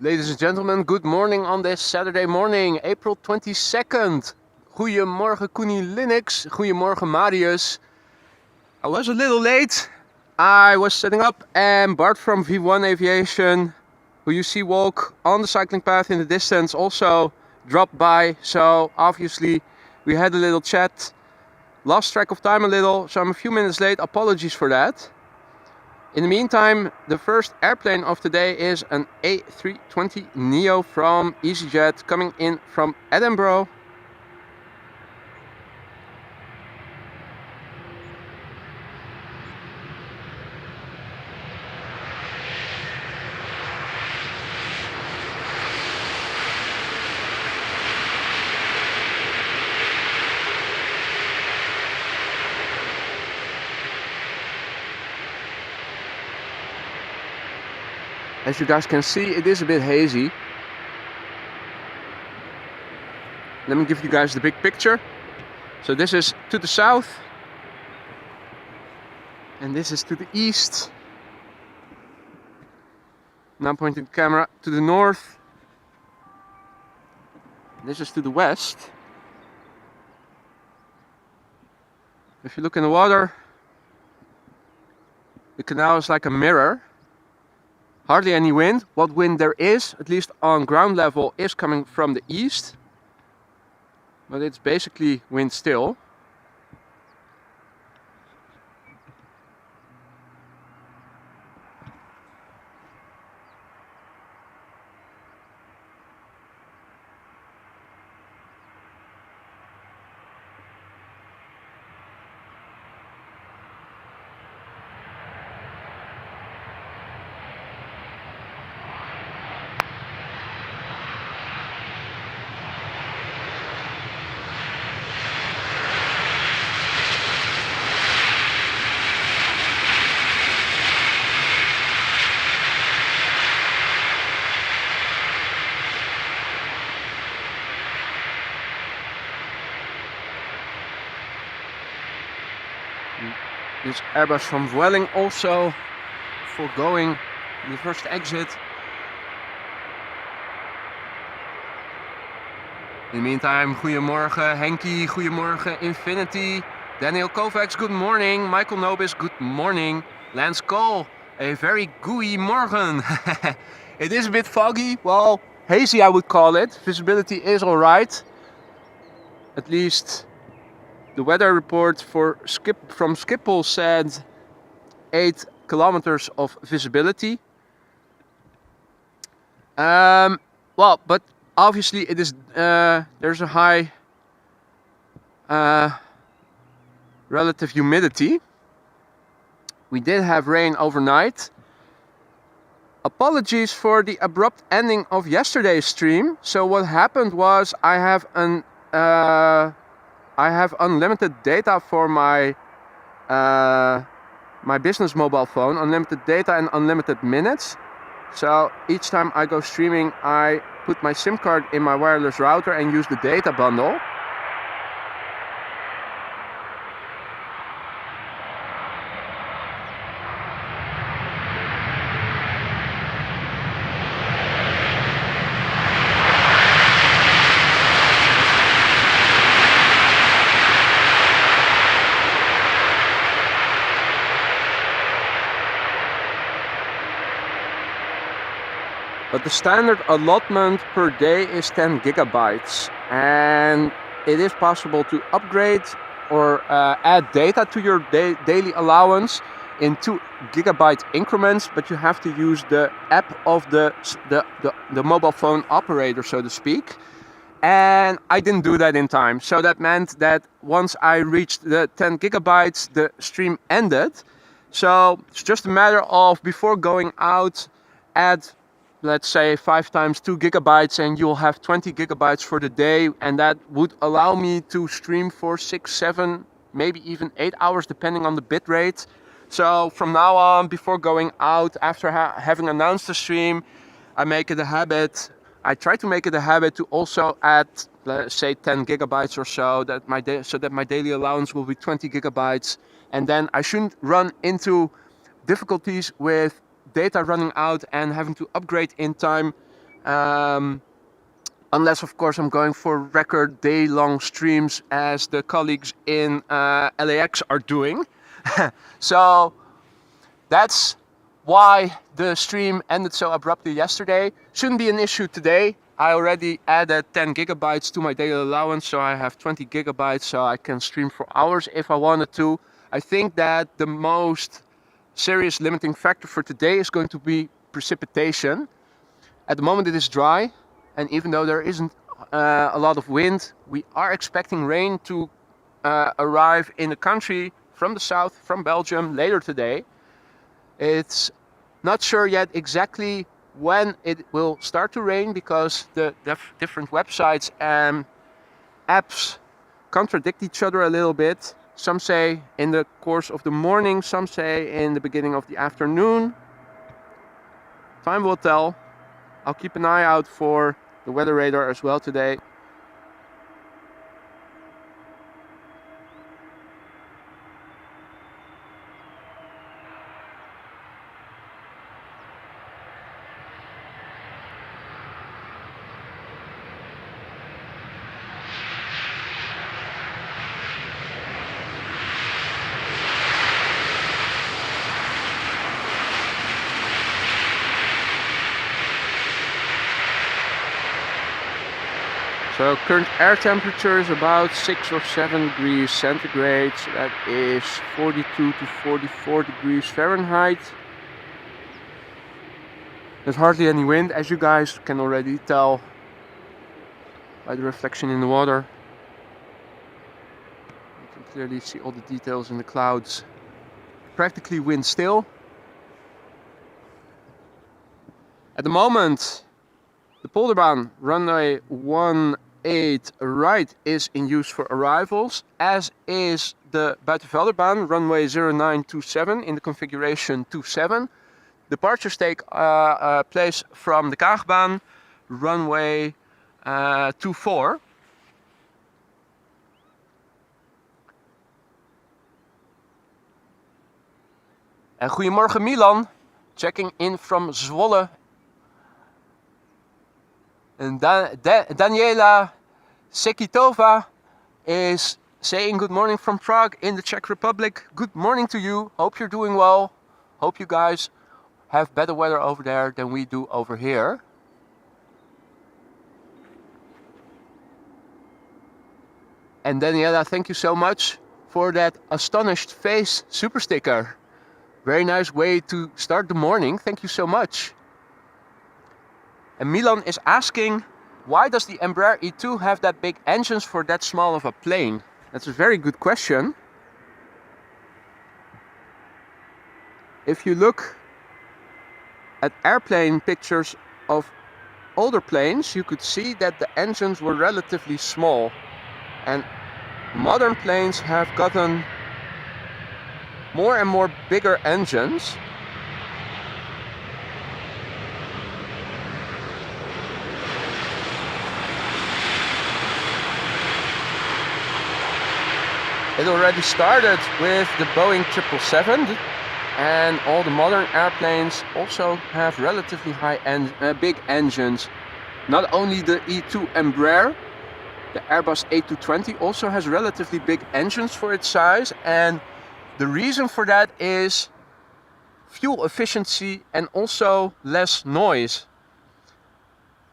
Ladies and gentlemen, good morning on this Saturday morning, April 22nd. Goedemorgen Koenie Linux, goedemorgen Marius. I was a little late. I was setting up and Bart from V1 Aviation, who you see walk on the cycling path in the distance, also dropped by. So obviously we had a little chat, lost track of time a little, so I'm a few minutes late, apologies for that. In the meantime, the first airplane of today is an A320neo from EasyJet coming in from Edinburgh. As you guys can see, it is a bit hazy. Let me give you guys the big picture. So this is to the south. And this is to the east. Now pointing the camera to the north. This is to the west. If you look in the water, the canal is like a mirror. Hardly any wind. What wind there is, at least on ground level, is coming from the east. But it's basically wind still. This Airbus from Vueling also foregoing the first exit. In the meantime, goedemorgen Henky, goedemorgen Infinity, Daniel Kovacs, good morning, Michael Nobis, good morning, Lance Cole, a very gooey morgen. It is a bit foggy, well, hazy I would call it. Visibility is alright, at least. The weather report from Schiphol said 8 kilometers of visibility. Well, but obviously it is there's a high relative humidity. We did have rain overnight. Apologies for the abrupt ending of yesterday's stream. So what happened was I have unlimited data for my my business mobile phone, unlimited data and unlimited minutes. So each time I go streaming, I put my SIM card in my wireless router and use the data bundle. But the standard allotment per day is 10 gigabytes, and it is possible to upgrade or add data to your daily allowance in 2 gigabyte increments, but you have to use the app of the mobile phone operator, so to speak. And I didn't do that in time, so that meant that once I reached the 10 gigabytes, the stream ended. So it's just a matter of, before going out, add, let's say, 5 times 2 gigabytes and you'll have 20 gigabytes for the day, and that would allow me to stream for 6, 7, maybe even 8 hours depending on the bit rate. So from now on, before going out, after having announced the stream, I make it a habit. I try to make it a habit to also add, let's say, 10 gigabytes or so, that my daily allowance will be 20 gigabytes, and then I shouldn't run into difficulties with data running out and having to upgrade in time Unless, of course, I'm going for record day-long streams as the colleagues in LAX are doing. So that's why the stream ended so abruptly yesterday. Shouldn't be an issue today. I already added 10 gigabytes to my daily allowance, so I have 20 gigabytes, so I can stream for hours if I wanted to. I think that the most serious limiting factor for today is going to be precipitation. At the moment it is dry, and even though there isn't a lot of wind, we are expecting rain to arrive in the country from the south, from Belgium, later today. It's not sure yet exactly when it will start to rain because the different websites and apps contradict each other a little bit. Some say in the course of the morning, some say in the beginning of the afternoon. Time will tell. I'll keep an eye out for the weather radar as well today. So current air temperature is about 6 or 7 degrees centigrade, so that is 42 to 44 degrees Fahrenheit. There's hardly any wind, as you guys can already tell by the reflection in the water. You can clearly see all the details in the clouds. Practically wind still. At the moment, the Polderbaan runway 18 right is in use for arrivals, as is the Buitenvelderbaan runway 0927 in the configuration 27. Departures take place from the Kaagbaan runway 24. En goedemorgen Milan, checking in from Zwolle. And Daniela Sekitova is saying good morning from Prague in the Czech Republic. Good morning to you. Hope you're doing well. Hope you guys have better weather over there than we do over here. And Daniela, thank you so much for that astonished face super sticker. Very nice way to start the morning. Thank you so much. And Milan is asking, why does the Embraer E2 have that big engines for that small of a plane? That's a very good question. If you look at airplane pictures of older planes, you could see that the engines were relatively small. And modern planes have gotten more and more bigger engines. It already started with the Boeing 777, and all the modern airplanes also have relatively big engines. Not only the E2 Embraer, the Airbus A220 also has relatively big engines for its size, and the reason for that is fuel efficiency and also less noise.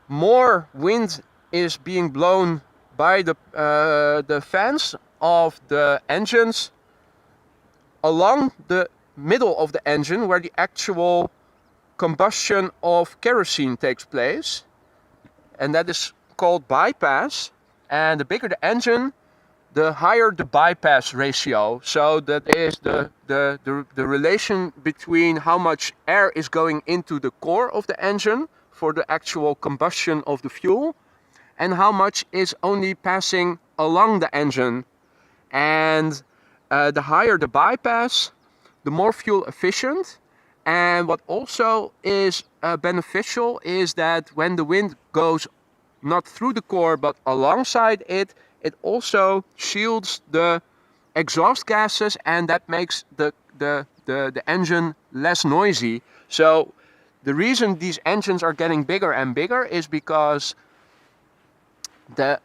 More wind is being blown by the fans of the engines along the middle of the engine where the actual combustion of kerosene takes place, and that is called bypass. And the bigger the engine, the higher the bypass ratio. So that is the relation between how much air is going into the core of the engine for the actual combustion of the fuel and how much is only passing along the engine. And the higher the bypass, the more fuel efficient. And what also is beneficial is that when the wind goes not through the core but alongside it, it also shields the exhaust gases, and that makes the engine less noisy. So The reason these engines are getting bigger and bigger is because the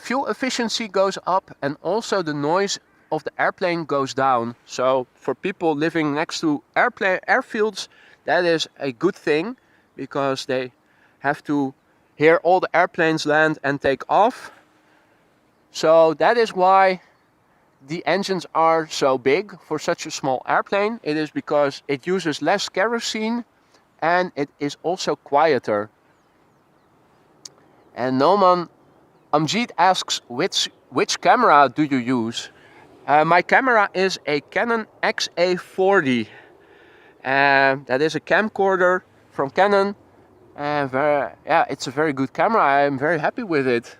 fuel efficiency goes up and also the noise of the airplane goes down. So for people living next to airfields, that is a good thing, because they have to hear all the airplanes land and take off. So that is why the engines are so big for such a small airplane. It is because it uses less kerosene and it is also quieter. And Noman Amjid asks, which camera do you use? My camera is a Canon XA40. That is a camcorder from Canon. Yeah, it's a very good camera. I'm very happy with it.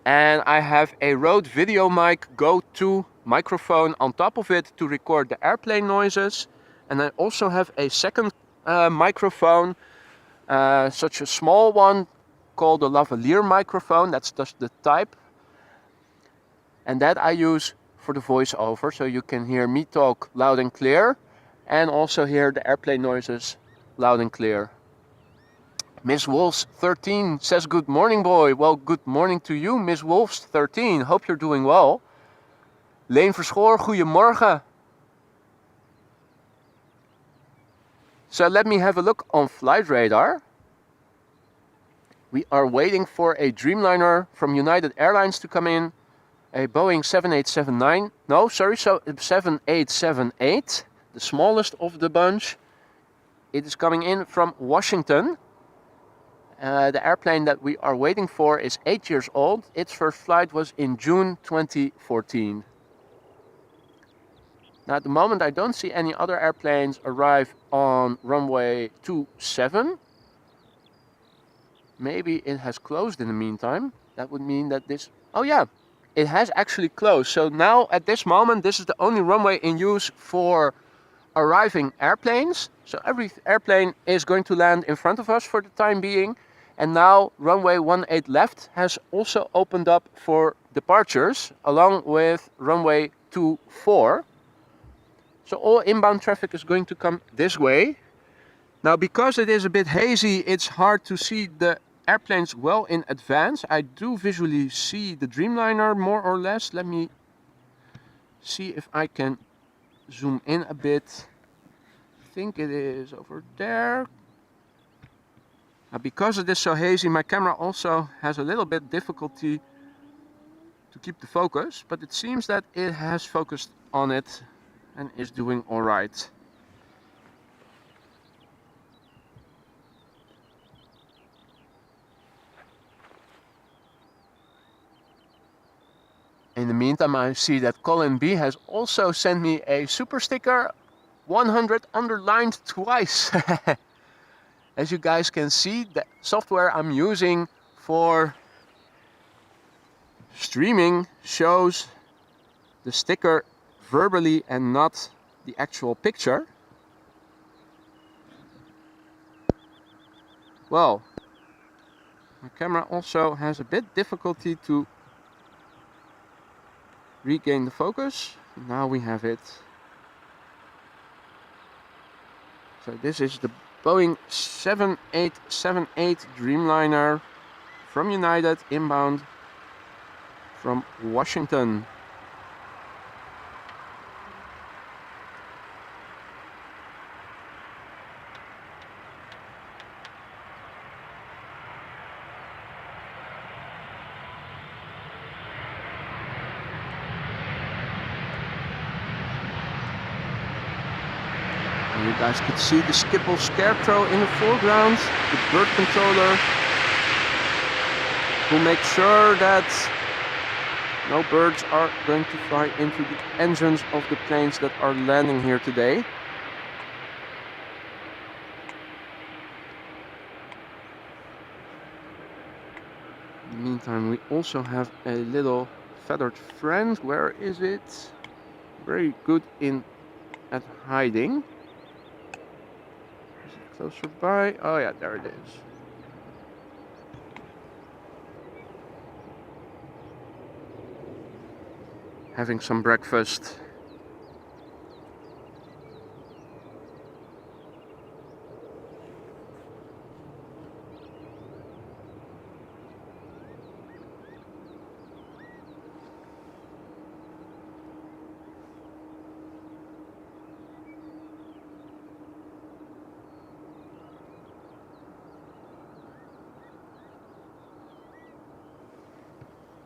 And I have a Rode Video Mic Go 2 microphone on top of it to record the airplane noises. And I also have a second microphone, such a small one called a lavalier microphone. That's just the type. And that I use for the voiceover, so you can hear me talk loud and clear and also hear the airplane noises loud and clear. Miss Wolves 13 says, good morning, boy. Well, good morning to you, Miss Wolves 13. Hope you're doing well. Leen Verschoor, goedemorgen. So let me have a look on flight radar. We are waiting for a Dreamliner from United Airlines to come in. A Boeing 7879, no, sorry, so 7878, the smallest of the bunch. It is coming in from Washington. The airplane that we are waiting for is 8 years old. Its first flight was in June 2014. Now at the moment I don't see any other airplanes arrive on runway 27. Maybe it has closed in the meantime. That would mean that this, oh yeah, it has actually closed. So now at this moment, this is the only runway in use for arriving airplanes. So every airplane is going to land in front of us for the time being. And now runway 18 left has also opened up for departures, along with runway 24. So all inbound traffic is going to come this way. Now because it is a bit hazy, it's hard to see the airplanes well in advance. I do visually see the Dreamliner more or less. Let me see if I can zoom in a bit. I think it is over there. Now because it is so hazy, my camera also has a little bit difficulty to keep the focus, but it seems that it has focused on it and is doing all right. In the meantime, I see that Colin B has also sent me a super sticker, 100 underlined twice. As you guys can see, the software I'm using for streaming shows the sticker verbally and not the actual picture. Well, my camera also has a bit difficulty to regain the focus. Now we have it. So this is the Boeing 7878 Dreamliner from United, inbound from Washington. You guys could see the Schiphol Scarecrow in the foreground, the bird controller, who makes sure that no birds are going to fly into the engines of the planes that are landing here today. In the meantime, we also have a little feathered friend. Where is it? Very good at hiding. Closer by. Oh yeah, there it is. Having some breakfast.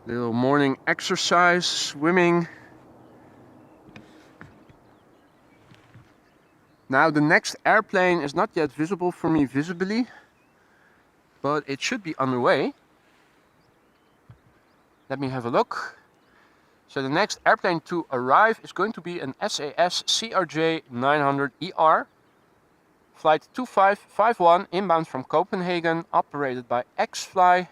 Little morning exercise, swimming. Now the next airplane is not yet visible for me visibly, but it should be on the way. Let me have a look. So the next airplane to arrive is going to be an SAS CRJ 900ER. Flight 2551 inbound from Copenhagen, operated by Xfly.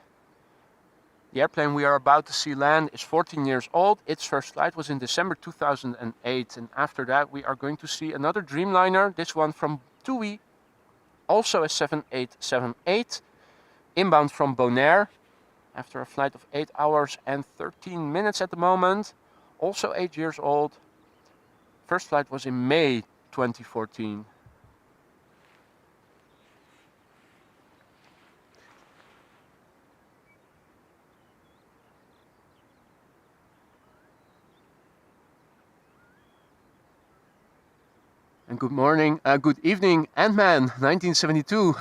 The airplane we are about to see land is 14 years old. Its first flight was in December 2008, and after that we are going to see another Dreamliner, this one from TUI, also a 7878, inbound from Bonaire, after a flight of 8 hours and 13 minutes at the moment, also 8 years old. First flight was in May 2014. And good morning, good evening, Ant-Man 1972.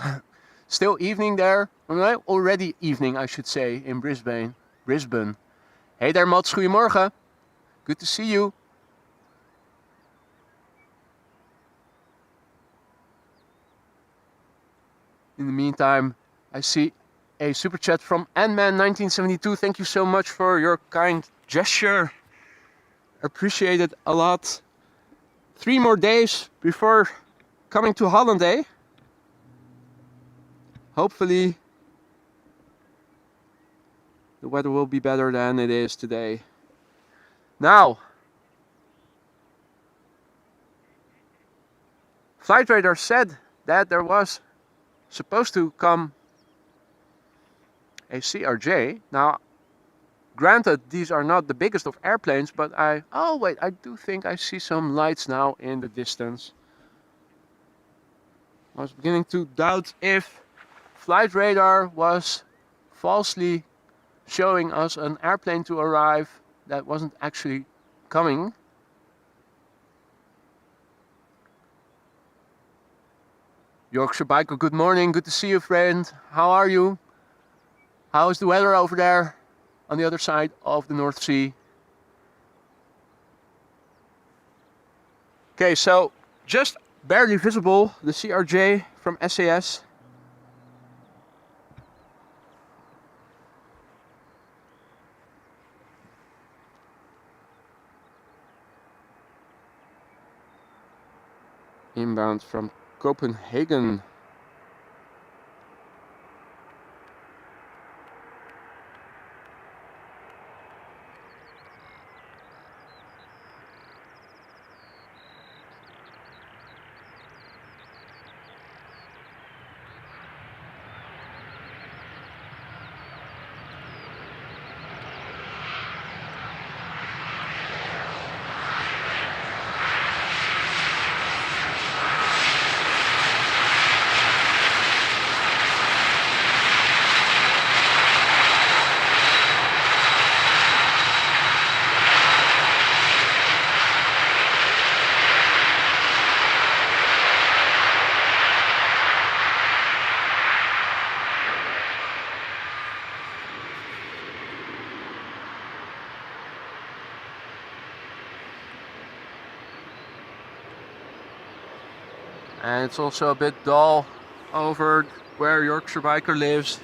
Still evening there, already evening I should say, in Brisbane. Hey there Mats, goedemorgen. Good to see you. In the meantime, I see a super chat from Ant-Man 1972. Thank you so much for your kind gesture. Appreciate it a lot. 3 more days before coming to Holland, eh? Hopefully the weather will be better than it is today. Now, flight radar said that there was supposed to come a CRJ. Now, granted, these are not the biggest of airplanes, but I do think I see some lights now in the distance. I was beginning to doubt if flight radar was falsely showing us an airplane to arrive that wasn't actually coming. Yorkshire Biker, good morning, good to see you, friend. How are you? How is the weather over there on the other side of the North Sea? Okay, so just barely visible, the CRJ from SAS. Inbound from Copenhagen. And it's also a bit dull over where Yorkshire Biker lives.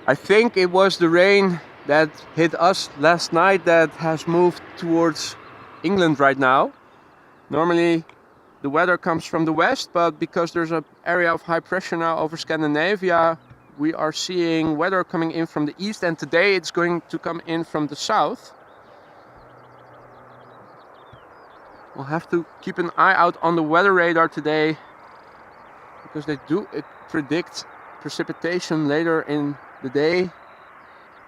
I think it was the rain that hit us last night that has moved towards England right now. Normally the weather comes from the west, but because there's an area of high pressure now over Scandinavia, we are seeing weather coming in from the east, and today it's going to come in from the south. We'll have to keep an eye out on the weather radar today, because they do predict precipitation later in the day.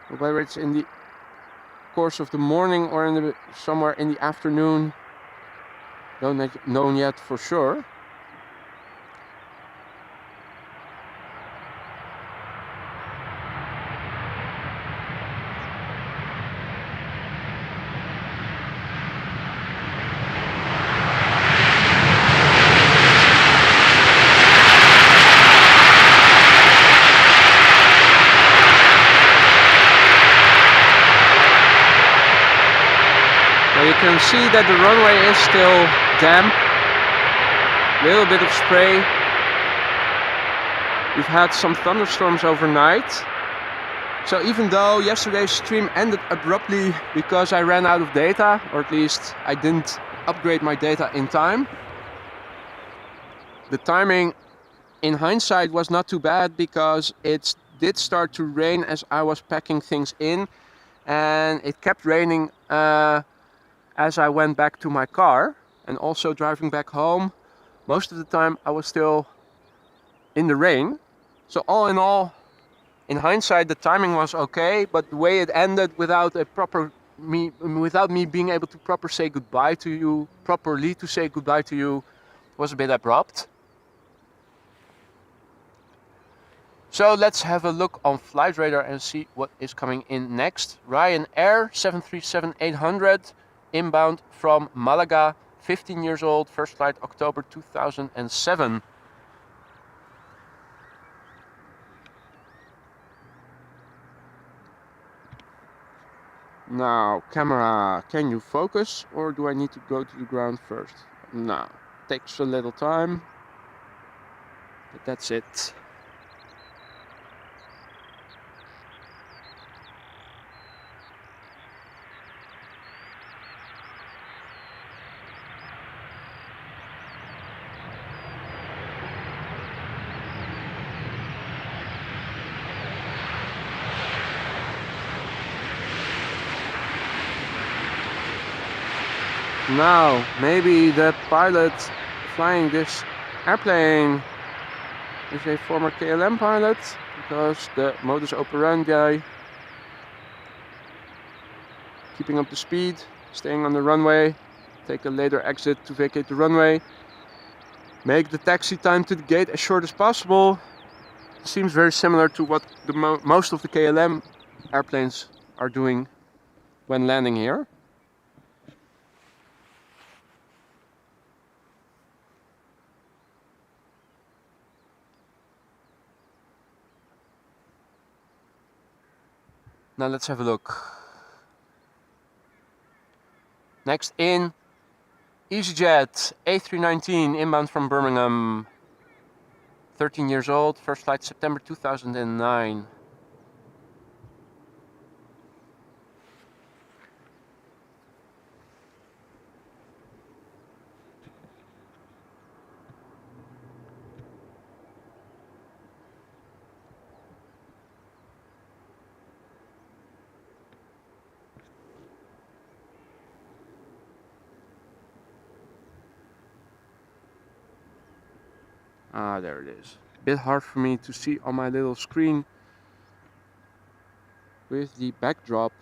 Whether it's in the course of the morning or somewhere in the afternoon, don't know yet for sure. can see that the runway is still damp. Little bit of spray. We've had some thunderstorms overnight. So even though yesterday's stream ended abruptly because I ran out of data, or at least I didn't upgrade my data in time, the timing in hindsight was not too bad because it did start to rain as I was packing things in, and it kept raining as I went back to my car, and also driving back home. Most of the time I was still in the rain. So all in all, in hindsight, the timing was okay, but the way it ended without me being able to properly say goodbye to you was a bit abrupt. So let's have a look on flight radar and see what is coming in next. Ryanair 737-800 inbound from Malaga, 15 years old, first flight October 2007. Now, camera, can you focus, or do I need to go to the ground first? No, takes a little time, but that's it. Now, maybe the pilot flying this airplane is a former KLM pilot, because the modus operandi, keeping up the speed, staying on the runway, take a later exit to vacate the runway, make the taxi time to the gate as short as possible. Seems very similar to what most of the KLM airplanes are doing when landing here. Now let's have a look. Next in, EasyJet A319 inbound from Birmingham, 13 years old, first flight September 2009. Ah, there it is. Bit hard for me to see on my little screen with the backdrop.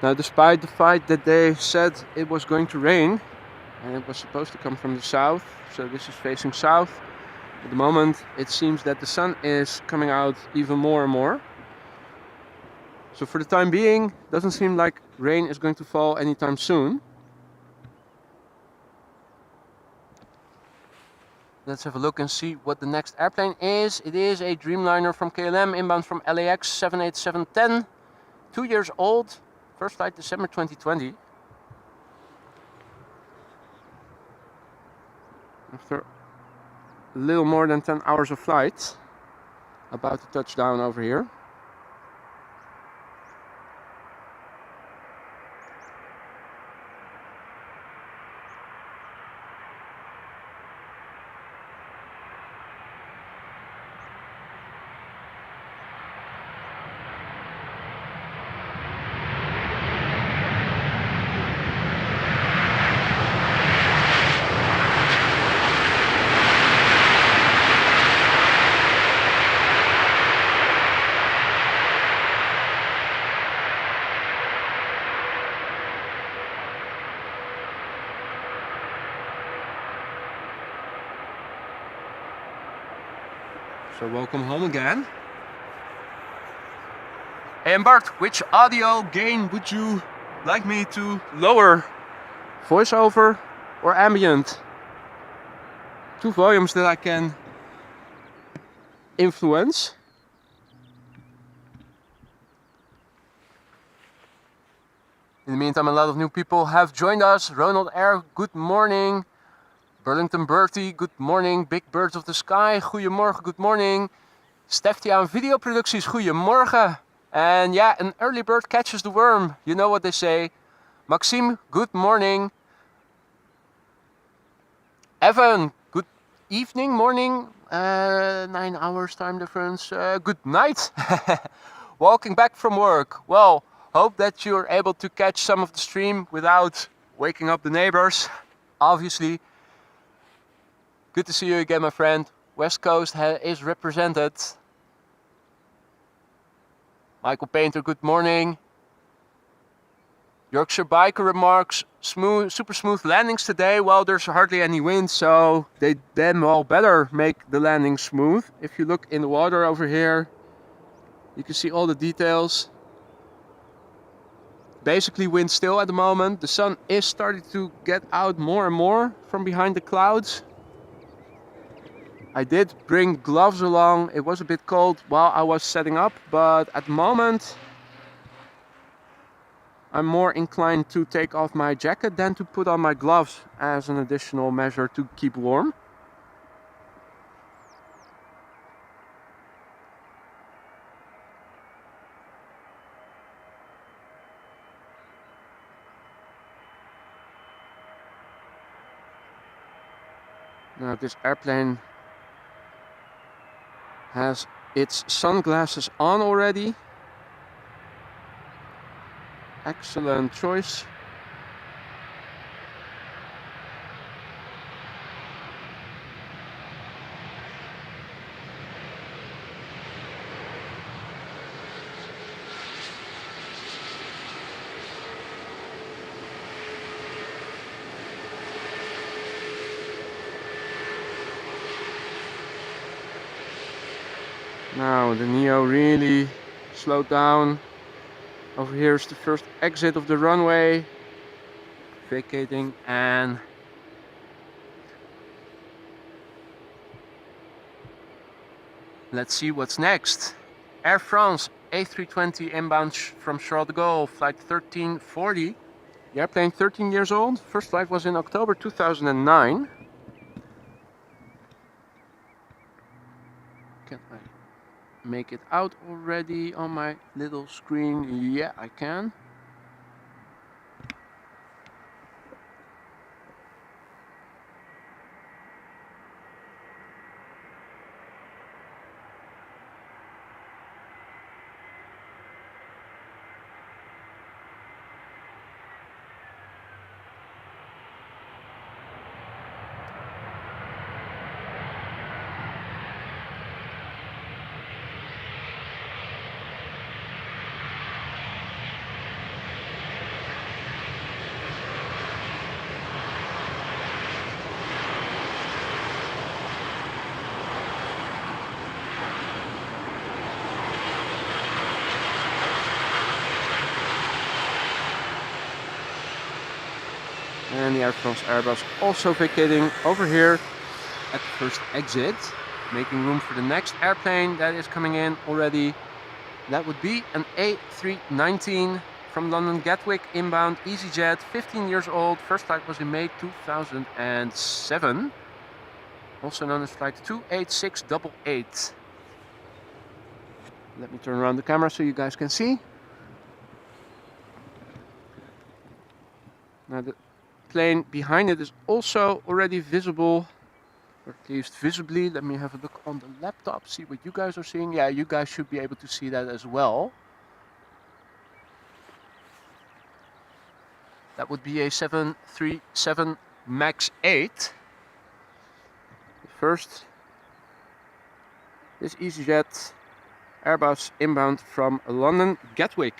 Now, despite the fact that they said it was going to rain, and it was supposed to come from the south, so this is facing south, at the moment it seems that the sun is coming out even more and more. So for the time being, doesn't seem like rain is going to fall anytime soon. Let's have a look and see what the next airplane is. It is a Dreamliner from KLM, inbound from LAX 78710, 2 years old, first flight December 2020. After a little more than 10 hours of flight, about to touch down over here. So welcome home again. And Bart, which audio gain would you like me to lower? Voiceover or ambient? Two volumes that I can influence. In the meantime, a lot of new people have joined us. Ronald R, good morning. Burlington Bertie, good morning. Big Birds of the Sky, goedemorgen, good morning. Steftia aan videoproducties, goedemorgen. And yeah, an early bird catches the worm. You know what they say. Maxime, good morning. Evan, good evening, morning. 9 hours time difference. Good night. Walking back from work. Well, hope that you're able to catch some of the stream without waking up the neighbors. Obviously. Good to see you again, my friend. West Coast is represented. Michael Painter, good morning. Yorkshire Biker remarks, super smooth landings today. Well, there's hardly any wind, so they then well better make the landing smooth. If you look in the water over here, you can see all the details. Basically wind still at the moment. The sun is starting to get out more and more from behind the clouds. I did bring gloves along. It was a bit cold while I was setting up, but at the moment I'm more inclined to take off my jacket than to put on my gloves as an additional measure to keep warm. Now this airplane has its sunglasses on already. Excellent choice. Now the Neo really slowed down. Over here is the first exit of the runway. Vacating, and let's see what's next. Air France A320 inbound from Charles de Gaulle, flight 1340. The airplane 13 years old. First flight was in October 2009. Can I make it out already on my little screen? Yeah, I can. And the Air France Airbus also vacating over here at the first exit, making room for the next airplane that is coming in already. That would be an A319 from London Gatwick inbound EasyJet, 15 years old. First flight was in May 2007, also known as flight 28688. Let me turn around the camera so you guys can see. Now the plane behind it is also already visible, or at least visibly. Let me have a look on the laptop, see what you guys are seeing. Yeah, you guys should be able to see that as well. That would be a 737 MAX 8. First is EasyJet Airbus inbound from London Gatwick.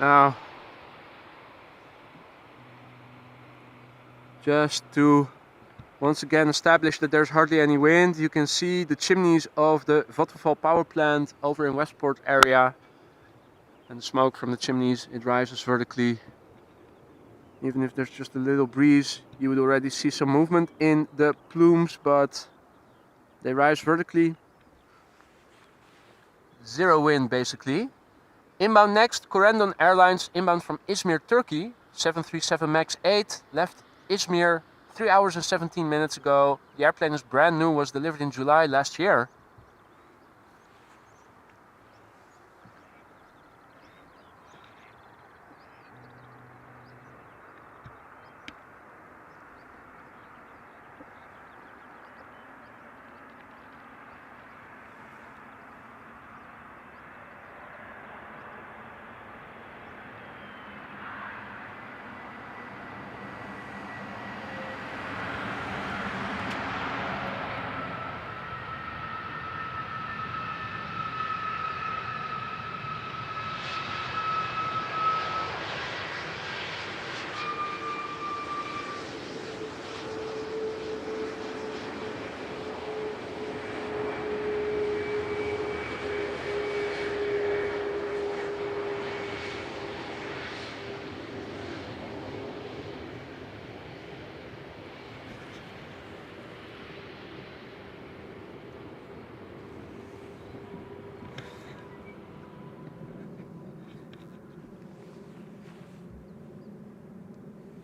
Now, just to once again establish that there's hardly any wind, you can see the chimneys of the Vattenfall power plant over in Westport area. And the smoke from the chimneys, it rises vertically. Even if there's just a little breeze, you would already see some movement in the plumes, but they rise vertically. Zero wind basically. Inbound next, Corendon Airlines, inbound from Izmir, Turkey. 737 MAX 8, left Izmir 3 hours and 17 minutes ago. The airplane is brand new, was delivered in July last year.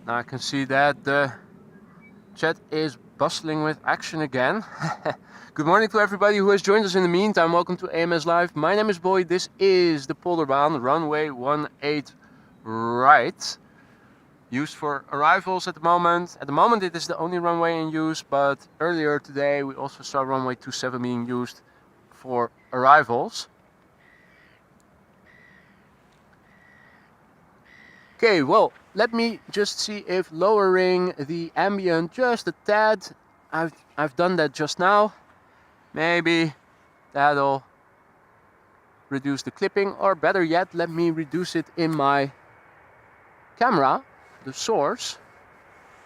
Now I can see that the chat is bustling with action again. Good morning to everybody who has joined us in the meantime. Welcome to AMS Live. My name is Boy. This is the Polderbaan, runway 18 right. Used for arrivals at the moment. At the moment it is the only runway in use, but earlier today we also saw runway 27 being used for arrivals. Okay, well, let me just see if lowering the ambient just a tad. I've done that just now. Maybe that'll reduce the clipping, or better yet, let me reduce it in my camera, the source.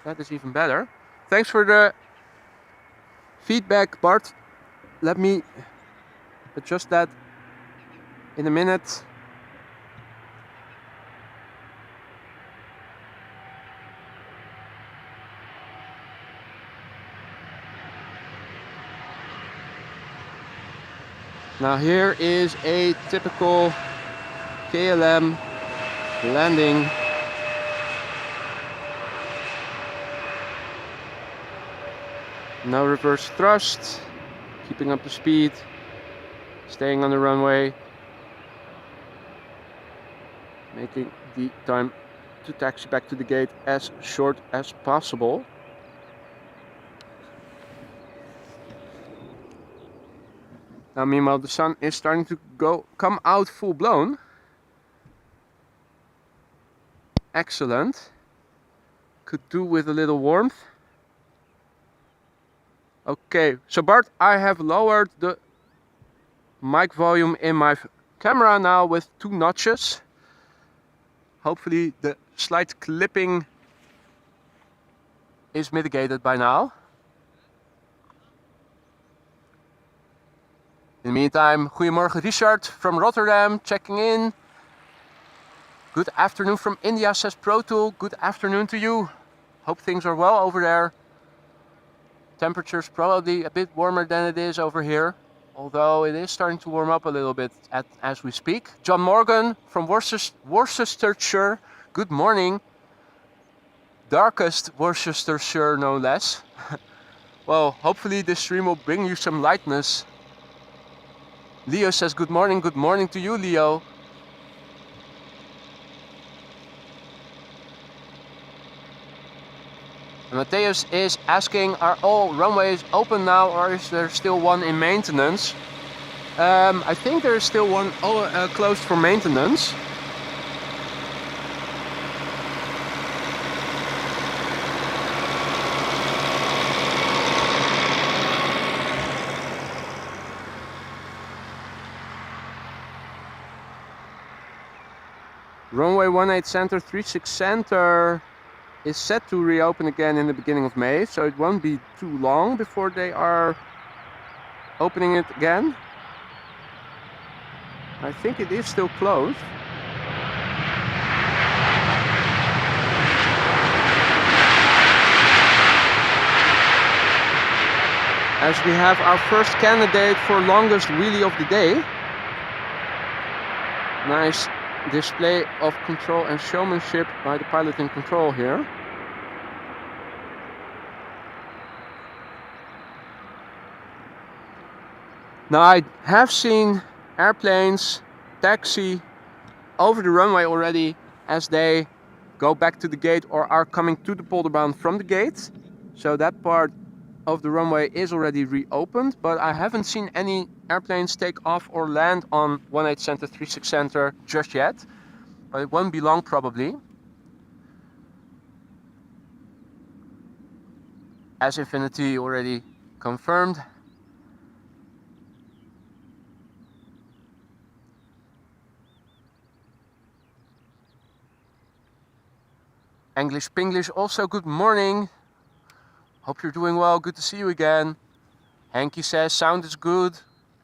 That is even better. Thanks for the feedback, Bart. Let me adjust that in a minute. Now here is a typical KLM landing. No reverse thrust, keeping up the speed, staying on the runway, making the time to taxi back to the gate as short as possible. Now meanwhile the sun is starting to come out full blown. Excellent. Could do with a little warmth. Okay, so Bart, I have lowered the mic volume in my camera now with 2 notches. Hopefully the slight clipping is mitigated by now. In the meantime, goedemorgen Richard from Rotterdam, checking in. Good afternoon from India, says ProTool. Good afternoon to you. Hope things are well over there. Temperature's probably a bit warmer than it is over here, although it is starting to warm up a little bit as we speak. John Morgan from Worcestershire, good morning. Darkest Worcestershire, no less. Well, hopefully this stream will bring you some lightness. Leo says good morning to you, Leo. And Mateus is asking, are all runways open now, or is there still one in maintenance? I think there is still one closed for maintenance. Runway 18 center, 36 center is set to reopen again in the beginning of May, so it won't be too long before they are opening it again. I think it is still closed. As we have our first candidate for longest wheelie of the day. Nice display of control and showmanship by the pilot in control here. Now I have seen airplanes taxi over the runway already as they go back to the gate or are coming to the polderbaan from the gate. So that part of the runway is already reopened, but I haven't seen any airplanes take off or land on 18 center, 36 center just yet. But it won't be long probably. As Infinity already confirmed. English Pinglish also good morning. Hope you're doing well, good to see you again. Henky says sound is good,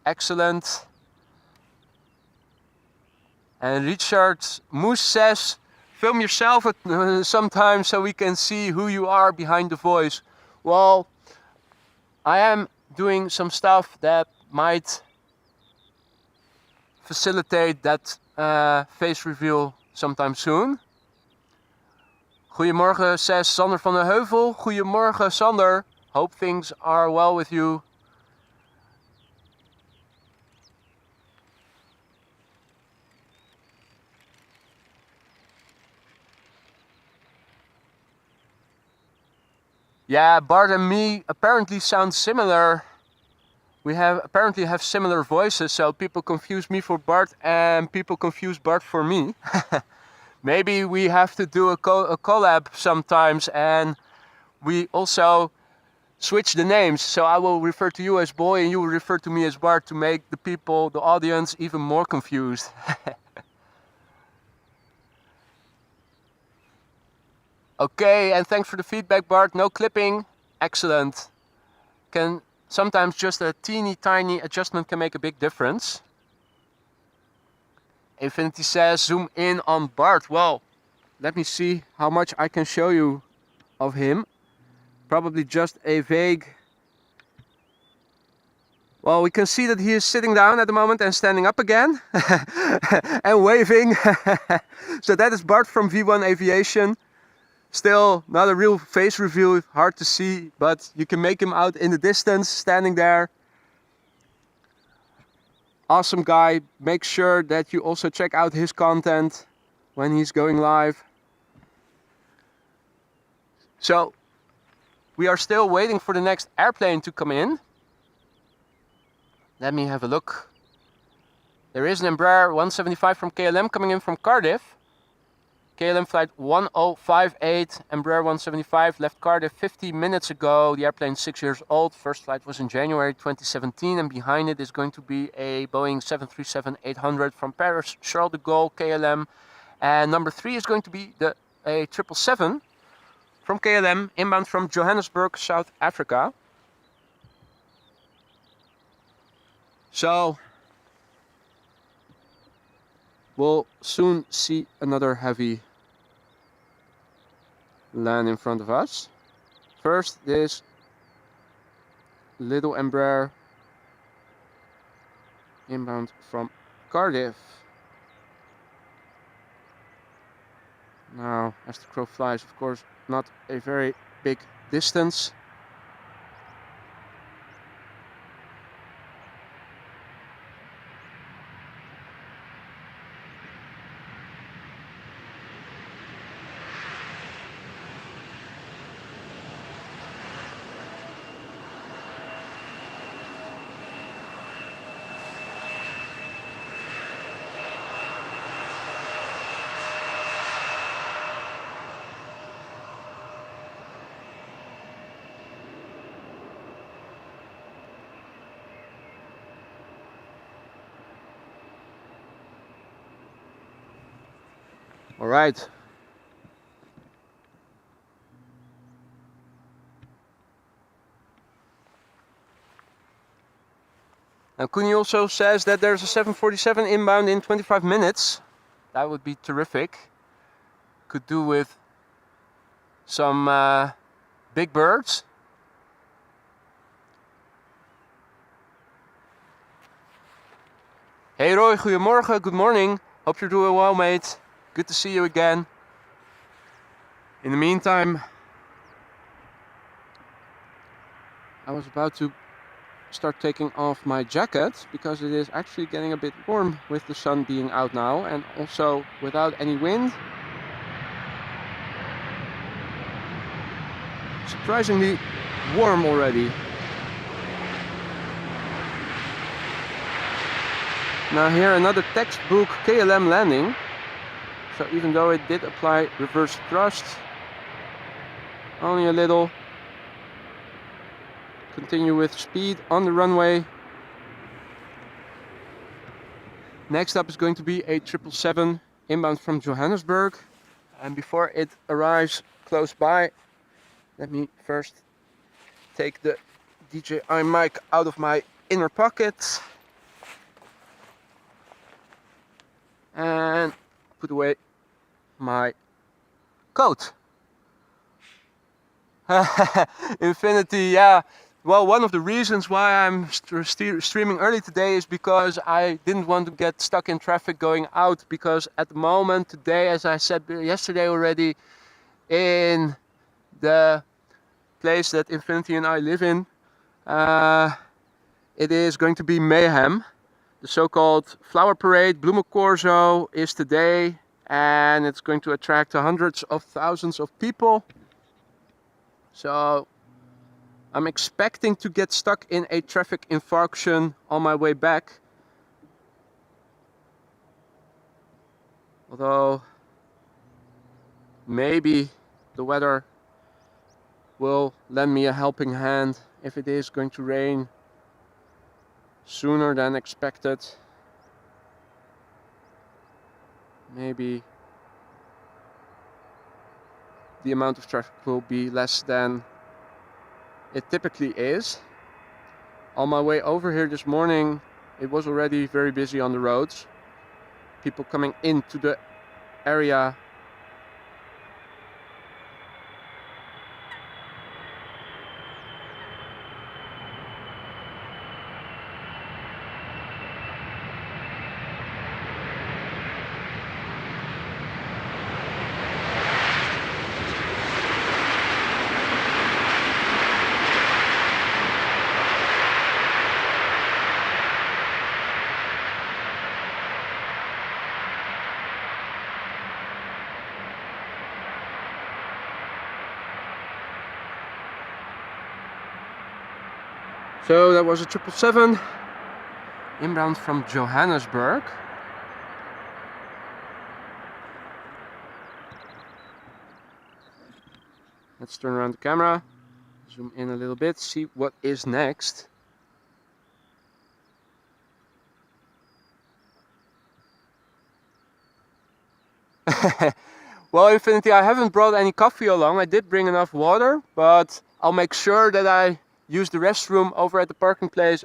excellent. And Richard Moes says film yourself sometimes so we can see who you are behind the voice. Well, I am doing some stuff that might facilitate that face reveal sometime soon. Goedemorgen, says Sander van der Heuvel. Goedemorgen, Sander. Hope things are well with you. Yeah, Bart and me apparently sound similar. We apparently have similar voices, so people confuse me for Bart and people confuse Bart for me. Maybe we have to do a collab sometimes and we also switch the names. So I will refer to you as Boy and you will refer to me as Bart to make the people, the audience, even more confused. Okay, and thanks for the feedback, Bart. No clipping. Excellent. Sometimes just a teeny tiny adjustment can make a big difference. Infinity says zoom in on Bart. Well, let me see how much I can show you of him. Probably just a vague... Well, we can see that he is sitting down at the moment and standing up again. And waving. So that is Bart from V1 Aviation. Still not a real face reveal, hard to see, but you can make him out in the distance, standing there. Awesome guy. Make sure that you also check out his content when he's going live. So, we are still waiting for the next airplane to come in. Let me have a look. There is an Embraer 175 from KLM coming in from Cardiff. KLM flight 1058, Embraer 175, left Cardiff 50 minutes ago. The airplane is 6 years old. First flight was in January 2017, and behind it is going to be a Boeing 737-800 from Paris, Charles de Gaulle, KLM. And number 3 is going to be the A777 from KLM, inbound from Johannesburg, South Africa. So, we'll soon see another heavy land in front of us. First, this little Embraer inbound from Cardiff. Now, as the crow flies, of course, not a very big distance. All right. Now Kuni also says that there's a 747 inbound in 25 minutes. That would be terrific. Could do with some big birds. Hey Roy, goedemorgen, good morning. Hope you're doing well, mate. Good to see you again. In the meantime, I was about to start taking off my jacket because it is actually getting a bit warm with the sun being out now and also without any wind. Surprisingly warm already. Now here another textbook KLM landing. So even though it did apply reverse thrust, only a little. Continue with speed on the runway. Next up is going to be a 777 inbound from Johannesburg. And before it arrives close by, let me first take the DJI mic out of my inner pocket and put away my coat. Infinity, yeah. Well, one of the reasons why I'm streaming early today is because I didn't want to get stuck in traffic going out, because at the moment today, as I said yesterday already, in the place that Infinity and I live in, it is going to be mayhem. The so-called flower parade, Bloemencorso, is today, and it's going to attract hundreds of thousands of people. So I'm expecting to get stuck in a traffic infarction on my way back. Although maybe the weather will lend me a helping hand if it is going to rain sooner than expected. Maybe the amount of traffic will be less than it typically is. On my way over here this morning, it was already very busy on the roads. People coming into the area. So that was a 777 inbound from Johannesburg. Let's turn around the camera, zoom in a little bit, see what is next. Well, Infinity, I haven't brought any coffee along. I did bring enough water, but I'll make sure that I use the restroom over at the parking place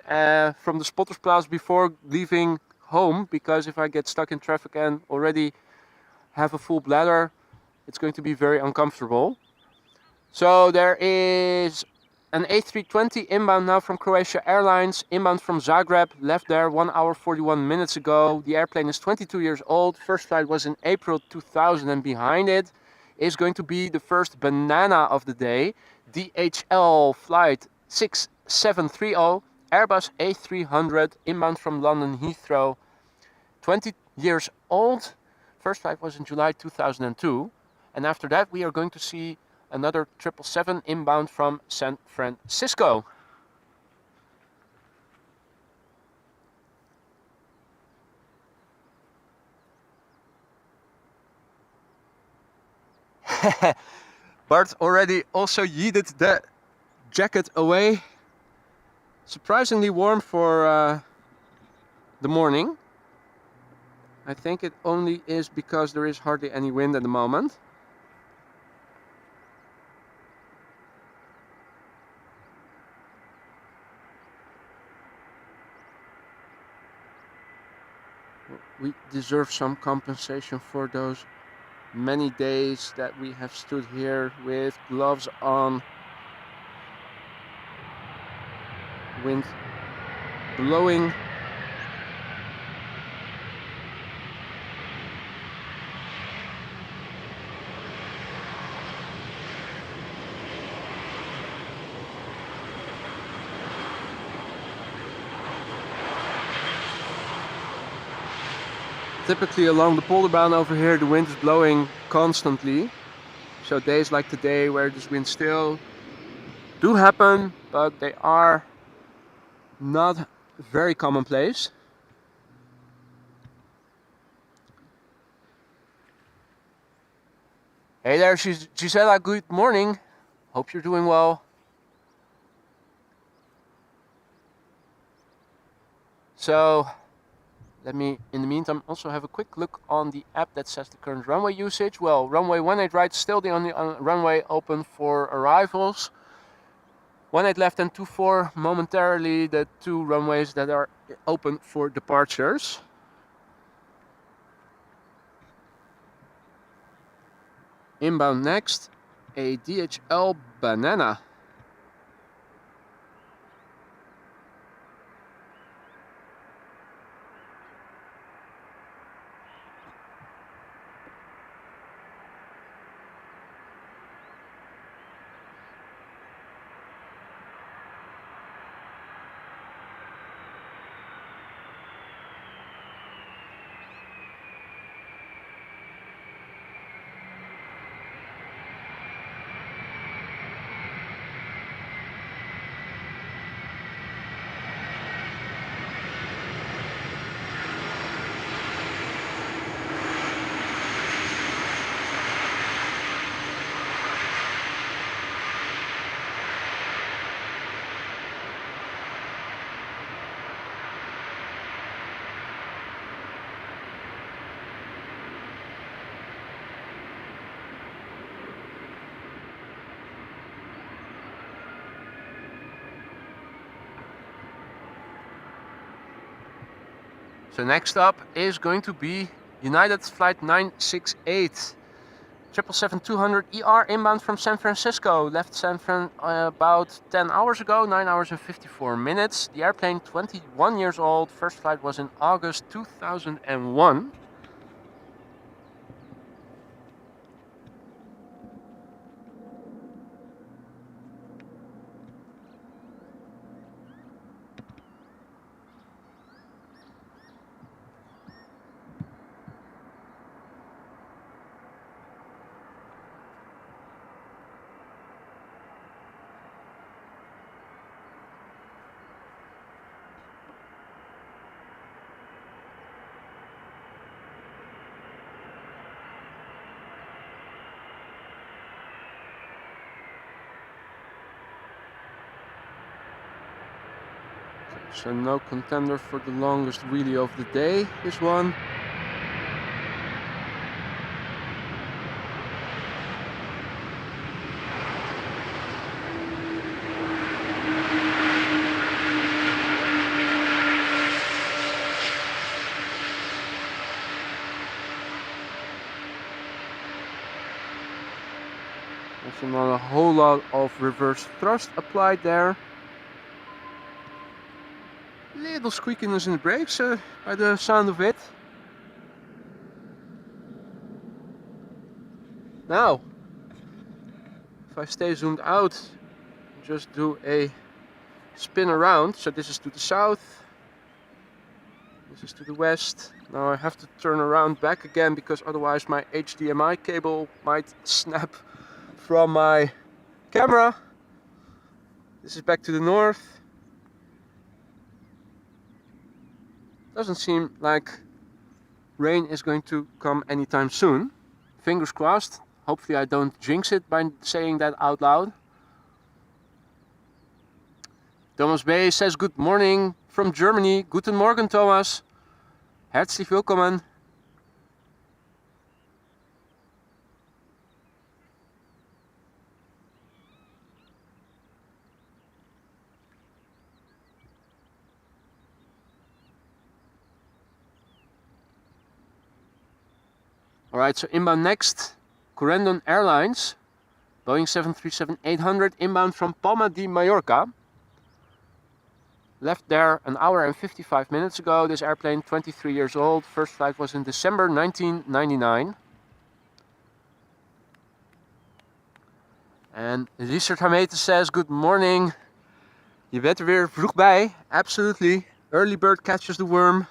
from the Spotters Plaza before leaving home, because if I get stuck in traffic and already have a full bladder, it's going to be very uncomfortable. So there is an A320 inbound now from Croatia Airlines, inbound from Zagreb, left there 1 hour 41 minutes ago. The airplane is 22 years old. First flight was in April 2000, and behind it is going to be the first banana of the day, DHL flight 6730, Airbus A300, inbound from London Heathrow, 20 years old. First flight was in July 2002. And after that, we are going to see another 777 inbound from San Francisco. Bart already also yeeted the jacket away. Surprisingly warm for the morning. I think it only is because there is hardly any wind at the moment. We deserve some compensation for those many days that we have stood here with gloves on, wind blowing. Typically along the polderbaan over here the wind is blowing constantly. So days like today where this wind still do happen, but they are not very commonplace. Hey there, Gisela, good morning. Hope you're doing well. So let me, in the meantime, also have a quick look on the app that says the current runway usage. Well, runway 18 right, still the only runway open for arrivals. 18 left and 24 momentarily the two runways that are open for departures. Inbound next, a DHL Banana. So next up is going to be United Flight 968. 777-200 ER inbound from San Francisco. Left San Fran about 10 hours ago, 9 hours and 54 minutes. The airplane 21 years old. First flight was in August 2001. So no contender for the longest wheelie of the day, this one. Also not a whole lot of reverse thrust applied there. Little squeakiness in the brakes by the sound of it. Now, if I stay zoomed out, just do a spin around. So this is to the south, this is to the west. Now I have to turn around back again because otherwise my HDMI cable might snap from my camera. This is back to the north. Doesn't seem like rain is going to come anytime soon. Fingers crossed. Hopefully I don't jinx it by saying that out loud. Thomas Bay says good morning from Germany. Guten Morgen, Thomas. Herzlich willkommen. Alright, so inbound next, Corendon Airlines, Boeing 737-800, inbound from Palma de Mallorca. Left there an hour and 55 minutes ago. This airplane, 23 years old. First flight was in December 1999. And Richard Hamete says, good morning. Je bent er weer vroeg bij. Absolutely. Early bird catches the worm.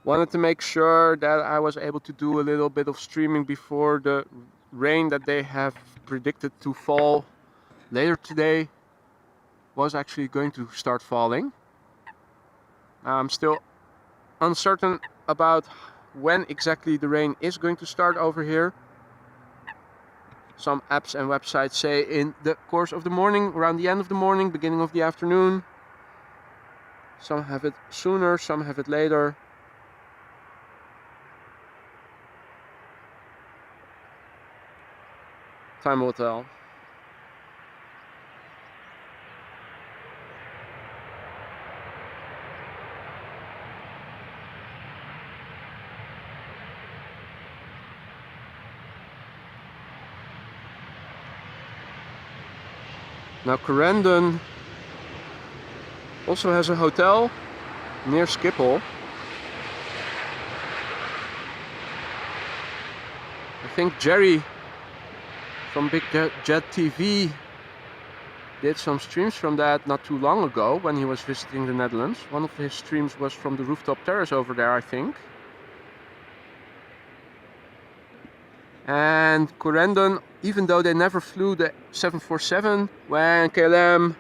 Wanted to make sure that I was able to do a little bit of streaming before the rain that they have predicted to fall later today was actually going to start falling. I'm still uncertain about when exactly the rain is going to start over here. Some apps and websites say in the course of the morning, around the end of the morning, beginning of the afternoon. Some have it sooner, some have it later. Time will tell. Now Corendon also has a hotel near Schiphol. I think Jerry from Big Jet TV did some streams from that not too long ago when he was visiting the Netherlands. One of his streams was from the rooftop terrace over there, I think. And Corendon, even though they never flew the 747, when KLM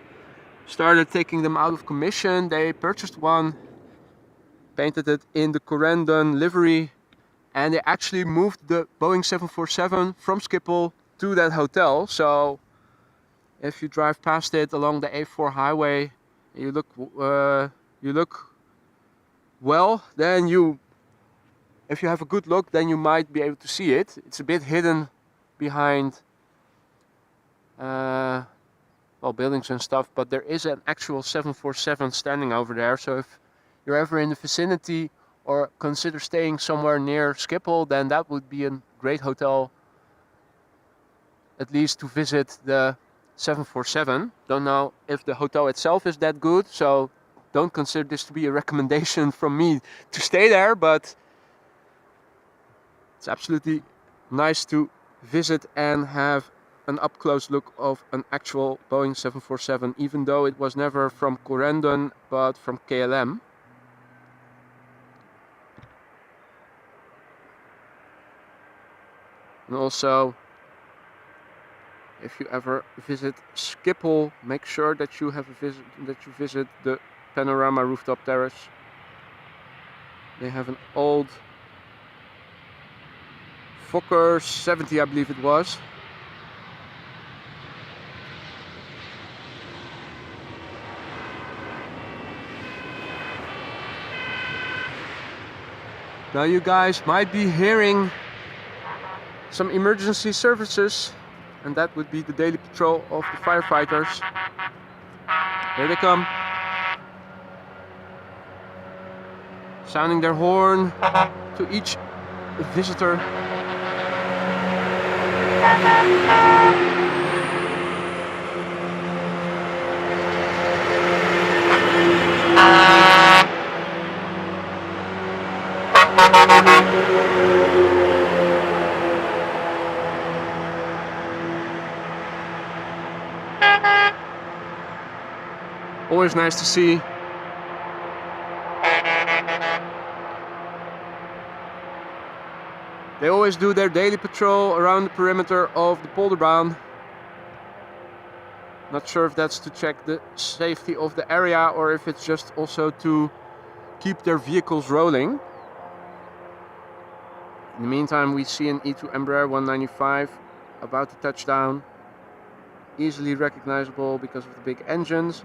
started taking them out of commission, they purchased one, painted it in the Corendon livery, and they actually moved the Boeing 747 from Schiphol to that hotel. So if you drive past it along the A4 highway, you look well, then if you have a good look, then you might be able to see it. It's a bit hidden behind well, buildings and stuff, but there is an actual 747 standing over there. So if you're ever in the vicinity or consider staying somewhere near Schiphol, then that would be a great hotel, at least to visit the 747. Don't know if the hotel itself is that good, so don't consider this to be a recommendation from me to stay there, but it's absolutely nice to visit and have an up-close look of an actual Boeing 747, even though it was never from Corendon but from KLM. And also, if you ever visit Schiphol, make sure that you visit the Panorama Rooftop Terrace. They have an old Fokker 70, I believe it was. Now you guys might be hearing some emergency services, and that would be the daily patrol of the firefighters. Here they come. Sounding their horn to each visitor. Always nice to see. They always do their daily patrol around the perimeter of the Polderbaan. Not sure if that's to check the safety of the area or if it's just also to keep their vehicles rolling. In the meantime, we see an E2 Embraer 195 about to touch down. Easily recognizable because of the big engines.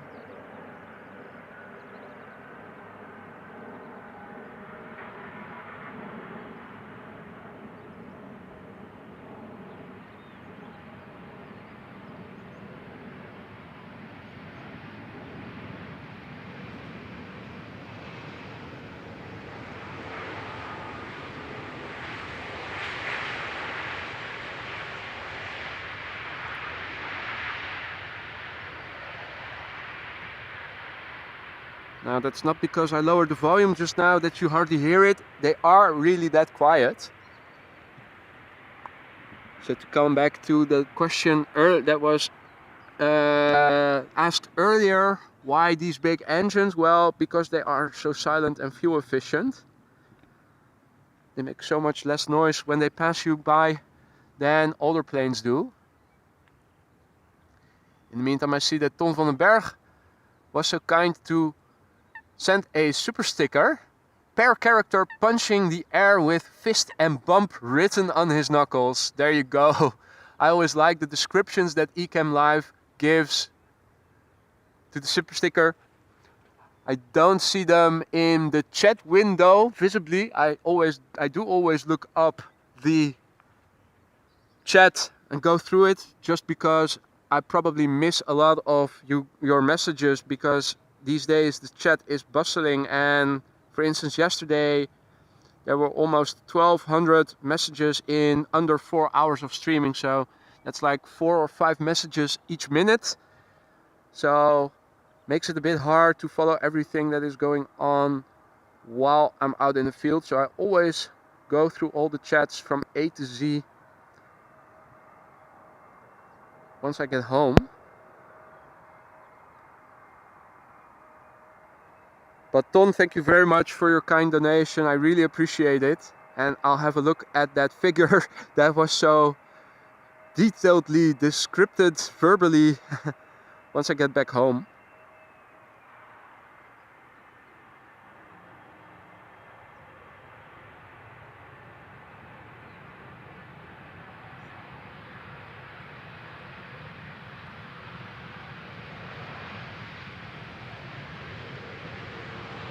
Now that's not because I lowered the volume just now that you hardly hear it. They are really that quiet. So to come back to the question that was asked earlier, why these big engines? Well, because they are so silent and fuel efficient. They make so much less noise when they pass you by than older planes do. In the meantime, I see that Ton van den Berg was so kind to send a super sticker, per character punching the air with fist and bump written on his knuckles. There you go. I always like the descriptions that Ecamm Live gives to the super sticker. I don't see them in the chat window visibly. I do always look up the chat and go through it, just because I probably miss a lot of your messages, because these days the chat is bustling, and for instance yesterday there were almost 1200 messages in under 4 hours of streaming, so that's like 4 or 5 messages each minute. So makes it a bit hard to follow everything that is going on while I'm out in the field. So I always go through all the chats from A to Z once I get home. But Ton, thank you very much for your kind donation. I really appreciate it. And I'll have a look at that figure that was so detailedly described verbally once I get back home.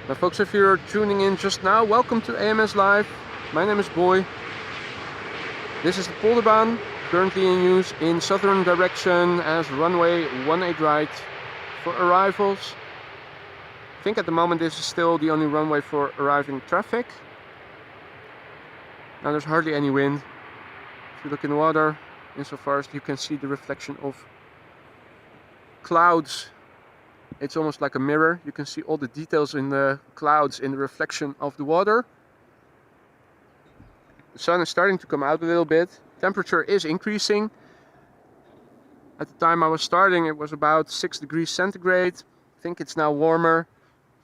Now folks, if you're tuning in just now, welcome to AMS Live. My name is Boy. This is the Polderbaan, currently in use in southern direction as runway 18 right for arrivals. I think at the moment this is still the only runway for arriving traffic. Now there's hardly any wind. If you look in the water, insofar as you can see the reflection of clouds, it's almost like a mirror. You can see all the details in the clouds in the reflection of the water. The sun is starting to come out a little bit. Temperature is increasing. At the time I was starting it was about 6 degrees centigrade. I think it's now warmer.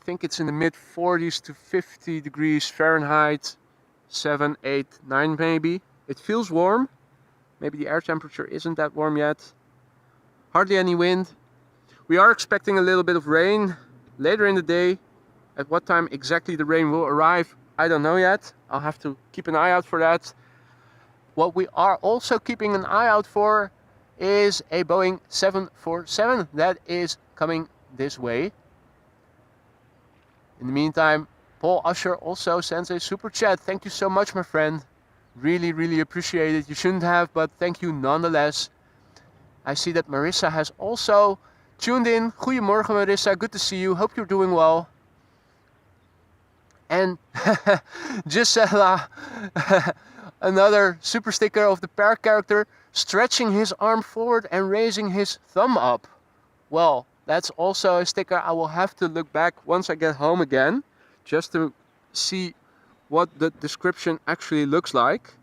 I think it's in the mid 40s to 50 degrees Fahrenheit. 7, 8, 9 maybe. It feels warm. Maybe the air temperature isn't that warm yet. Hardly any wind. We are expecting a little bit of rain later in the day. At what time exactly the rain will arrive, I don't know yet. I'll have to keep an eye out for that. What we are also keeping an eye out for is a Boeing 747 that is coming this way. In the meantime, Paul Usher also sends a super chat. Thank you so much, my friend. Really, really appreciate it. You shouldn't have, but thank you nonetheless. I see that Marissa has also tuned in. Goedemorgen Marissa, good to see you. Hope you're doing well. And Gisela, another super sticker of the pair character, stretching his arm forward and raising his thumb up. Well, that's also a sticker I will have to look back once I get home again, just to see what the description actually looks like.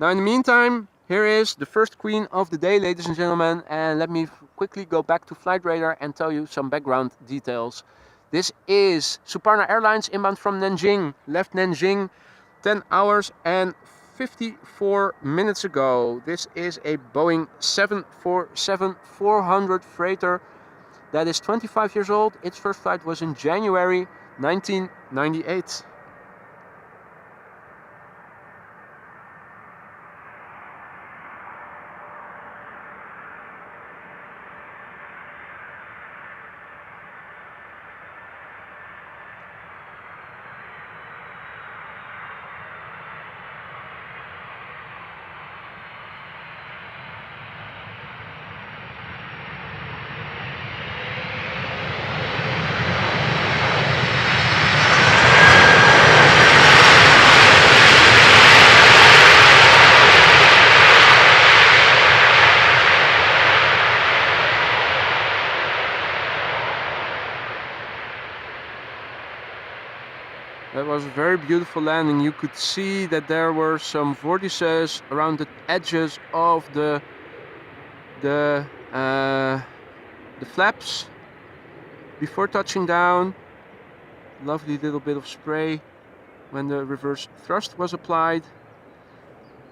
Now in the meantime, here is the first queen of the day, ladies and gentlemen, and let me quickly go back to Flight Radar and tell you some background details. This is Suparna Airlines inbound from Nanjing, left Nanjing 10 hours and 54 minutes ago. This is a Boeing 747-400 freighter that is 25 years old. Its first flight was in January 1998. That was a very beautiful landing. You could see that there were some vortices around the edges of the flaps before touching down. Lovely little bit of spray when the reverse thrust was applied.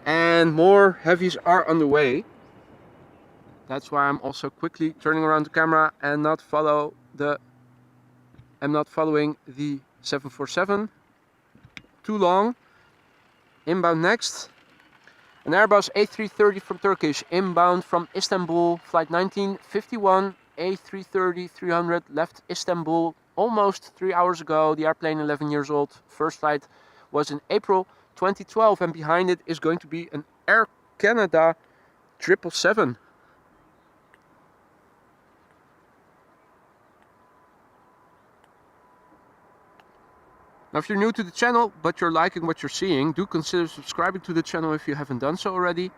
And more heavies are on the way. That's why I'm also quickly turning around the camera and not following the 747 too long. Inbound next. An Airbus A330 from Turkish, inbound from Istanbul, flight 1951, A330-300 left Istanbul almost 3 hours ago. The airplane 11 years old. First flight was in April 2012, and behind it is going to be an Air Canada 777. Now, if you're new to the channel, but you're liking what you're seeing, do consider subscribing to the channel if you haven't done so already.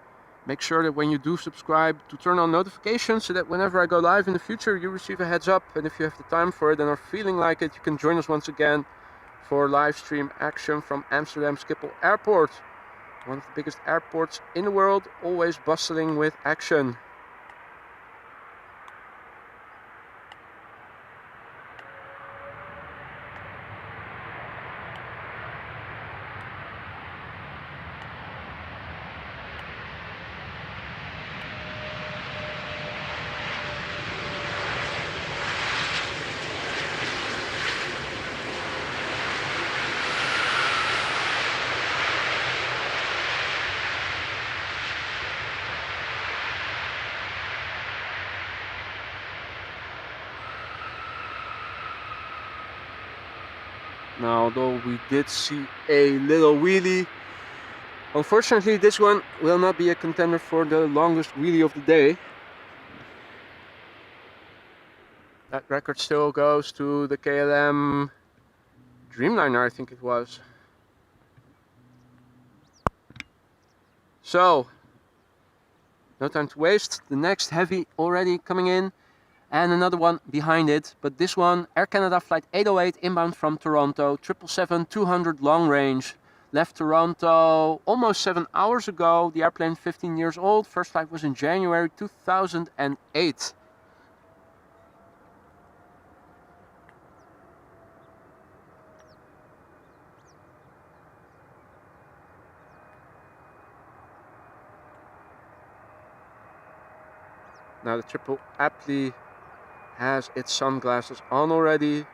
Make sure that when you do subscribe to turn on notifications so that whenever I go live in the future, you receive a heads up. And if you have the time for it and are feeling like it, you can join us once again for live stream action from Amsterdam Schiphol Airport. One of the biggest airports in the world, always bustling with action. Now, although we did see a little wheelie, unfortunately this one will not be a contender for the longest wheelie of the day. That record still goes to the KLM Dreamliner, I think it was. So, no time to waste. The next heavy already coming in. And another one behind it, but this one, Air Canada flight 808 inbound from Toronto, 777-200 long range. Left Toronto almost 7 hours ago. The airplane 15 years old. First flight was in January 2008. Now the triple aptly has its sunglasses on already.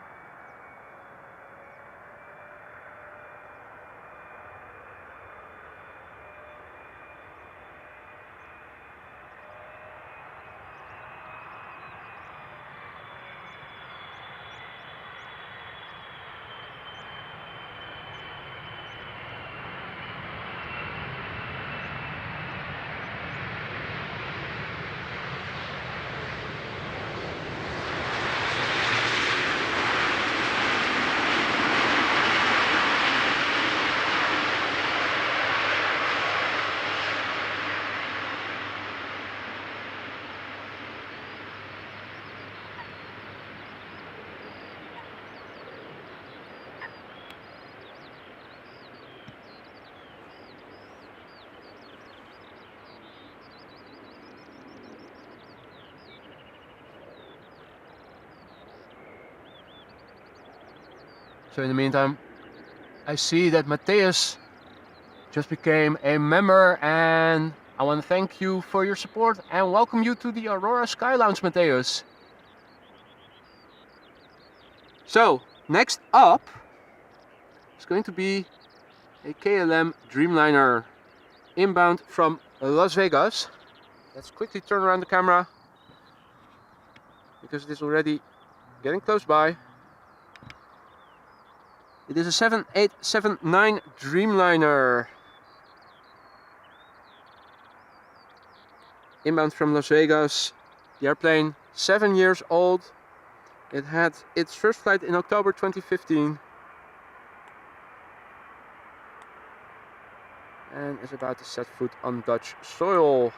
So in the meantime, I see that Matthias just became a member, and I want to thank you for your support and welcome you to the Aurora Sky Lounge, Matthias. So, next up is going to be a KLM Dreamliner inbound from Las Vegas. Let's quickly turn around the camera because it is already getting close by. It is a 7879 Dreamliner. Inbound from Las Vegas. The airplane 7 years old. It had its first flight in October 2015. And is about to set foot on Dutch soil.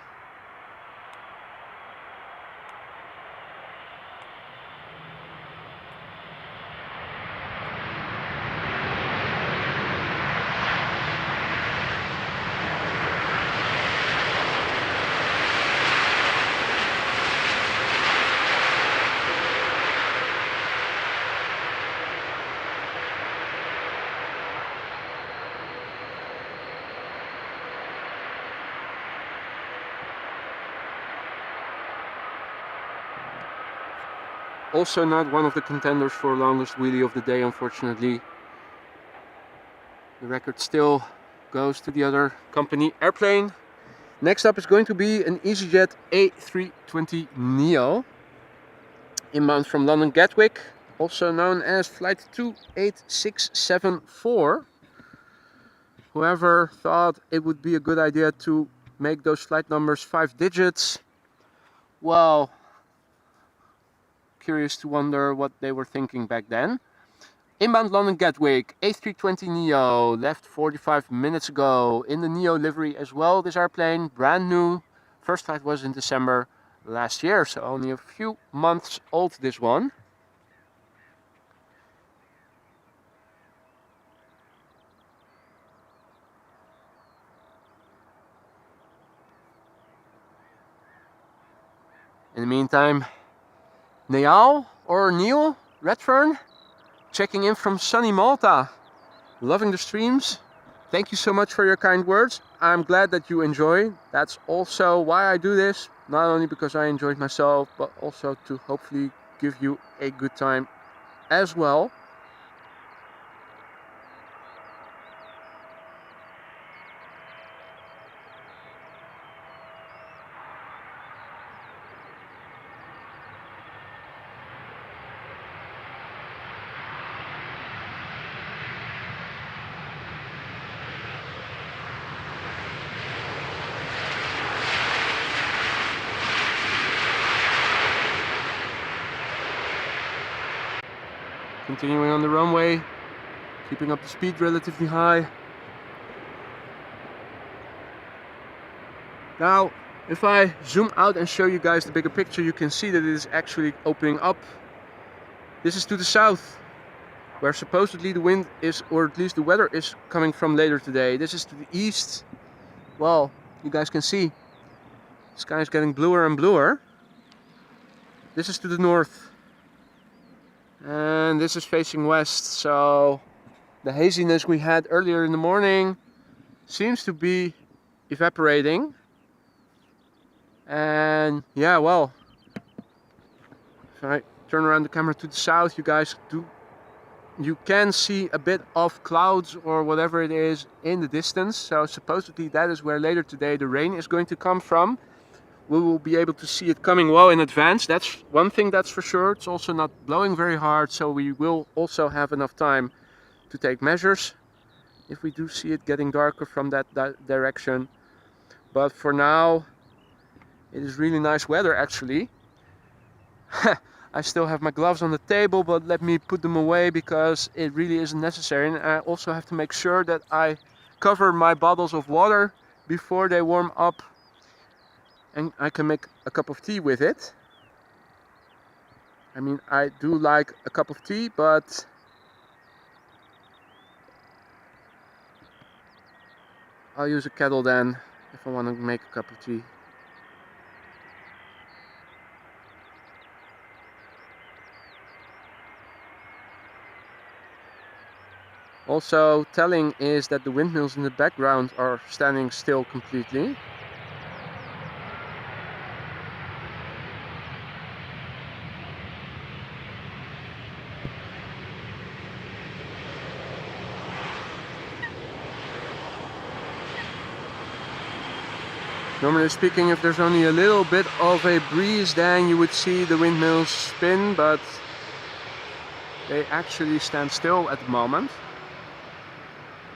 Also not one of the contenders for longest wheelie of the day, unfortunately. The record still goes to the other company airplane. Next up is going to be an EasyJet A320 Neo, inbound from London Gatwick, also known as flight 28674. Whoever thought it would be a good idea to make those flight numbers 5 digits, well, curious to wonder what they were thinking back then. Inbound London Gatwick, A320 Neo, left 45 minutes ago, in the Neo livery as well, this airplane, brand new. First flight was in December last year, so only a few months old, this one. In the meantime, Neal or Neil Redfern, checking in from sunny Malta. Loving the streams. Thank you so much for your kind words. I'm glad that you enjoy. That's also why I do this. Not only because I enjoy it myself, but also to hopefully give you a good time as well. Continuing on the runway, keeping up the speed relatively high. Now, if I zoom out and show you guys the bigger picture, you can see that it is actually opening up. This is to the south, where supposedly the wind is, or at least the weather is coming from later today. This is to the east. Well, you guys can see, the sky is getting bluer and bluer. This is to the north. And this is facing west, so the haziness we had earlier in the morning seems to be evaporating. And yeah, well, if I turn around the camera to the south, you can see a bit of clouds or whatever it is in the distance. So supposedly that is where later today the rain is going to come from. We will be able to see it coming well in advance. That's one thing that's for sure. It's also not blowing very hard, so we will also have enough time to take measures if we do see it getting darker from that direction. But for now, it is really nice weather actually. I still have my gloves on the table, but let me put them away because it really isn't necessary. And I also have to make sure that I cover my bottles of water before they warm up and I can make a cup of tea with it. I mean, I do like a cup of tea, but I'll use a kettle then if I want to make a cup of tea. Also telling is that the windmills in the background are standing still completely. Normally speaking, if there's only a little bit of a breeze, then you would see the windmills spin, but they actually stand still at the moment.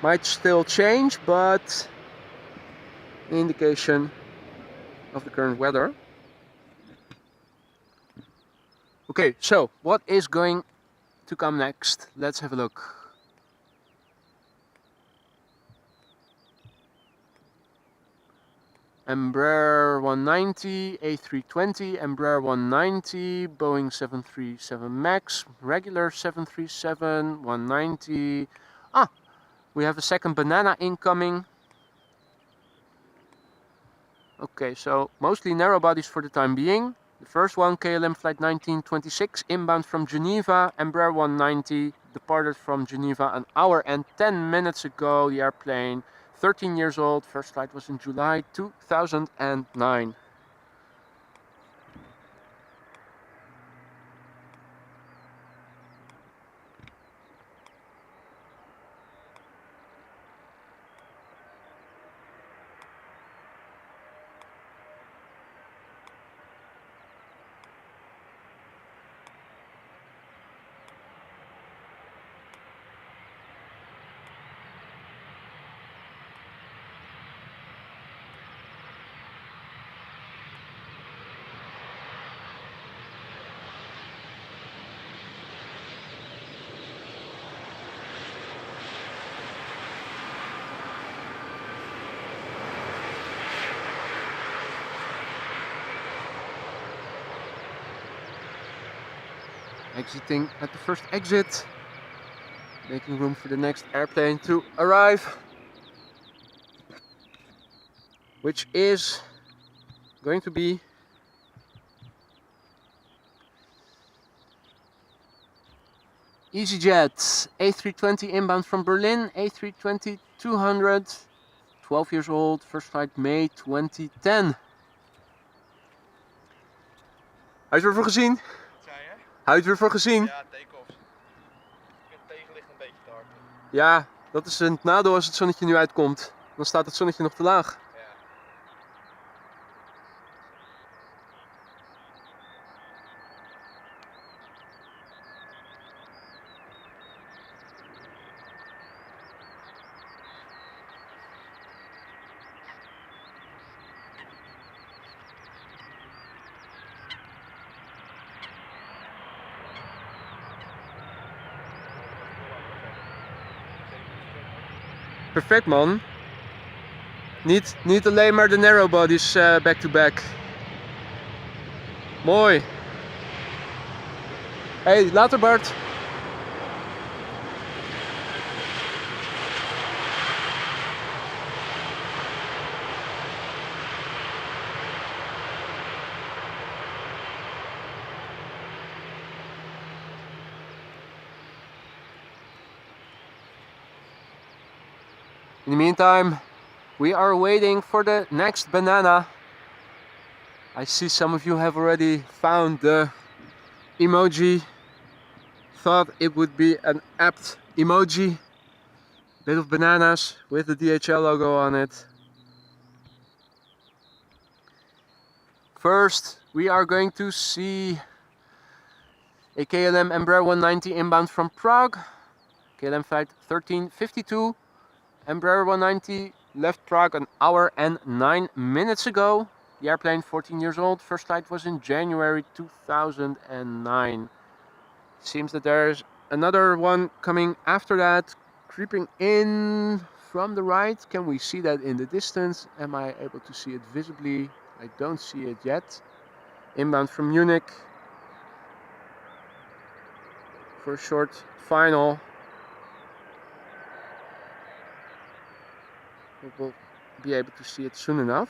Might still change, but an indication of the current weather. Okay, so what is going to come next? Let's have a look. Embraer 190, A320, Embraer 190, Boeing 737 MAX, regular 737, 190. We have a second banana incoming. Okay, so mostly narrow bodies for the time being. The first one, KLM flight 1926, inbound from Geneva, Embraer 190, departed from Geneva an hour and 10 minutes ago. The airplane, 13 years old, first flight was in July 2009. Exiting at the first exit, making room for the next airplane to arrive, which is going to be EasyJet A320 inbound from Berlin, A320-200, 12 years old, first flight May 2010. Had je ervoor gezien? Wat zei je? Had je ervoor gezien? Ja, take-offs. Ik vind het tegenlicht een beetje te hard. Ja, dat is een nadeel als het zonnetje nu uitkomt. Dan staat het zonnetje nog te laag. Ja. Perfect man. Niet alleen maar de narrowbodies back-to-back. Mooi. Hey, later Bart. In the meantime, we are waiting for the next banana. I see some of you have already found the emoji. Thought it would be an apt emoji. Bit of bananas with the DHL logo on it. First, we are going to see a KLM Embraer 190 inbound from Prague. KLM flight 1352. Embraer 190 left Prague an hour and 9 minutes ago. The airplane 14 years old. First flight was in January 2009. Seems that there's another one coming after that, creeping in from the right. Can we see that in the distance? Am I able to see it visibly? I don't see it yet. Inbound from Munich for a short final. We'll be able to see it soon enough.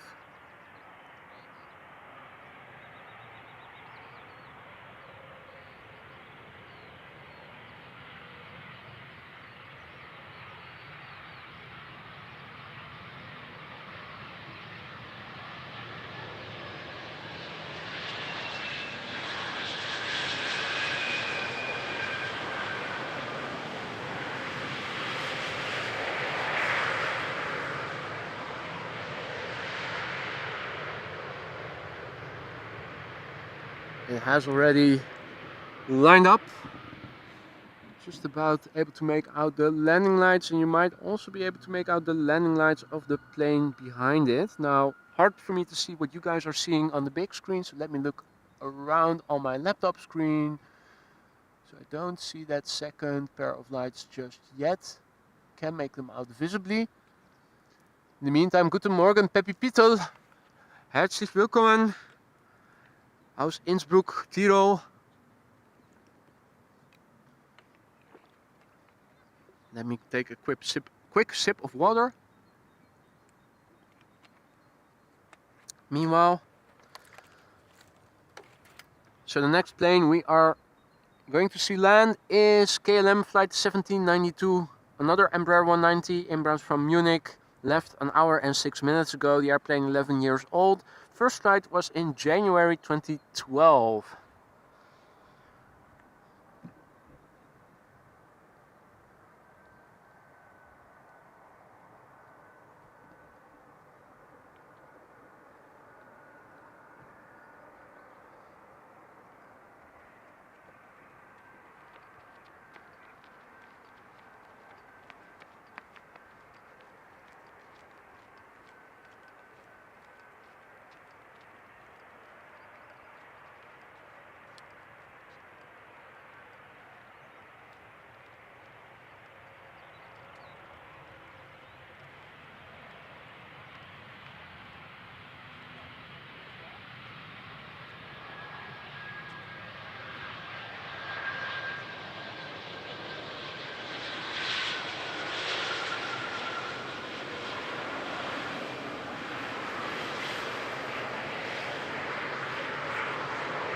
It has already lined up. Just about able to make out the landing lights, and you might also be able to make out the landing lights of the plane behind it. Now, hard for me to see what you guys are seeing on the big screen, so let me look around on my laptop screen. So I don't see that second pair of lights just yet. Can make them out visibly. In the meantime, guten Morgen, Peppi Pittel. Herzlich willkommen aus Innsbruck, Tirol. Let me take a quick sip of water. Meanwhile, so the next plane we are going to see land is KLM flight 1792, another Embraer 190 inbound from Munich, left an hour and 6 minutes ago. The airplane 11 years old. First flight was in January 2012.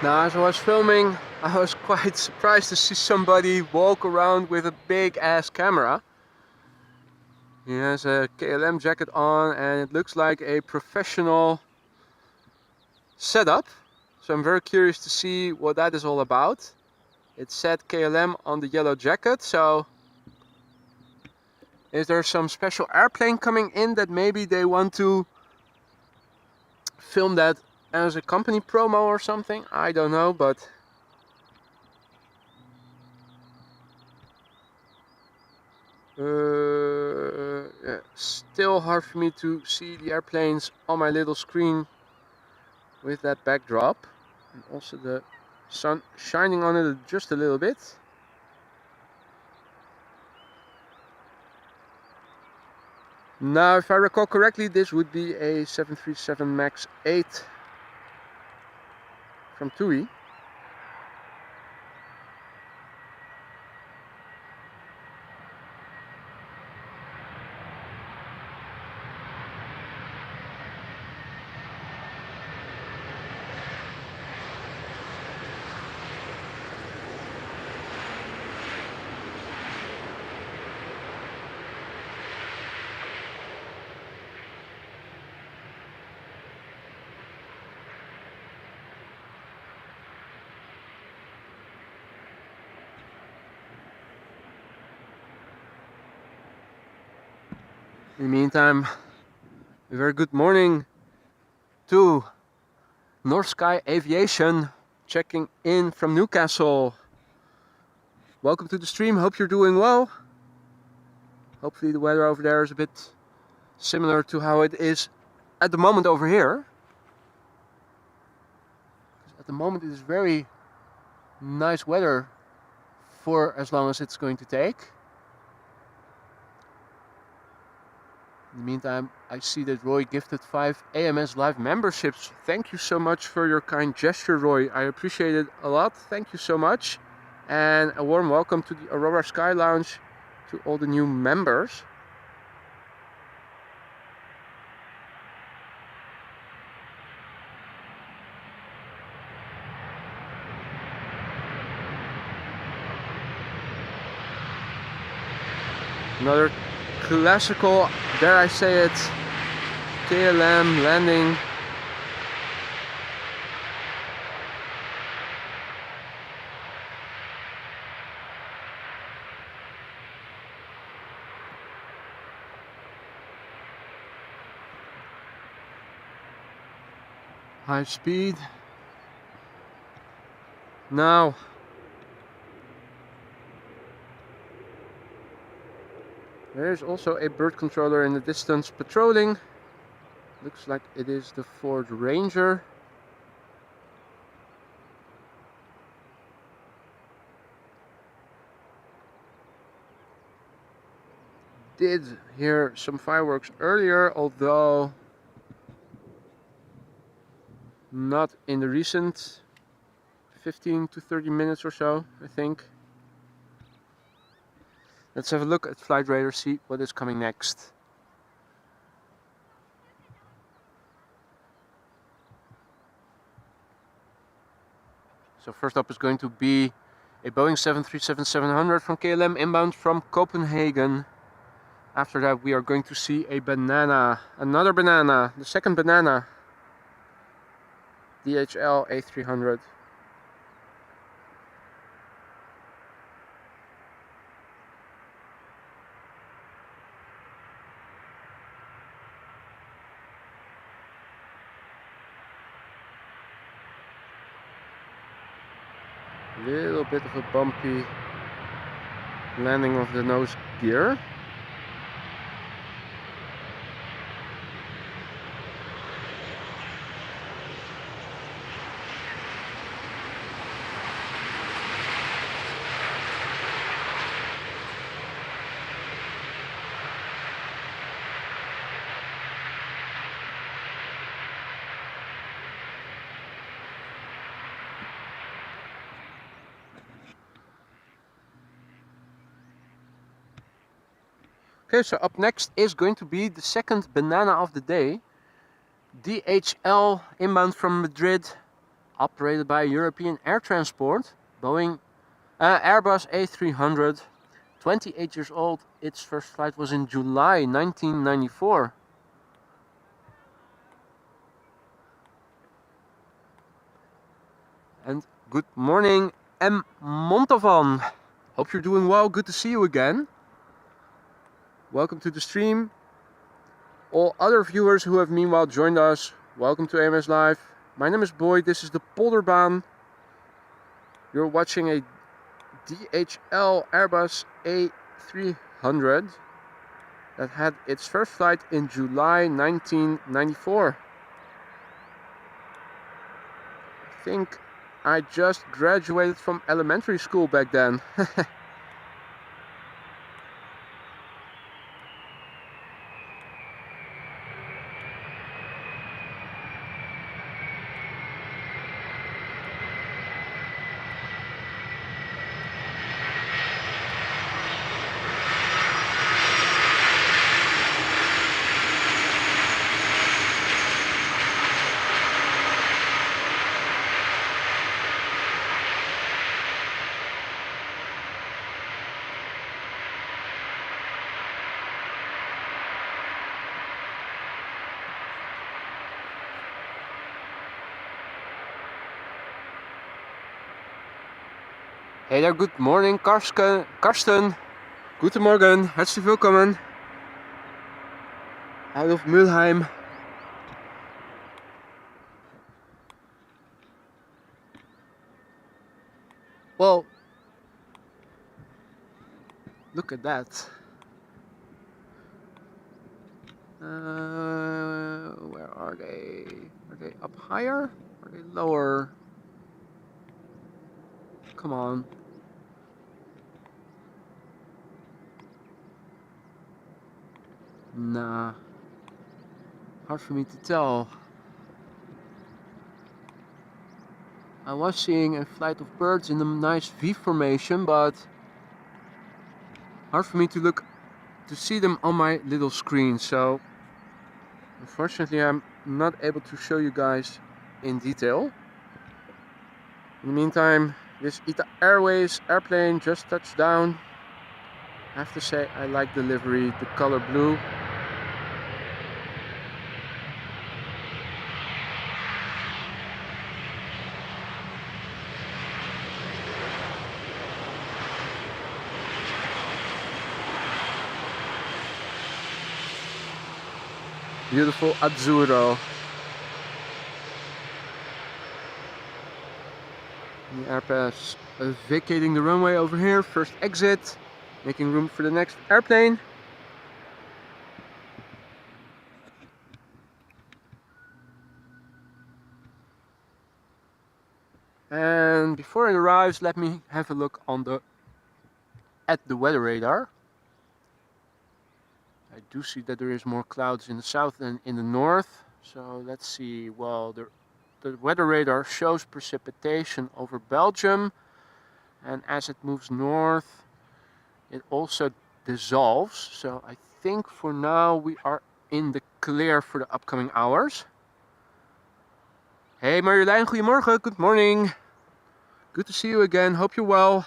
Now, as I was filming, I was quite surprised to see somebody walk around with a big ass camera. He has a KLM jacket on and it looks like a professional setup. So I'm very curious to see what that is all about. It said KLM on the yellow jacket, so is there some special airplane coming in that maybe they want to film that as a company promo or something? I don't know, but yeah, still hard for me to see the airplanes on my little screen with that backdrop, and also the sun shining on it just a little bit. Now, if I recall correctly, this would be a 737 MAX 8 from TUI. In the meantime, a very good morning to North Sky Aviation, checking in from Newcastle. Welcome to the stream, hope you're doing well. Hopefully the weather over there is a bit similar to how it is at the moment over here. At the moment it is very nice weather for as long as it's going to take. In the meantime, I see that Roy gifted 5 AMS live memberships. Thank you so much for your kind gesture, Roy. I appreciate it a lot. Thank you so much. And a warm welcome to the Aurora Sky Lounge to all the new members. Another classical, dare I say it, KLM landing. High speed. Now, there is also a bird controller in the distance patrolling. Looks like it is the Ford Ranger. Did hear some fireworks earlier, although not in the recent 15 to 30 minutes or so, I think. Let's have a look at Flight Radar, see what is coming next. So first up is going to be a Boeing 737-700 from KLM inbound from Copenhagen. After that we are going to see a banana, another banana, the second banana, DHL A300. Little bit of a bumpy landing of the nose gear. Okay, so up next is going to be the second banana of the day. DHL inbound from Madrid operated by European Air Transport, Airbus A300, 28 years old. Its first flight was in July 1994. And good morning, M. Montalvan. Hope you're doing well. Good to see you again. Welcome to the stream. All other viewers who have meanwhile joined us, welcome to AMS Live. My name is Boyd. This is the Polderbaan. You're watching a DHL Airbus A300 that had its first flight in July 1994. I think I just graduated from elementary school back then. Hey there, good morning, Karsten. Guten Morgen, herzlich willkommen. Out of Mülheim. Well, look at that. Where are they? Are they up higher? Are they lower? Come on. Nah. Hard for me to tell. I was seeing a flight of birds in a nice V formation, but hard for me to see them on my little screen. So unfortunately I'm not able to show you guys in detail. In the meantime, this ITA Airways airplane just touched down. I have to say I like the livery, the color blue. Beautiful Azzurro. The Airpass vacating the runway over here, first exit, making room for the next airplane. And before it arrives, let me have a look at the weather radar. I do see that there is more clouds in the south than in the north. So let's see. Well, the weather radar shows precipitation over Belgium, and as it moves north, it also dissolves. So I think for now we are in the clear for the upcoming hours. Hey Marjolein, goedemorgen, good morning. Good to see you again, hope you're well.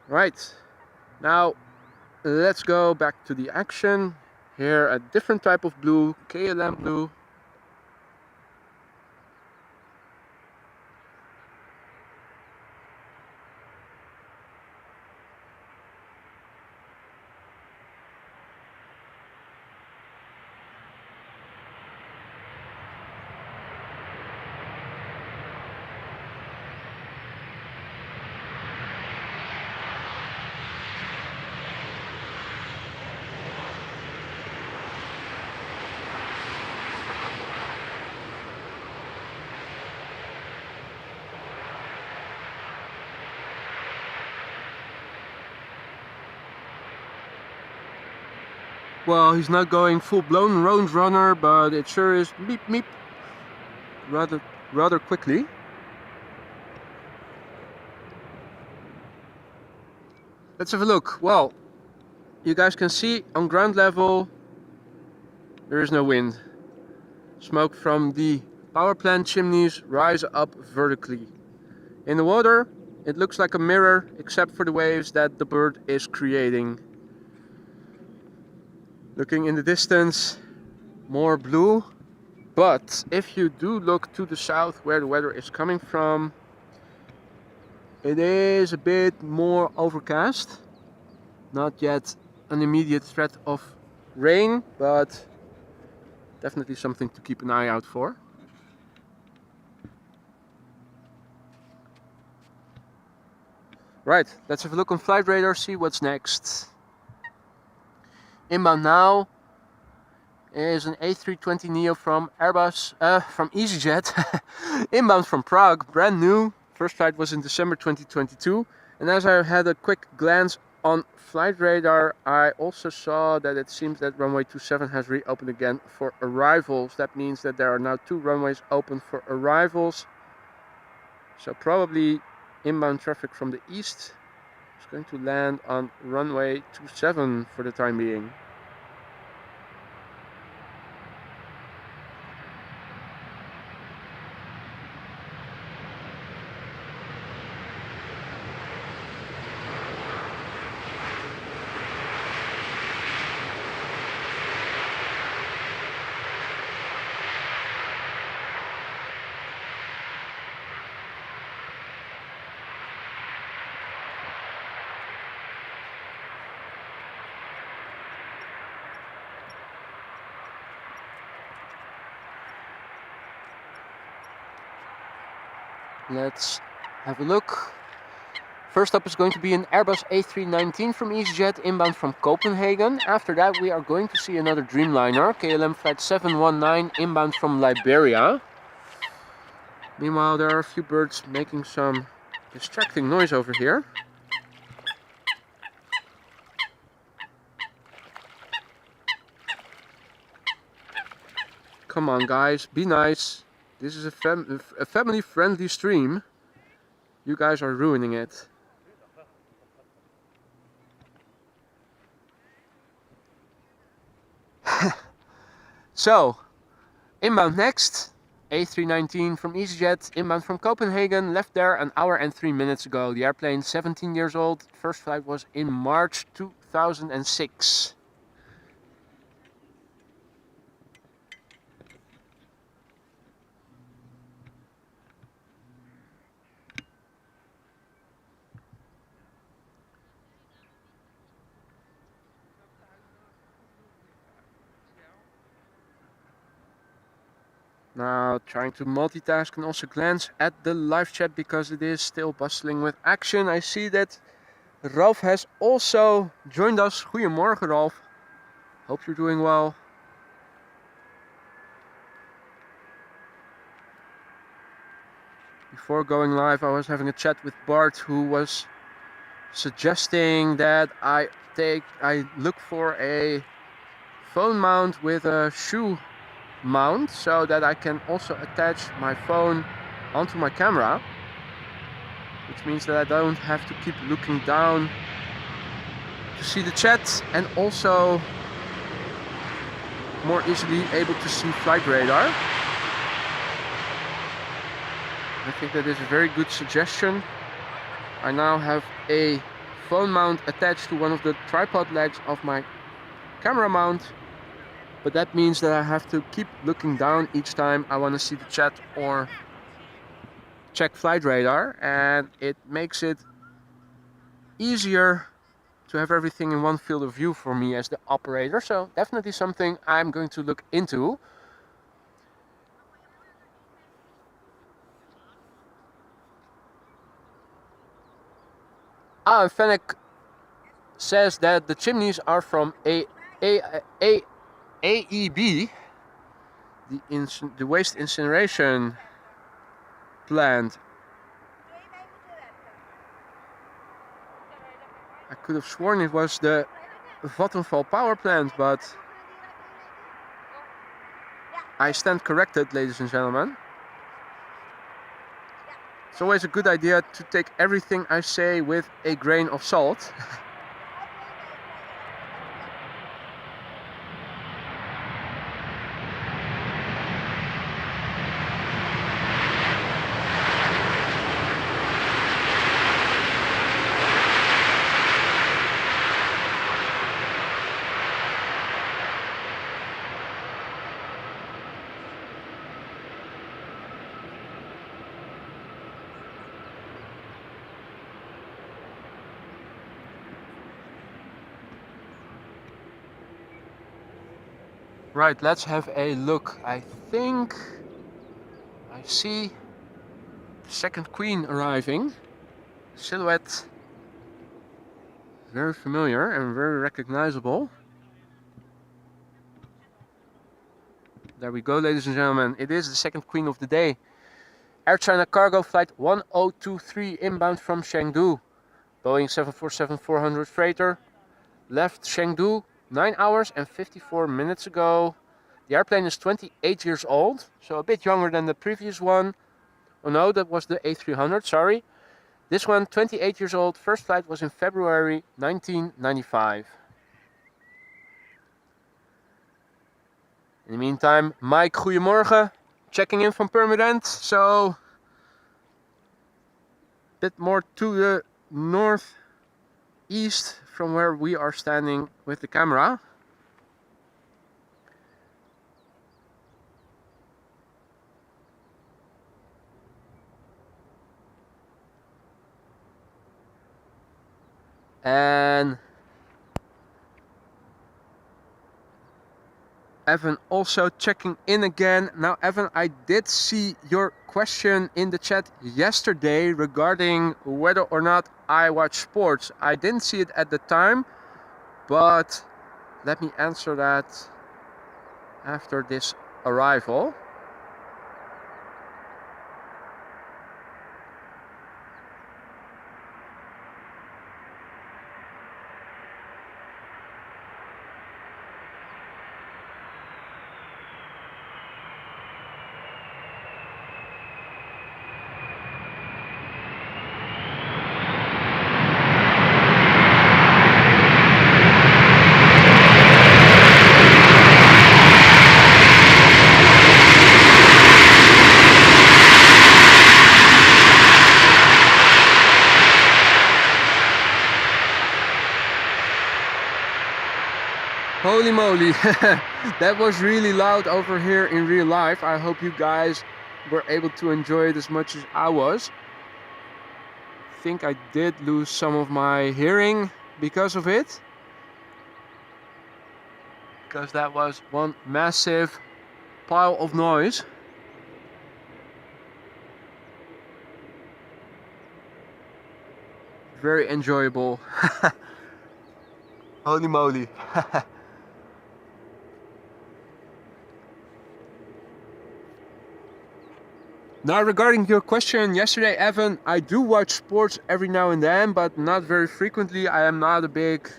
Right, now let's go back to the action. Here a different type of blue, KLM blue. Well, he's not going full-blown road runner, but it sure is meep meep rather quickly. Let's have a look. Well, you guys can see on ground level there is no wind. Smoke from the power plant chimneys rise up vertically. In the water, it looks like a mirror, except for the waves that the bird is creating. Looking in the distance, more blue. But if you do look to the south where the weather is coming from, it is a bit more overcast. Not yet an immediate threat of rain, but definitely something to keep an eye out for. Right, let's have a look on Flight Radar, see what's next. Inbound now is an A320neo from Airbus, from EasyJet. Inbound from Prague, brand new. First flight was in December 2022. And as I had a quick glance on Flight Radar, I also saw that it seems that runway 27 has reopened again for arrivals. That means that there are now 2 runways open for arrivals. So probably inbound traffic from the east is going to land on runway 27 for the time being. Let's have a look. First up is going to be an Airbus A319 from EasyJet, inbound from Copenhagen. After that we are going to see another Dreamliner, KLM flight 719, inbound from Liberia. Meanwhile, there are a few birds making some distracting noise over here. Come on guys, be nice. This is a family-friendly stream. You guys are ruining it. So, inbound next. A319 from EasyJet, inbound from Copenhagen. Left there an hour and 3 minutes ago. The airplane 17 years old. First flight was in March 2006. Now trying to multitask and also glance at the live chat because it is still bustling with action. I see that Ralph has also joined us. Goedemorgen Ralph. Hope you're doing well. Before going live I was having a chat with Bart, who was suggesting that I look for a phone mount with a shoe mount so that I can also attach my phone onto my camera, which means that I don't have to keep looking down to see the chat, and also more easily able to see Flight Radar. I think that is a very good suggestion. I now have a phone mount attached to one of the tripod legs of my camera mount, but that means that I have to keep looking down each time I want to see the chat or check Flight Radar, and it makes it easier to have everything in one field of view for me as the operator. So definitely something I'm going to look into. And Fennec says that the chimneys are from AEB, the waste incineration plant. I could have sworn it was the Vattenfall power plant, but I stand corrected, ladies and gentlemen. It's always a good idea to take everything I say with a grain of salt. Right, let's have a look. I think I see the second queen arriving. Silhouette very familiar and very recognizable. There we go, ladies and gentlemen. It is the second queen of the day. Air China Cargo Flight 1023 inbound from Chengdu. Boeing 747-400 freighter. Left Chengdu 9 hours and 54 minutes ago. The airplane is 28 years old, so a bit younger than the previous one. Oh no, that was the A300, sorry. This one, 28 years old, first flight was in February 1995. In the meantime, Mike, goedemorgen. Checking in from Purmerend, so a bit more to the northeast from where we are standing with the camera. And Evan also checking in again. Now Evan, I did see your question in the chat yesterday regarding whether or not I watch sports. I didn't see it at the time, but let me answer that after this arrival. Holy moly, that was really loud over here in real life. I hope you guys were able to enjoy it as much as I was. I think I did lose some of my hearing because of it. Because that was one massive pile of noise. Very enjoyable. Holy moly. Now, regarding your question yesterday, Evan, I do watch sports every now and then, but not very frequently. I am not a big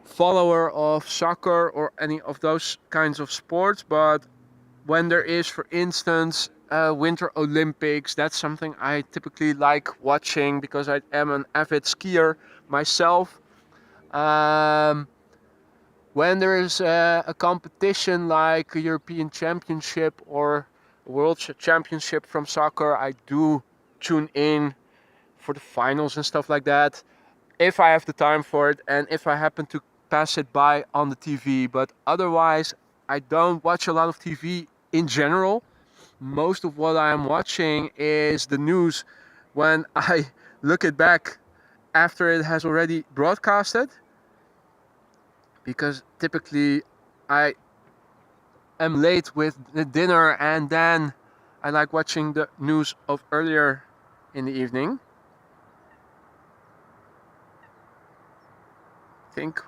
follower of soccer or any of those kinds of sports, but when there is, for instance, Winter Olympics, that's something I typically like watching because I am an avid skier myself. When there is a competition like a European Championship or a World Championship from soccer, I do tune in for the finals and stuff like that, if I have the time for it and if I happen to pass it by on the TV. But otherwise, I don't watch a lot of TV in general. Most of what I am watching is the news when I look it back after it has already broadcasted, because typically I am late with the dinner and then I like watching the news of earlier in the evening. I think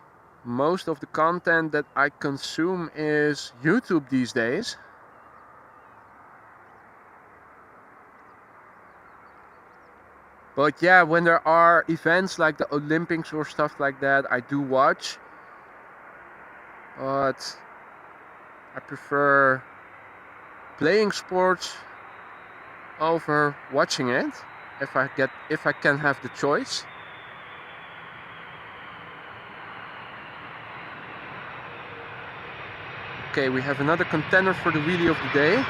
most of the content that I consume is YouTube these days. But yeah, when there are events like the Olympics or stuff like that, I do watch. But I prefer playing sports over watching it if I can have the choice. Okay, we have another contender for the wheelie of the day.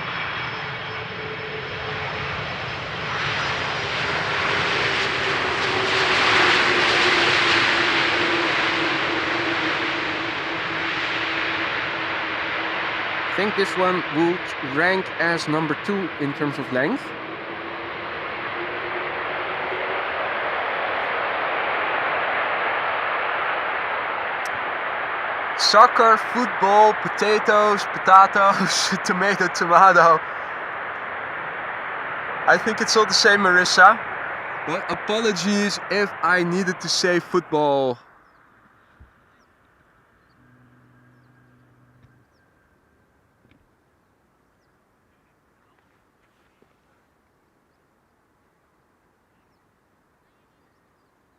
I think this one would rank as number 2 in terms of length. Soccer, football, potatoes, tomato, tomato. I think it's all the same, Marissa. But apologies if I needed to say football.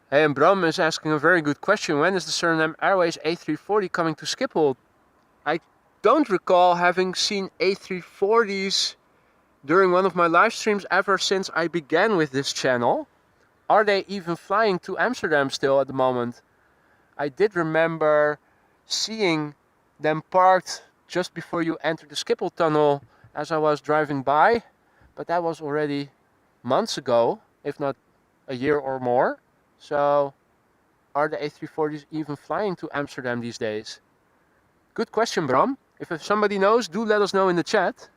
Hey, and Bram is asking a very good question. When is the Suriname Airways A340 coming to Schiphol? I don't recall having seen A340s during one of my live streams ever since I began with this channel. Are they even flying to Amsterdam still at the moment? I did remember seeing them parked just before you enter the Schiphol tunnel as I was driving by, but that was already months ago, if not a year or more. So are the A340s even flying to Amsterdam these days? Good question, Bram. If somebody knows, do let us know in the chat.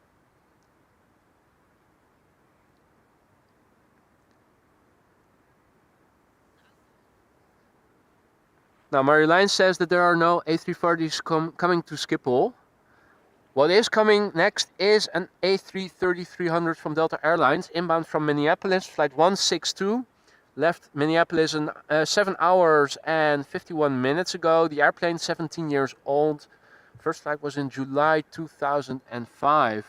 Now, Marjolein says that there are no A340s coming to Schiphol. What is coming next is an A330-300 from Delta Airlines, inbound from Minneapolis, flight 162. Left Minneapolis in 7 hours and 51 minutes ago. The airplane 17 years old. First flight was in July 2005.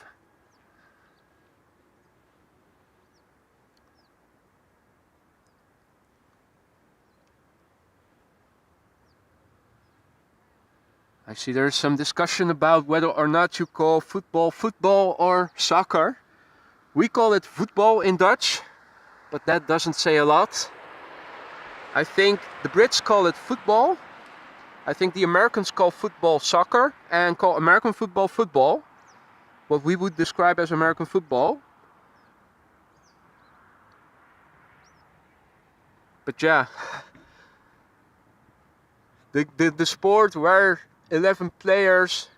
I see there's some discussion about whether or not you call football football or soccer. We call it voetbal in Dutch, but that doesn't say a lot. I think the Brits call it football. I think the Americans call football soccer and call American football football. What we would describe as American football. But yeah, the sport where 11 players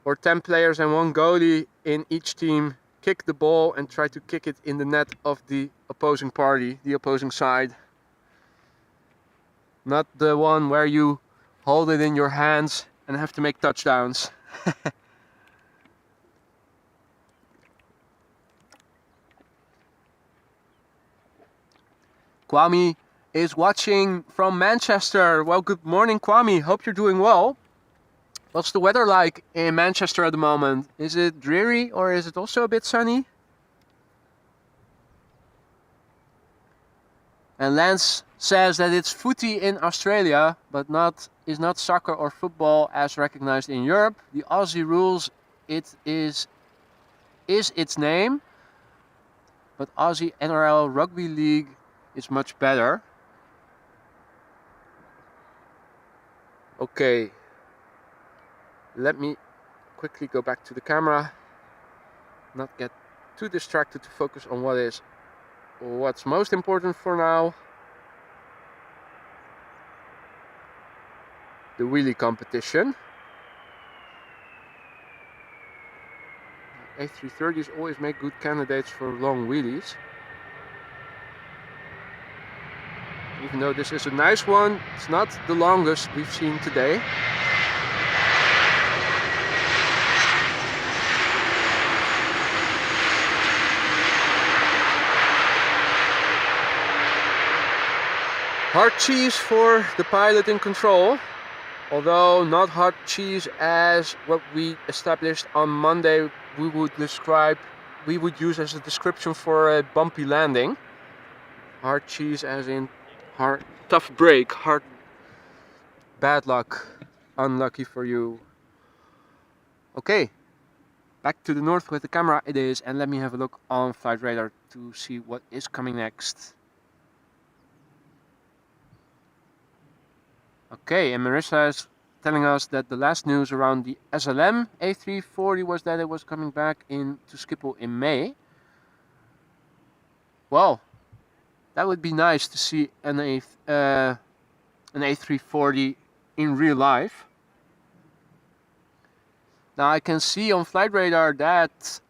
or 10 players and one goalie in each team kick the ball and try to kick it in the net of the opposing party, the opposing side. Not the one where you hold it in your hands and have to make touchdowns. Kwame is watching from Manchester. Well, good morning, Kwame. Hope you're doing well. What's the weather like in Manchester at the moment? Is it dreary or is it also a bit sunny? And Lance says that it's footy in Australia, but is not soccer or football as recognized in Europe. The Aussie rules, it is its name, but Aussie NRL Rugby League is much better. Okay, let me quickly go back to the camera, not get too distracted to focus on what's most important for now. The wheelie competition. A330s always make good candidates for long wheelies. Even though this is a nice one, it's not the longest we've seen today. Hard cheese for the pilot in control, although not hard cheese as what we established on Monday we would use as a description for a bumpy landing. Hard cheese as in hard, tough break, hard, bad luck, unlucky for you. Okay, back to the north with the camera it is, and let me have a look on Flight Radar to see what is coming next. Okay, and Marissa is telling us that the last news around the SLM A340 was that it was coming back into Schiphol in May. Well, that would be nice to see an A340 in real life. Now I can see on Flight Radar that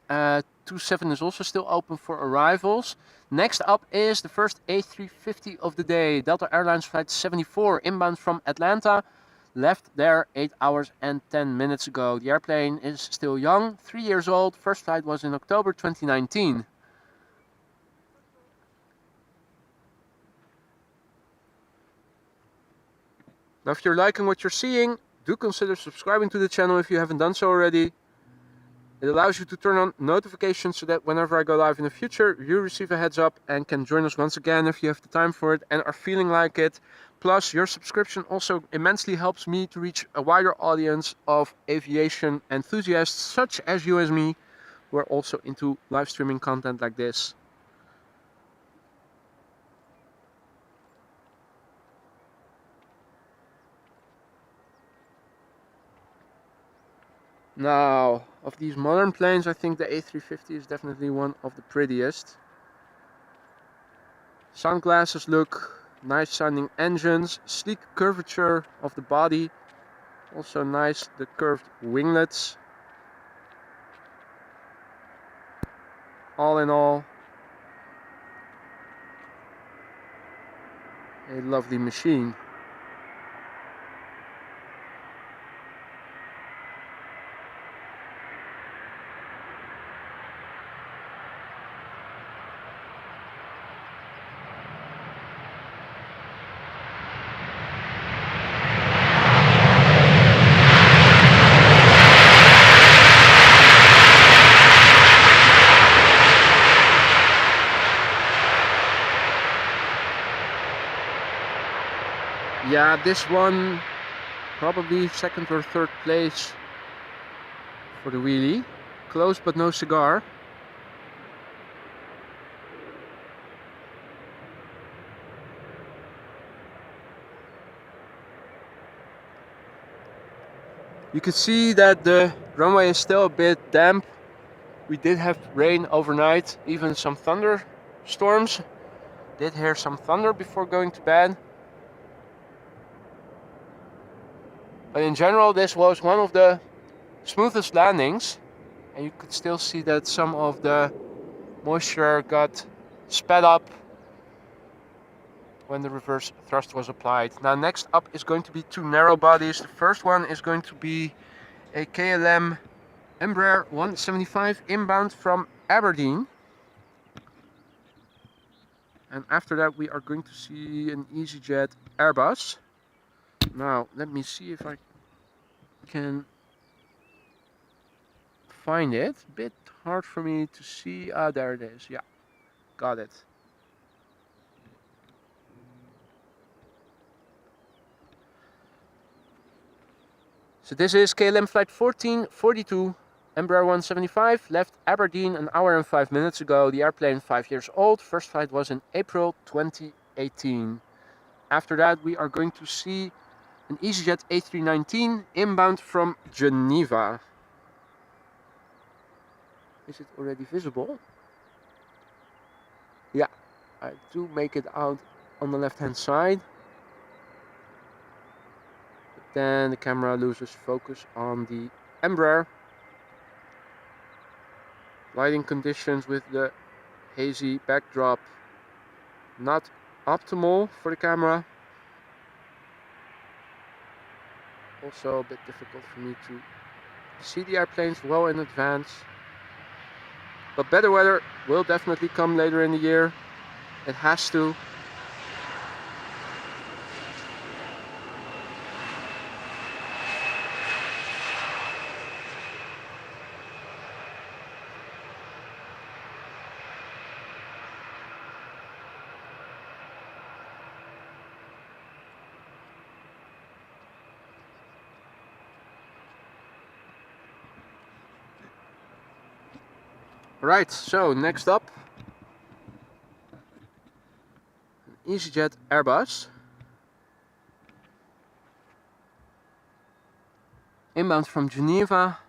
27 is also still open for arrivals. Next up is the first A350 of the day, Delta Airlines flight 74, inbound from Atlanta. left there 8 hours and 10 minutes ago. The airplane is still young, 3 years old. First flight was in October 2019. Now, if you're liking what you're seeing, do consider subscribing to the channel if you haven't done so already. It allows you to turn on notifications so that whenever I go live in the future, you receive a heads up and can join us once again if you have the time for it and are feeling like it. Plus, your subscription also immensely helps me to reach a wider audience of aviation enthusiasts such as you as me, who are also into live streaming content like this. Now, of these modern planes, I think the A350 is definitely one of the prettiest. Sunglasses look nice, sounding engines, sleek curvature of the body, also nice the curved winglets. All in all, a lovely machine. Yeah, this one probably second or third place for the wheelie. Close but no cigar. You can see that the runway is still a bit damp. We did have rain overnight, even some thunderstorms. Did hear some thunder before going to bed. But in general, this was one of the smoothest landings. And you could still see that some of the moisture got sped up when the reverse thrust was applied. Now next up is going to be two narrow bodies. The first one is going to be a KLM Embraer 175 inbound from Aberdeen. And after that we are going to see an EasyJet Airbus. Now let me see if I can find it. A bit hard for me to see. Ah, there it is. Yeah, got it. So this is KLM flight 1442, Embraer 175, left Aberdeen an hour and 5 minutes ago. The airplane 5 years old. First flight was in April 2018. After that we are going to see an EasyJet A319 inbound from Geneva. Is it already visible? Yeah, I do make it out on the left hand side. Then the camera loses focus on the Embraer. Lighting conditions with the hazy backdrop not optimal for the camera. Also a bit difficult for me to see the airplanes well in advance. But better weather will definitely come later in the year. It has to. Right, so next up, an EasyJet Airbus. Inbound from Geneva.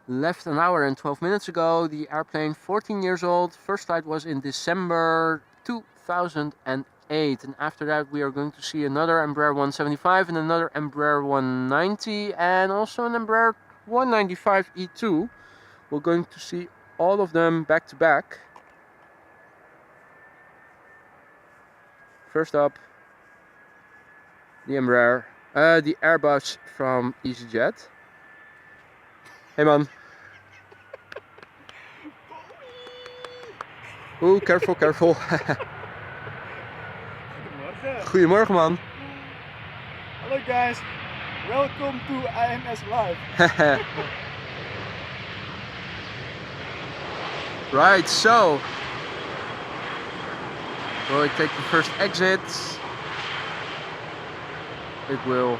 Left an hour and 12 minutes ago. The airplane 14 years old. First flight was in December 2008. And after that we are going to see another Embraer 175 and another Embraer 190 and also an Embraer 195 E2. We're going to see all of them back to back. First up, the Embraer, the Airbus from EasyJet. Hey man. Oeh, careful, careful. Goedemorgen man. Hello guys, welcome to AMS Live. Right, so will it take the first exit? It will.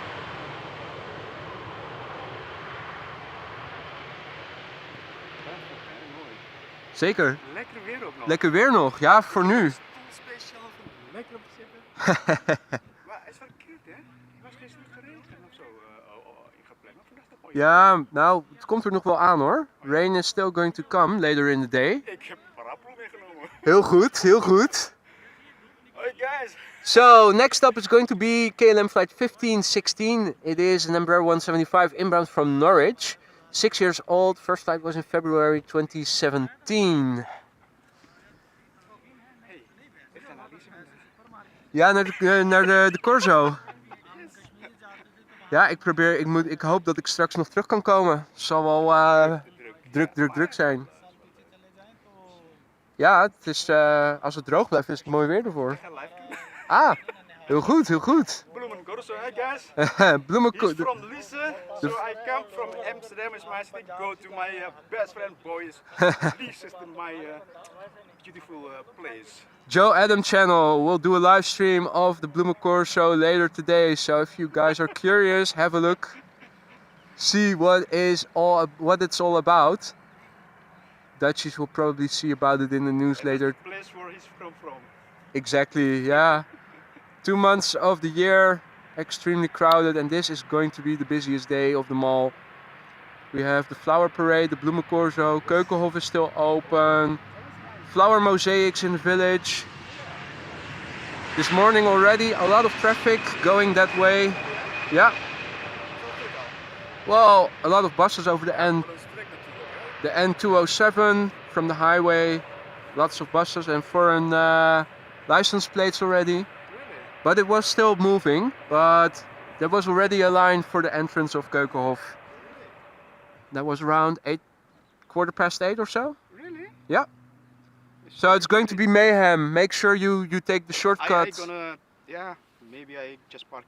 Zeker. Lekker weer ook nog. Lekker weer nog, ja, voor nu. Speciaal voor lekker op te zitten. Maar het is wel cute, hè? Het was gisteren geregend of zo ingepland. Of was dat mooi? Ja, nou, het komt er nog wel aan hoor. Rain is still going to come later in the day. Ik heb een paraplu meegenomen. Heel goed, heel goed. Hoi guys. So, next up is going to be KLM flight 1516. It is an Embraer 175 inbound from Norwich. 6 years old, first flight was in February 2017. Ja, naar de Corso. Ja, ik hoop dat ik straks nog terug kan komen. Het zal wel druk zijn. Ja, het is, als het droog blijft is het mooi weer ervoor. Ah, heel goed, heel goed. Bloemen Corso, hey guys. Bloemen He's from Lisse, so I come from Amsterdam is my city. Go to my best friend boys. Lisse is my beautiful place. Joe Adam channel will do a live stream of the Bloemen Corso later today. So if you guys are curious, have a look. See what it's all about. Dutchies will probably see about it in the news later. The place where he's from. Exactly, yeah. 2 months of the year, extremely crowded, and this is going to be the busiest day of them all. We have the flower parade, the Bloemen Corso, Keukenhof is still open, flower mosaics in the village. This morning already, a lot of traffic going that way. Yeah. Well, a lot of buses over the N207 from the highway. Lots of buses and foreign license plates already. But it was still moving, but there was already a line for the entrance of Keukenhof. That was around 8:15 or so. Really? Yeah. So it's going to be mayhem. Make sure you take the shortcut. Maybe I just park.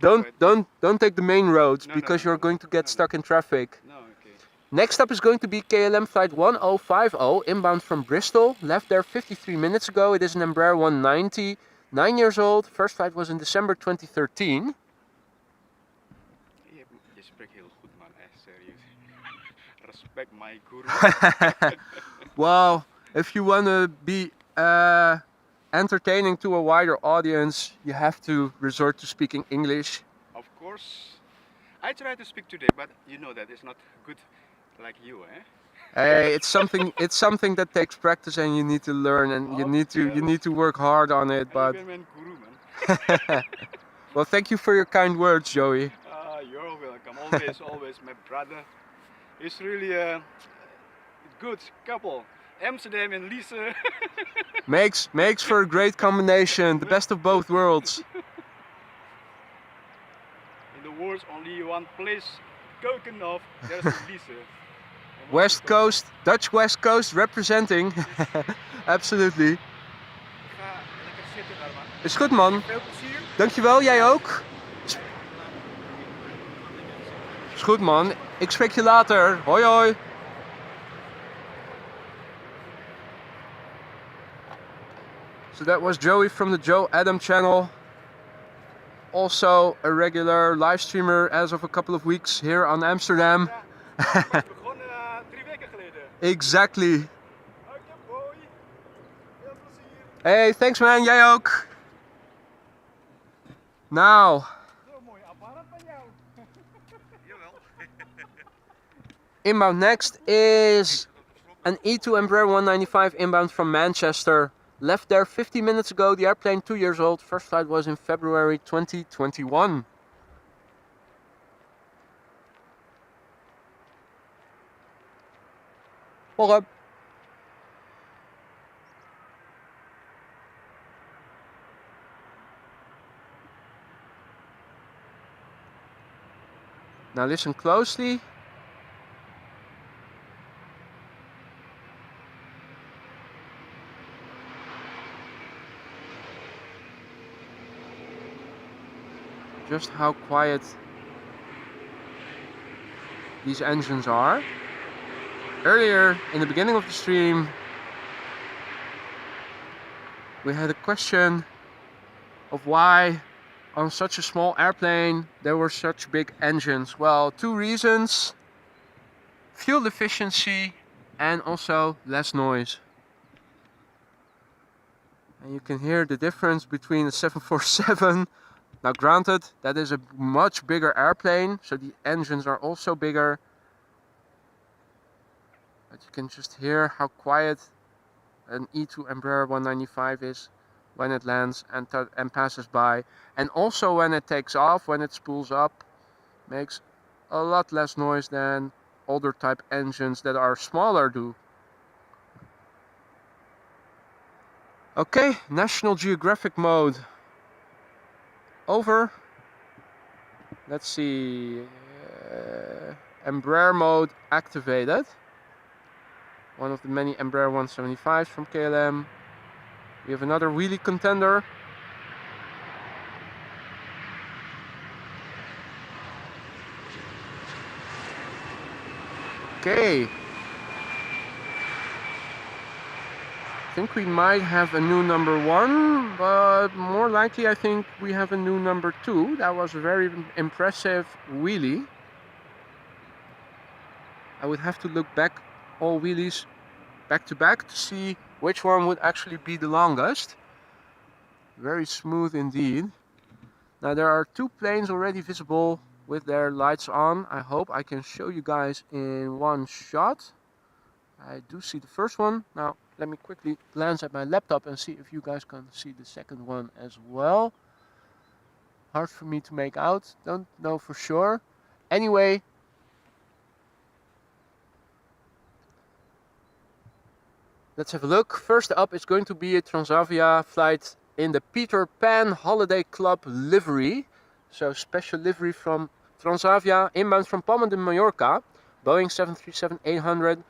Don't take the main roads because you're going to get stuck in traffic. No, okay. Next up is going to be KLM flight 1050 inbound from Bristol. Left there 53 minutes ago. It is an Embraer 190, 9 years old. First flight was in December 2013. Je spreekt heel goed man, echt serieus. Respect my guru. Well, if you want to be entertaining to a wider audience, you have to resort to speaking English. Of course. I try to speak today, but you know that it's not good like you, eh? Hey, it's something that takes practice and you need to learn and you need to work hard on it. But You bent mijn guru, man. well, thank you for your kind words, Joey. You're welcome. Always, my brother. It's really a good couple. Amsterdam and Lisse. Makes for a great combination, the best of both worlds. In the world, only one place, Keukenhof. There's Lisse. West Coast, Dutch West Coast representing. Absolutely. Ik ga lekker zitten daar, man. Is goed man. Veel plezier. Dankjewel, jij ook. Is goed man. Ik spreek je later. Hoi hoi. So that was Joey from the Joe Adam channel. Also a regular live streamer as of a couple of weeks here on Amsterdam. Ik begon 3 weken geleden. Exactly. Oké, boy. Veel plezier. Hey, thanks man. Jij ook. Nou. Zo'n mooie apparaat van jou. Jawel. Inbound next is an E2 Embraer 195 inbound from Manchester. Left there 50 minutes ago. The airplane 2 years old. First flight was in February 2021. Morgen. Now listen closely. Just how quiet these engines are. Earlier in the beginning of the stream, we had a question of why on such a small airplane there were such big engines. Well, two reasons: fuel efficiency and also less noise. And you can hear the difference between the 747. Now granted, that is a much bigger airplane, so the engines are also bigger. But you can just hear how quiet an E2 Embraer 195 is when it lands and passes by. And also when it takes off, when it spools up, makes a lot less noise than older type engines that are smaller do. Okay, National Geographic mode over. Let's see, Embraer mode activated. One of the many Embraer 175s from KLM. We have another wheelie contender. Okay. I think we might have a new number 1, but more likely I think we have a new number 2. That was a very impressive wheelie. I would have to look back all wheelies back to back to see which one would actually be the longest. Very smooth indeed. Now there are 2 planes already visible with their lights on. I hope I can show you guys in one shot. I do see the first one. Now let me quickly glance at my laptop and see if you guys can see the second one as well. Hard for me to make out, don't know for sure. Anyway, let's have a look. First up is going to be a Transavia flight in the Peter Pan Holiday Club livery. So special livery from Transavia, inbound from Palma de Mallorca, Boeing 737-800.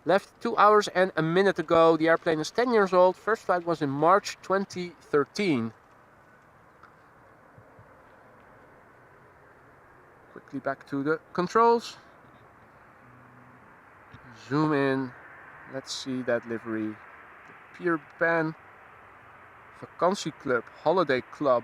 Left 2 hours and a minute ago. The airplane is 10 years old. First flight was in March 2013. Quickly back to the controls. Zoom in. Let's see that livery. The Peter Pan vakantieclub, holiday club.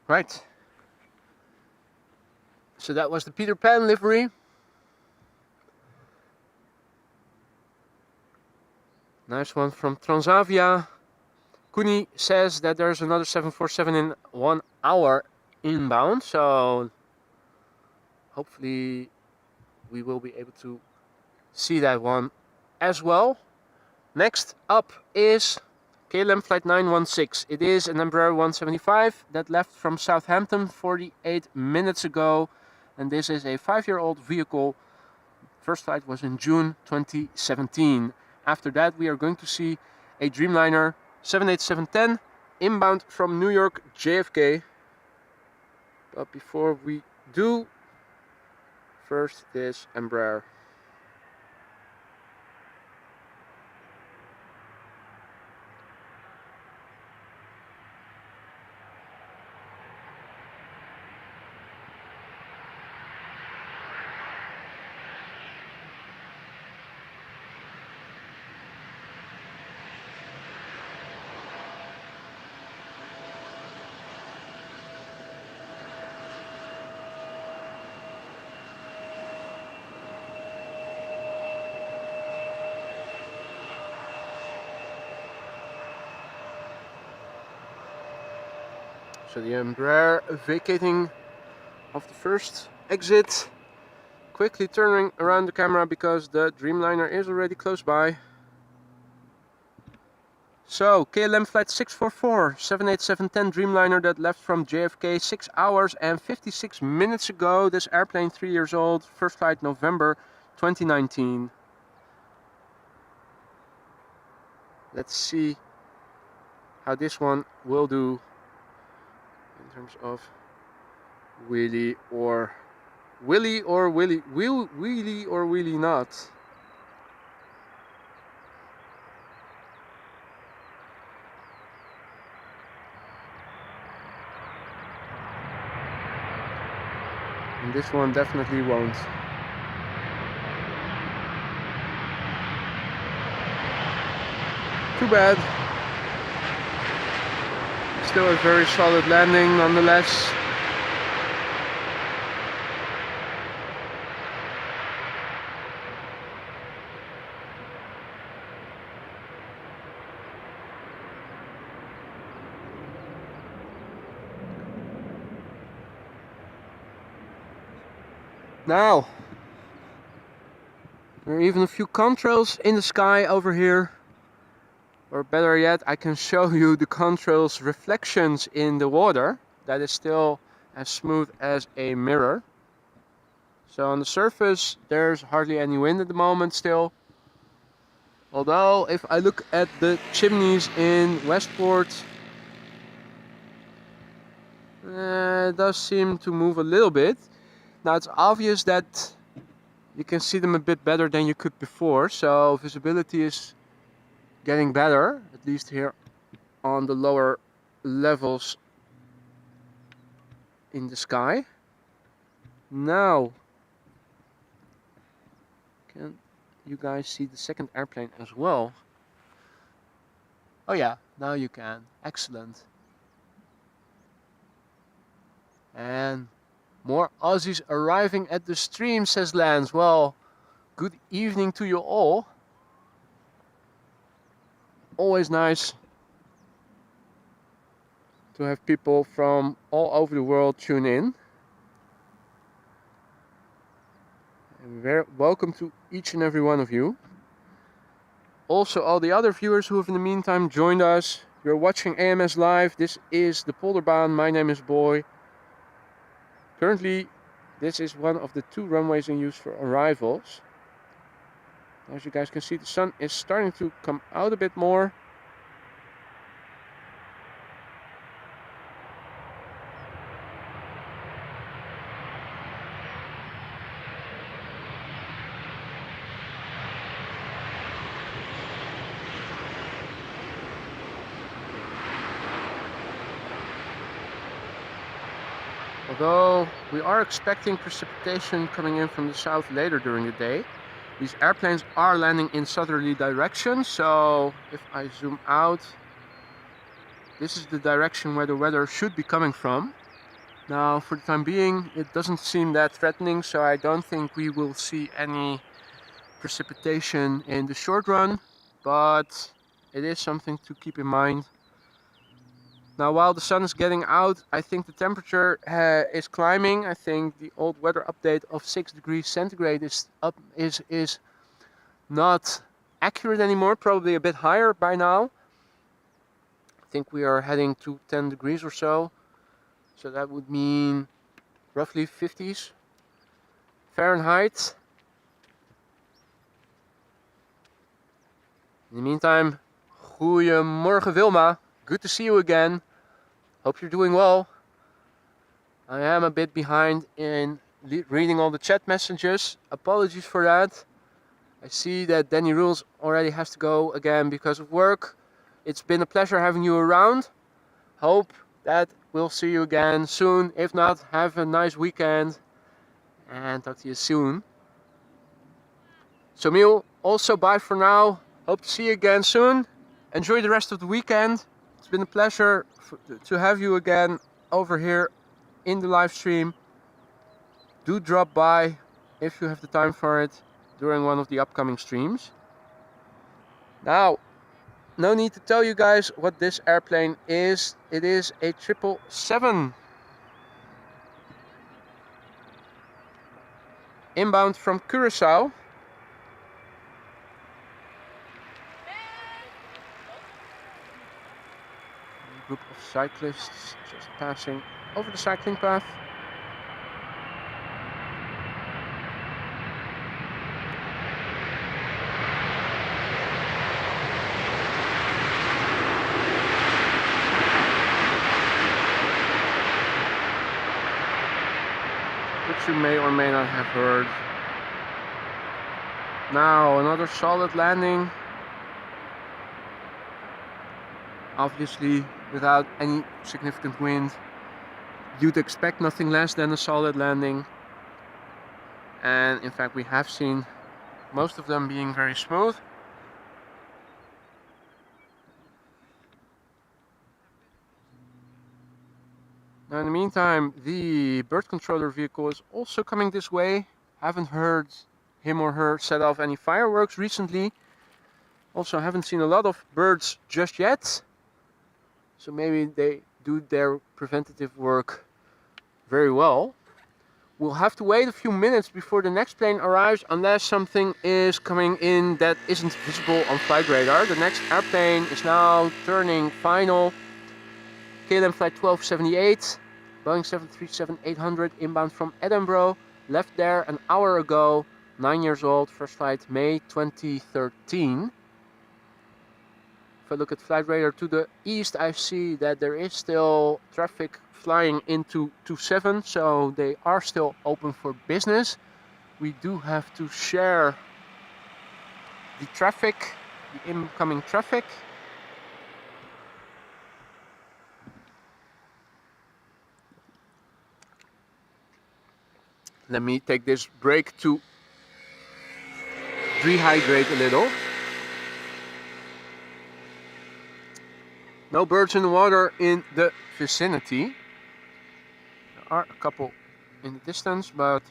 Right. So that was the Peter Pan livery. Nice one from Transavia. Kuni says that there's another 747 in 1 hour inbound, so hopefully we will be able to see that one as well. Next up is KLM Flight 916. It is an Embraer 175 that left from Southampton 48 minutes ago, and this is a 5-year-old vehicle. First flight was in June 2017. After that we are going to see a Dreamliner 787-10 inbound from New York JFK. But before we do, first this Embraer. So the Embraer vacating of the first exit. Quickly turning around the camera because the Dreamliner is already close by. So, KLM flight 644, 787-10 Dreamliner that left from JFK 6 hours and 56 minutes ago. This airplane 3 years old, first flight November 2019. Let's see how this one will do in terms of wheelie or wheelie not. And this one definitely won't. Too bad. Still a very solid landing nonetheless. Now, there are even a few contrails in the sky over here. Or better yet, I can show you the contrails reflections in the water. That is still as smooth as a mirror. So on the surface, there's hardly any wind at the moment still. Although, if I look at the chimneys in Westport, it does seem to move a little bit. Now it's obvious that you can see them a bit better than you could before, so visibility is getting better, at least here on the lower levels in the sky. Now, can you guys see the second airplane as well? Oh yeah, now you can. Excellent. And more Aussies arriving at the stream, says Lance. Well, good evening to you all. Always nice to have people from all over the world tune in. And welcome to each and every one of you. Also, all the other viewers who have in the meantime joined us. You're watching AMS Live. This is the Polderbaan. My name is Boy. Currently, this is one of the 2 runways in use for arrivals. As you guys can see, the sun is starting to come out a bit more. Although we are expecting precipitation coming in from the south later during the day, these airplanes are landing in southerly direction, so if I zoom out, this is the direction where the weather should be coming from. Now, for the time being, it doesn't seem that threatening, so I don't think we will see any precipitation in the short run, but it is something to keep in mind. Now, while the sun is getting out, I think the temperature is climbing. I think the old weather update of 6 degrees centigrade is not accurate anymore, probably a bit higher by now. I think we are heading to 10 degrees or so. So that would mean roughly 50s Fahrenheit. In the meantime, goedemorgen Wilma. Good to see you again. Hope you're doing well. I am a bit behind in reading all the chat messages. Apologies for that. I see that Danny Rules already has to go again because of work. It's been a pleasure having you around. Hope that we'll see you again soon. If not, have a nice weekend and talk to you soon. So Miel, also bye for now. Hope to see you again soon. Enjoy the rest of the weekend. It's been a pleasure to have you again over here in the live stream. Do drop by if you have the time for it during one of the upcoming streams. Now, no need to tell you guys what this airplane is. It is a 777. Inbound from Curacao. A group of cyclists just passing over the cycling path. Which you may or may not have heard. Now another solid landing. Obviously without any significant wind. You'd expect nothing less than a solid landing. And in fact we have seen most of them being very smooth. Now in the meantime, the bird controller vehicle is also coming this way. Haven't heard him or her set off any fireworks recently. Also haven't seen a lot of birds just yet. So maybe they do their preventative work very well. We'll have to wait a few minutes before the next plane arrives unless something is coming in that isn't visible on flight radar. The next airplane is now turning final. KLM flight 1278, Boeing 737-800 inbound from Edinburgh. Left there an hour ago, 9 years old, first flight May 2013. If I look at flight radar to the east, I see that there is still traffic flying into 27, so they are still open for business. We do have to share the traffic, the incoming traffic. Let me take this break to rehydrate a little. No birds in the water in the vicinity. There are a couple in the distance, but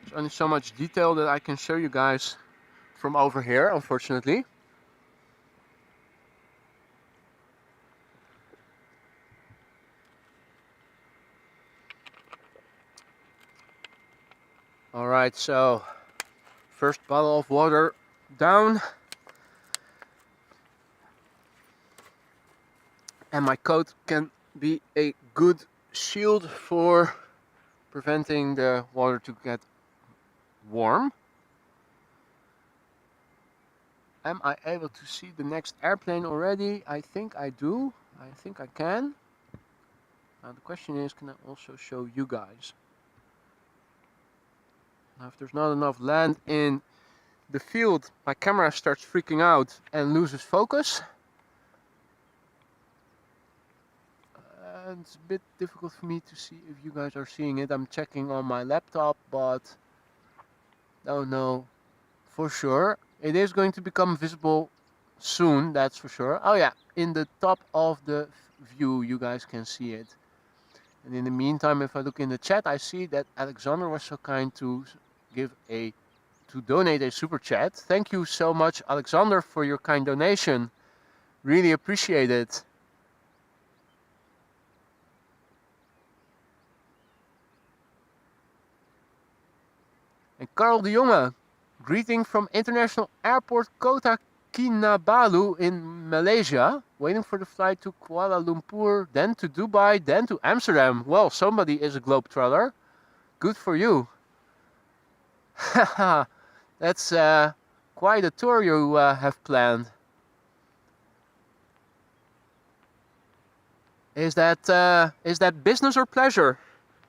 there's only so much detail that I can show you guys from over here, unfortunately. Alright, so first bottle of water down. And my coat can be a good shield for preventing the water to get warm. Am I able to see the next airplane already? I think I do. I think I can. Now the question is, can I also show you guys? Now if there's not enough land in the field, my camera starts freaking out and loses focus. It's a bit difficult for me to see if you guys are seeing it. I'm checking on my laptop, but don't know for sure. It is going to become visible soon, that's for sure. Oh yeah, in the top of the view you guys can see it. And in the meantime, if I look in the chat, I see that Alexander was so kind to donate a super chat. Thank you so much, Alexander, for your kind donation. Really appreciate it. And Carl de Jonge, greeting from International Airport Kota Kinabalu in Malaysia, waiting for the flight to Kuala Lumpur, then to Dubai, then to Amsterdam. Well, somebody is a globetrotter. Good for you. Haha, that's quite a tour you have planned. Is that business or pleasure?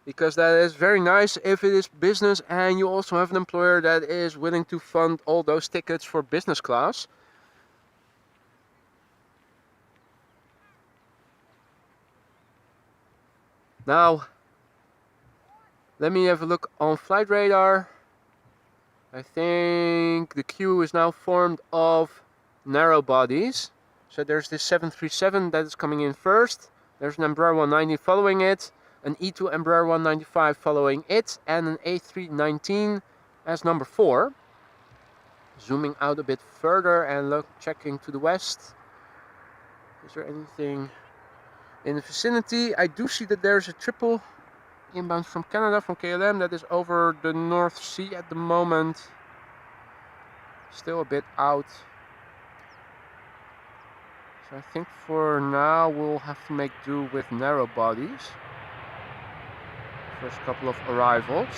Because that is very nice if it is business and you also have an employer that is willing to fund all those tickets for business class. Now, let me have a look on flight radar. I think the queue is now formed of narrow bodies. So there's this 737 that is coming in first. There's an Embraer 190 following it. An E2 Embraer 195 following it, and an A319 as number 4. Zooming out a bit further and checking to the west. Is there anything in the vicinity? I do see that there's a triple inbound from Canada, from KLM, that is over the North Sea at the moment. Still a bit out. So I think for now we'll have to make do with narrow bodies. First couple of arrivals.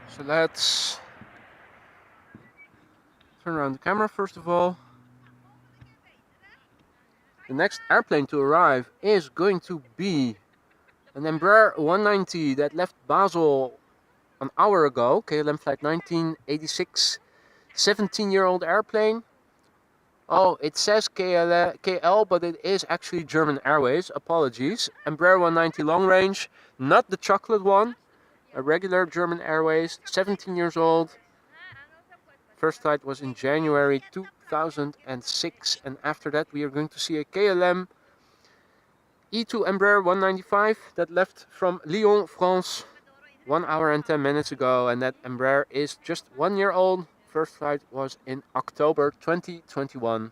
So let's turn around the camera first of all. The next airplane to arrive is going to be an Embraer 190 that left Basel an hour ago. KLM flight 1986, 17-year-old airplane. Oh, it says KL, but it is actually German Airways. Apologies. Embraer 190 long range, not the chocolate one. A regular German Airways, 17 years old. First flight was in January 2006, and after that we are going to see a KLM E2 Embraer 195 that left from Lyon, France 1 hour and 10 minutes ago, and that Embraer is just 1 year old. First flight was in October 2021.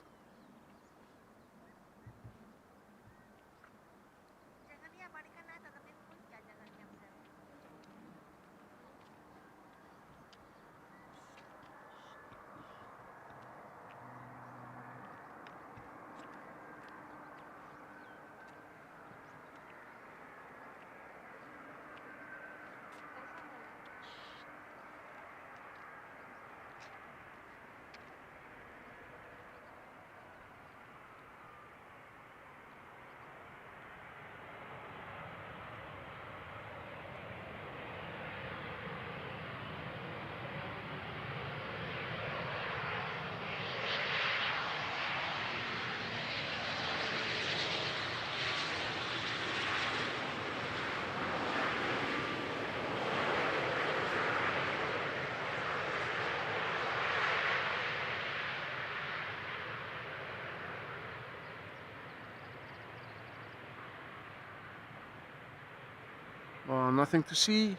Well, nothing to see.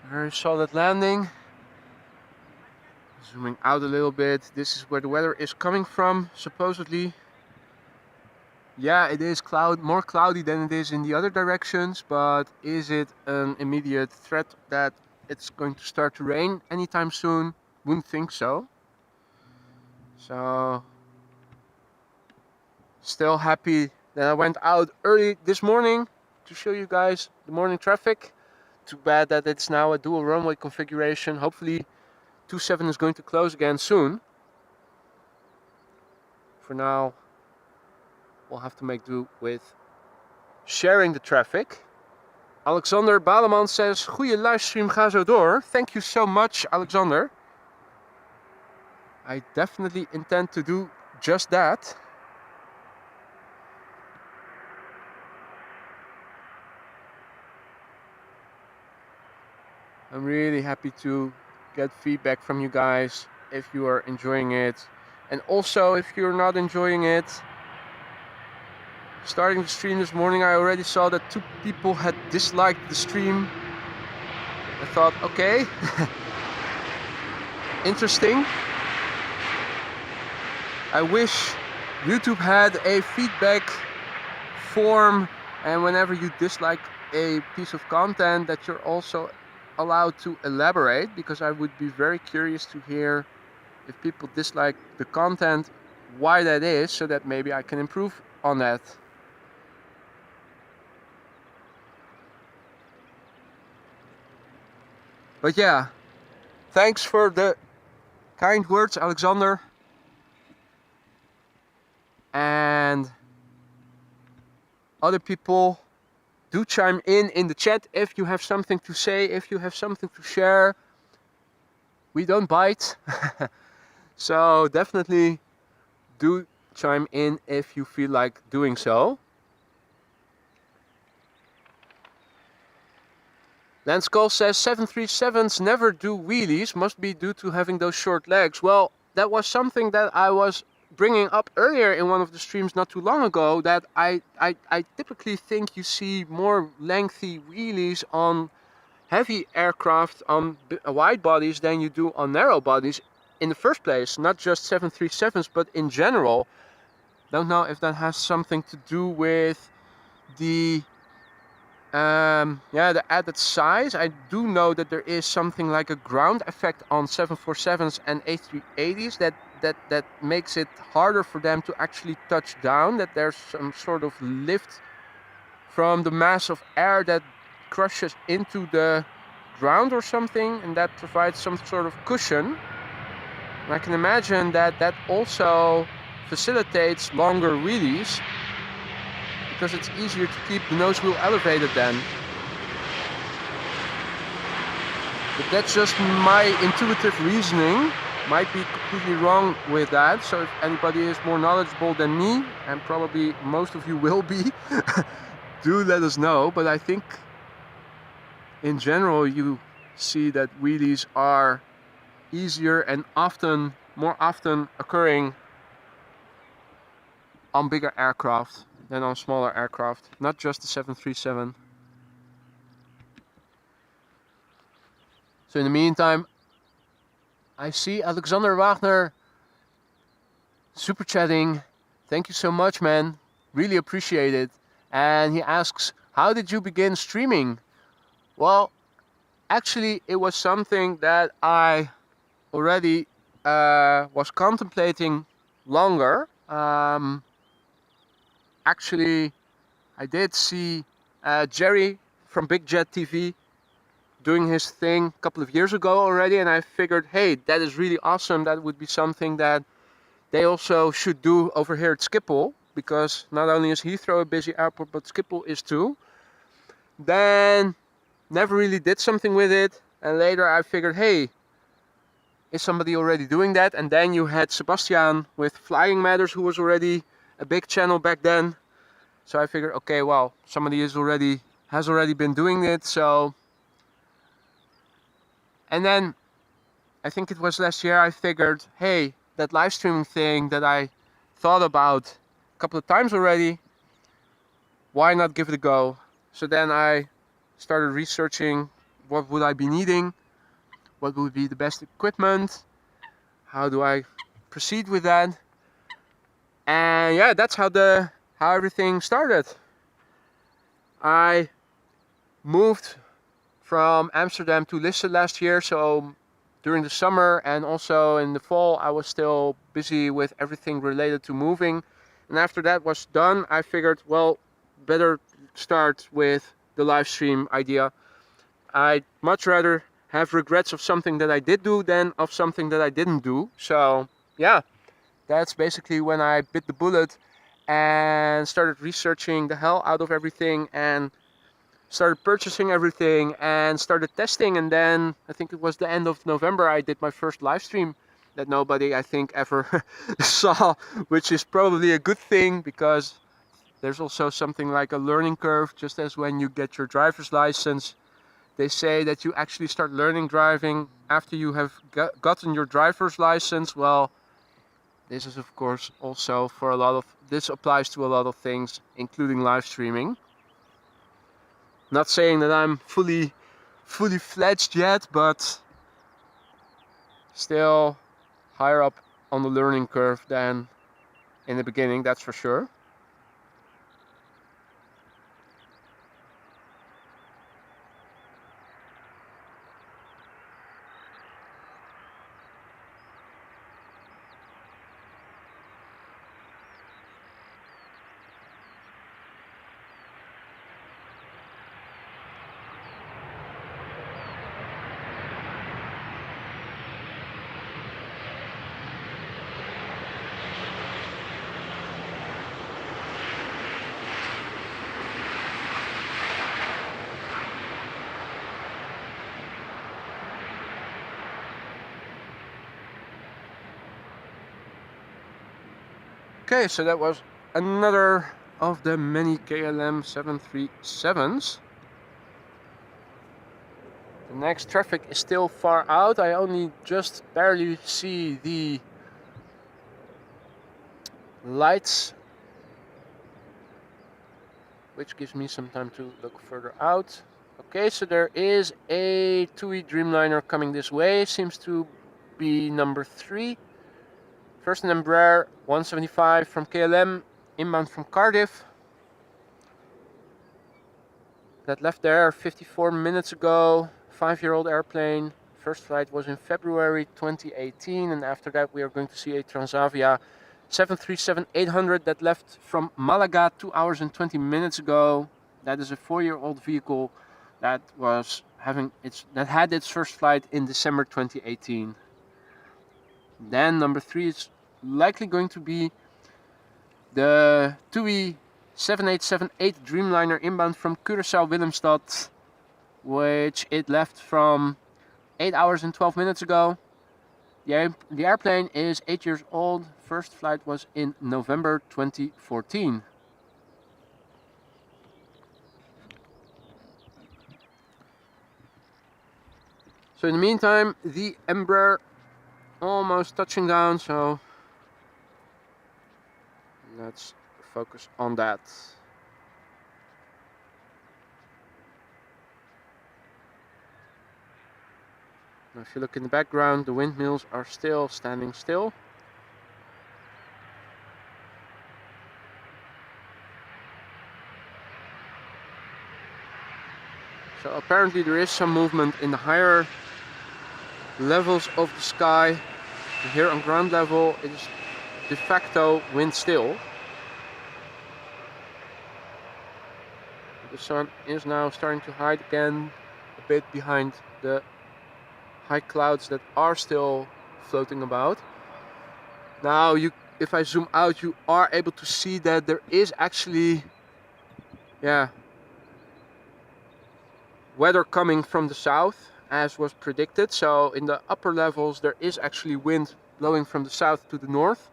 Very solid landing. Zooming out a little bit. This is where the weather is coming from, supposedly. Yeah, it is more cloudy than it is in the other directions, but is it an immediate threat that it's going to start to rain anytime soon? Wouldn't think so. So, still happy that I went out early this morning to show you guys the morning traffic. Too bad that it's now a dual runway configuration. Hopefully 27 is going to close again soon. For now, we'll have to make do with sharing the traffic. Alexander Baleman says, goeie livestream, ga zo door. Thank you so much, Alexander. I definitely intend to do just that. I'm really happy to get feedback from you guys if you are enjoying it. And also if you're not enjoying it. Starting the stream this morning, I already saw that 2 people had disliked the stream. I thought, okay, interesting. I wish YouTube had a feedback form, and whenever you dislike a piece of content that you're also allowed to elaborate, because I would be very curious to hear if people dislike the content, why that is, so that maybe I can improve on that. But yeah, thanks for the kind words, Alexander. And other people, do chime in the chat if you have something to say, if you have something to share. We don't bite. So definitely do chime in if you feel like doing so. Lance Cole says 737s never do wheelies, must be due to having those short legs. Well, that was something that I was bringing up earlier in one of the streams not too long ago, that I typically think you see more lengthy wheelies on heavy aircraft on wide bodies than you do on narrow bodies in the first place. Not just 737s, but in general. Don't know if that has something to do with the the added size. I do know that there is something like a ground effect on 747s and A380s that makes it harder for them to actually touch down, that there's some sort of lift from the mass of air that crushes into the ground or something, and that provides some sort of cushion. And I can imagine that that also facilitates longer wheelies, because it's easier to keep the nose wheel elevated then. But that's just my intuitive reasoning. Might be completely wrong with that. So if anybody is more knowledgeable than me, and probably most of you will be, do let us know. But I think in general you see that wheelies are easier and more often occurring on bigger aircraft than on smaller aircraft, not just the 737. So in the meantime, I see Alexander Wagner super chatting. Thank you so much, man. Really appreciate it. And he asks, how did you begin streaming? Well, actually, it was something that I already was contemplating longer. Actually, I did see Jerry from Big Jet TV doing his thing a couple of years ago already, and I figured, hey, that is really awesome. That would be something that they also should do over here at Schiphol, because not only is Heathrow a busy airport, but Schiphol is too. Then never really did something with it, and later I figured, hey, is somebody already doing that? And then you had Sebastian with Flying Matters, who was already a big channel back then. So I figured, okay, well, somebody has already been doing it. So, and then I think it was last year I figured, hey, that live streaming thing that I thought about a couple of times already, why not give it a go? So then I started researching what would I be needing, what would be the best equipment, how do I proceed with that, and yeah, that's how everything started. I moved from Amsterdam to Lisse last year, so during the summer and also in the fall I was still busy with everything related to moving, and after that was done I figured, well, better start with the live stream idea. I'd much rather have regrets of something that I did do than of something that I didn't do. So yeah, that's basically when I bit the bullet and started researching the hell out of everything and started purchasing everything and started testing. And then I think it was the end of November I did my first live stream that nobody, I think, ever saw, which is probably a good thing, because there's also something like a learning curve. Just as when you get your driver's license, they say that you actually start learning driving after you have gotten your driver's license. Well, this is of course also for this applies to a lot of things, including live streaming. Not saying that I'm fully fledged yet, but still higher up on the learning curve than in the beginning, that's for sure. Okay, so that was another of the many KLM 737s. The next traffic is still far out. I only just barely see the lights, which gives me some time to look further out. Okay, so there is a TUI Dreamliner coming this way. Seems to be number 3. First an Embraer 175 from KLM, inbound from Cardiff. That left there 54 minutes ago. 5-year-old airplane. First flight was in February 2018, and after that we are going to see a Transavia 737-800 that left from Malaga 2 hours and 20 minutes ago. That is a 4-year-old vehicle that had its first flight in December 2018. Then number 3 is likely going to be the TUI 7878 Dreamliner inbound from Curaçao Willemstad, which it left from 8 hours and 12 minutes ago. The airplane is 8 years old. First flight was in November 2014. So in the meantime, the Embraer almost touching down, so let's focus on that. Now if you look in the background, the windmills are still standing still. So apparently there is some movement in the higher levels of the sky. Here on ground level it is de facto wind still. The sun is now starting to hide again a bit behind the high clouds that are still floating about. Now if I zoom out, you are able to see that there is actually weather coming from the south as was predicted. So in the upper levels there is actually wind blowing from the south to the north.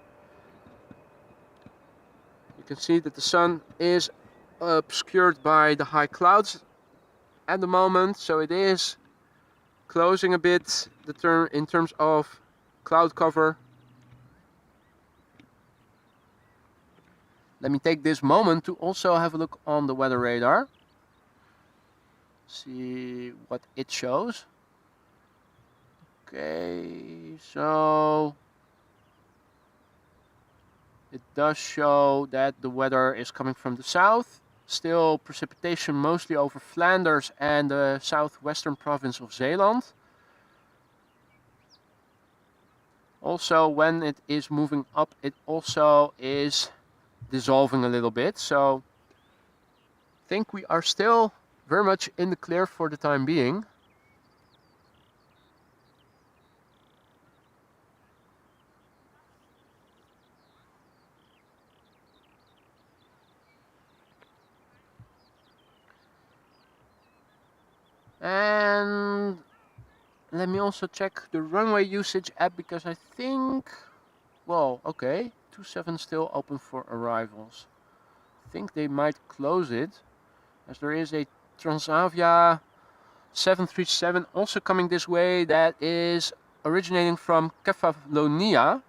You can see that the sun is obscured by the high clouds at the moment, so it is closing a bit in terms of cloud cover. Let me take this moment to also have a look on the weather radar, see what it shows. Okay, so it does show that the weather is coming from the south. Still precipitation mostly over Flanders and the southwestern province of Zeeland. Also, when it is moving up, it also is dissolving a little bit. So I think we are still very much in the clear for the time being. And let me also check the runway usage app, because I think, well, okay, 27 still open for arrivals. I think they might close it, as there is a Transavia 737 also coming this way that is originating from Kefalonia.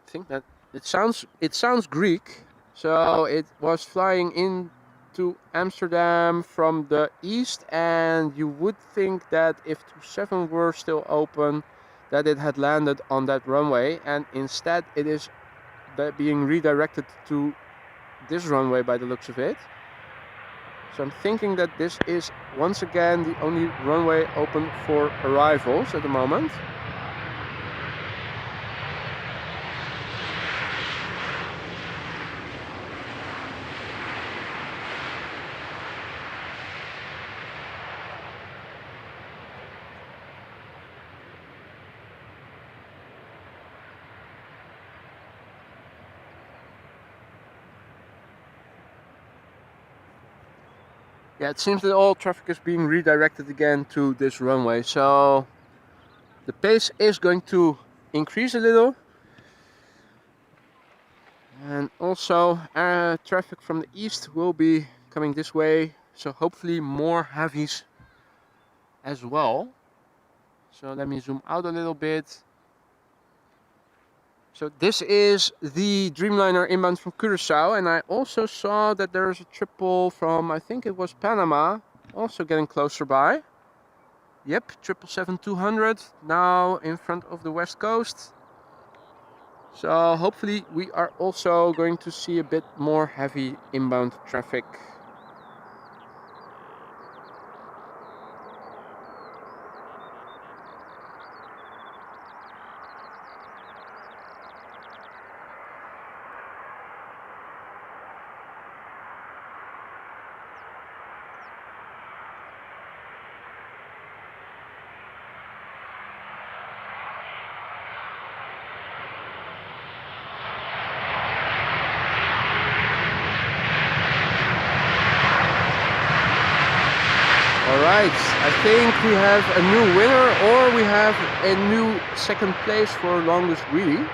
I think that it sounds Greek. So it was flying into Amsterdam from the east, and you would think that if 27 were still open, that it had landed on that runway, and instead it is being redirected to this runway by the looks of it. So I'm thinking that this is once again the only runway open for arrivals at the moment. Yeah, it seems that all traffic is being redirected again to this runway. So the pace is going to increase a little. And also traffic from the east will be coming this way, so hopefully more heavies as well. So let me zoom out a little bit. So this is the Dreamliner inbound from Curacao, and I also saw that there's a triple from, I think it was Panama, also getting closer by. Yep, 777-200 now in front of the west coast. So hopefully we are also going to see a bit more heavy inbound traffic. Alright, I think we have a new winner, or we have a new second place for longest wheelie.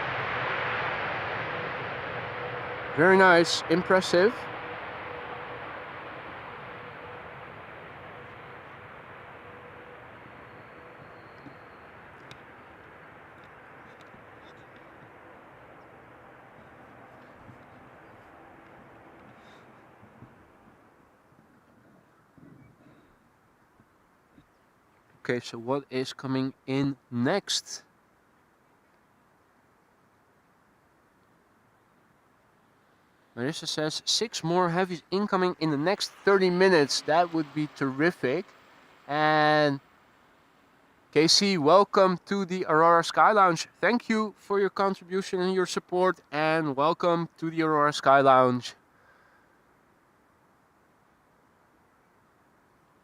Very nice, impressive. Okay, so what is coming in next? Marissa says 6 more heavies incoming in the next 30 minutes. That would be terrific. And Casey, welcome to the Aurora Sky Lounge. Thank you for your contribution and your support, and welcome to the Aurora Sky Lounge.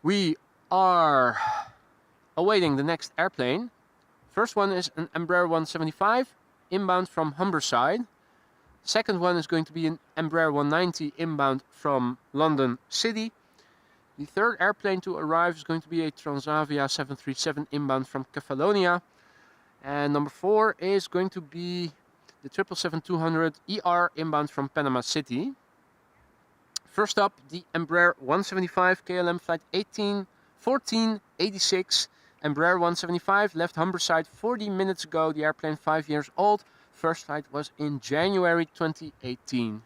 We are awaiting the next airplane. First one is an Embraer 175 inbound from Humberside. Second one is going to be an Embraer 190 inbound from London City. The third airplane to arrive is going to be a Transavia 737 inbound from Kefalonia. And number 4 is going to be the 777-200 ER inbound from Panama City. First up, the Embraer 175 KLM flight 1486. Embraer 175 left Humberside 40 minutes ago. The airplane 5 years old. First flight was in January 2018.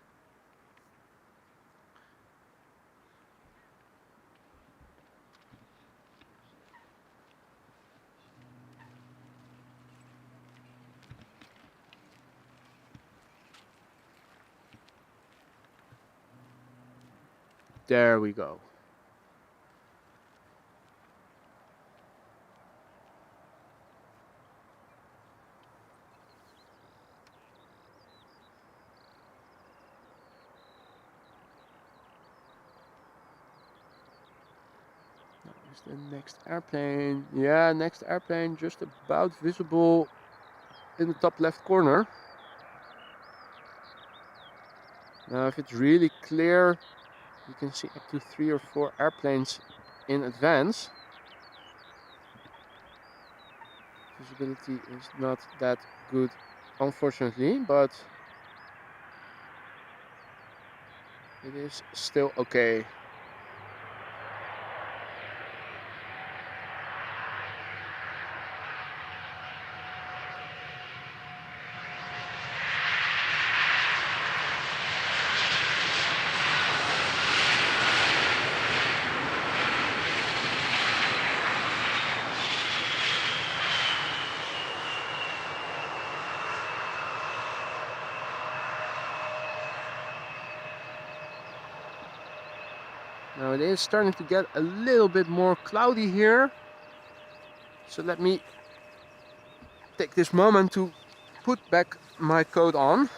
There we go. The next airplane. Yeah, next airplane just about visible in the top left corner. Now if it's really clear, you can see up to 3 or 4 airplanes in advance. Visibility is not that good, unfortunately, but it is still okay. Now it is starting to get a little bit more cloudy here. So let me take this moment to put back my coat on.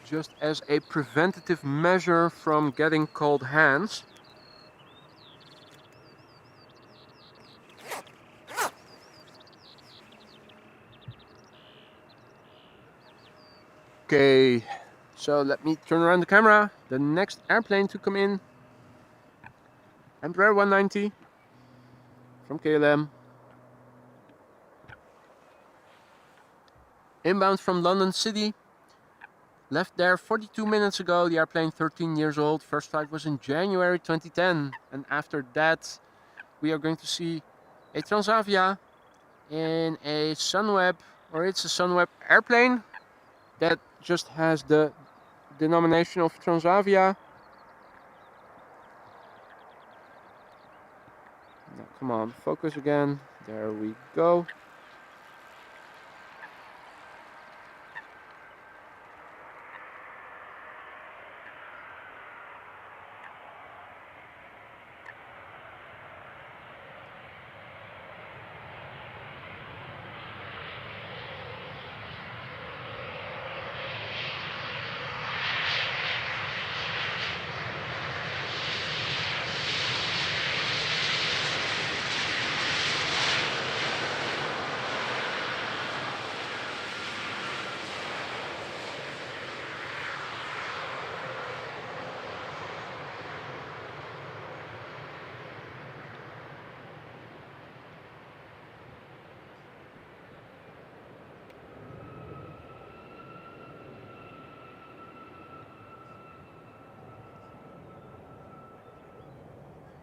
Just as a preventative measure from getting cold hands. Okay, so let me turn around the camera. The next airplane to come in, Embraer 190 from KLM. Inbound from London City. Left there 42 minutes ago. The airplane 13 years old. First flight was in January 2010. And after that, we are going to see a Transavia in a Sunweb, or it's a Sunweb airplane that just has the denomination of Transavia. Now, come on, focus again. There we go.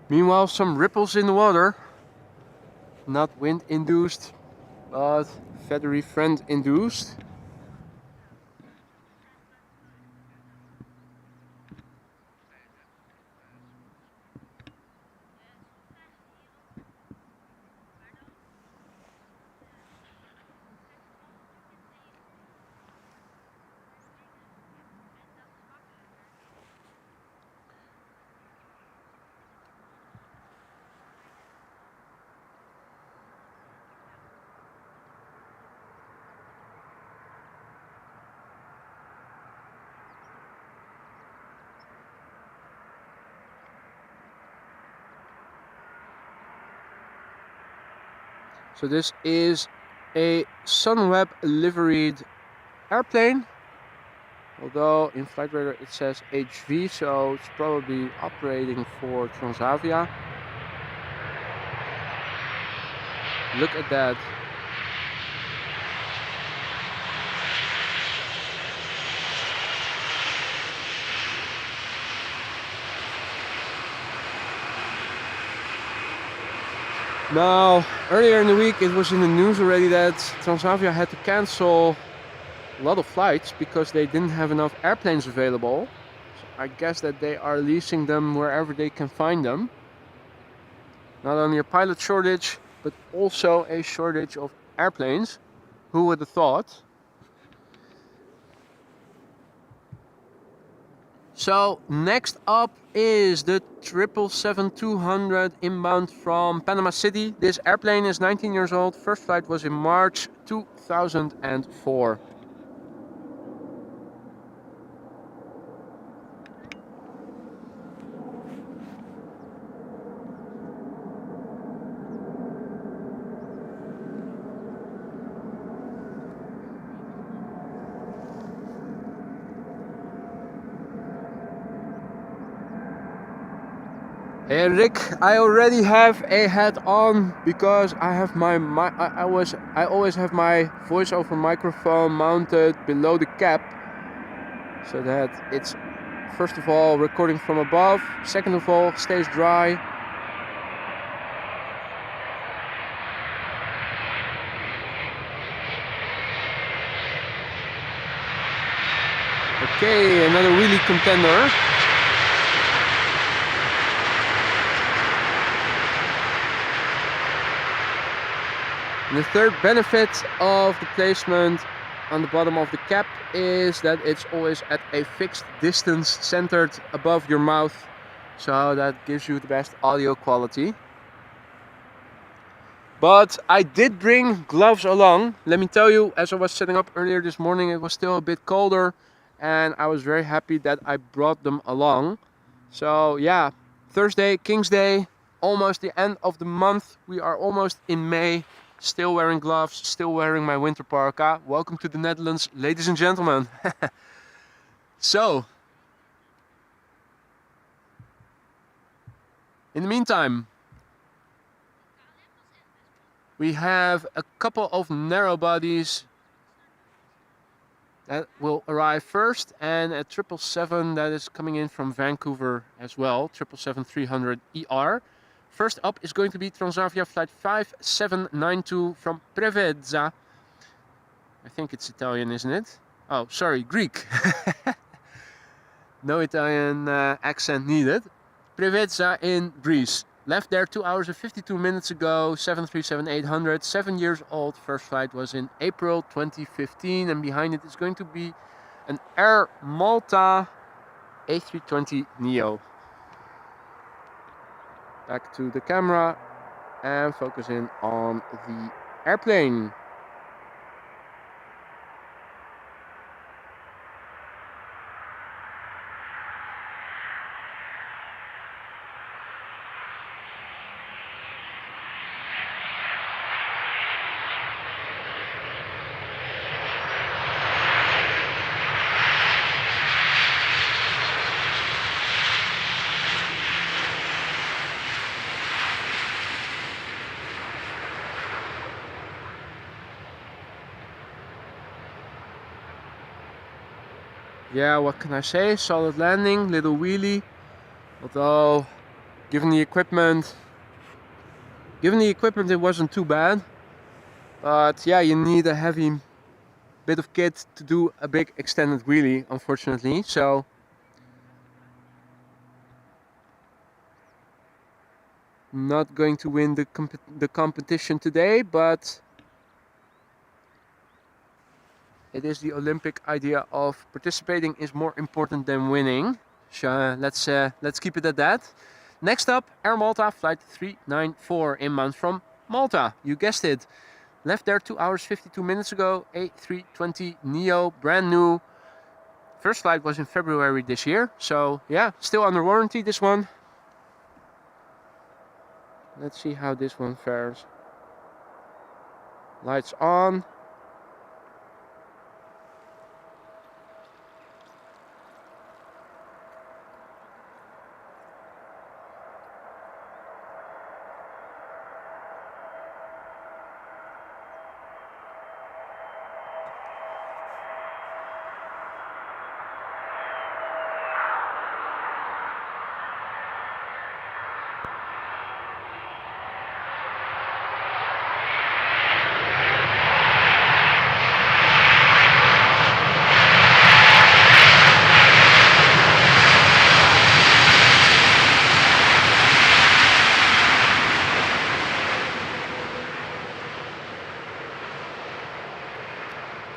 Meanwhile, some ripples in the water. Not wind induced, but feathery friend induced. So this is a Sunweb liveried airplane, although in flight radar it says HV, so it's probably operating for Transavia. Look at that. Now, earlier in the week it was in the news already that Transavia had to cancel a lot of flights because they didn't have enough airplanes available. So I guess that they are leasing them wherever they can find them. Not only a pilot shortage, but also a shortage of airplanes. Who would have thought? So next up is the 777-200 inbound from Panama City. This airplane is 19 years old. First flight was in March 2004. Hey Rick, I already have a hat on because I have I always have my voiceover microphone mounted below the cap, so that it's first of all recording from above, second of all stays dry. Okay, another wheelie contender. And the third benefit of the placement on the bottom of the cap is that it's always at a fixed distance centered above your mouth, so that gives you the best audio quality. But I did bring gloves along. Let me tell you, as I was setting up earlier this morning, it was still a bit colder, and I was very happy that I brought them along. So yeah, Thursday, King's Day, almost the end of the month. We are almost in May. Still wearing gloves, still wearing my winter parka. Welcome to the Netherlands, ladies and gentlemen. So, in the meantime, we have a couple of narrow bodies that will arrive first, and a 777 that is coming in from Vancouver as well, 777-300 ER. First up is going to be Transavia flight 5792 from Preveza. I think it's Italian, isn't it? Oh, sorry, Greek. No Italian accent needed. Preveza in Greece. Left there 2 hours and 52 minutes ago, 737-800, 7 years old. First flight was in April 2015, and behind it is going to be an Air Malta A320 Neo. Back to the camera and focus in on the airplane. Yeah, what can I say? Solid landing, little wheelie. Although, given the equipment, it wasn't too bad. But yeah, you need a heavy bit of kit to do a big extended wheelie, unfortunately. So not going to win the competition today, but it is the Olympic idea of participating is more important than winning. So let's keep it at that. Next up, Air Malta flight 394 inbound from Malta. You guessed it. Left there 2 hours 52 minutes ago. A320 Neo, brand new. First flight was in February this year. So yeah, still under warranty, this one. Let's see how this one fares. Lights on.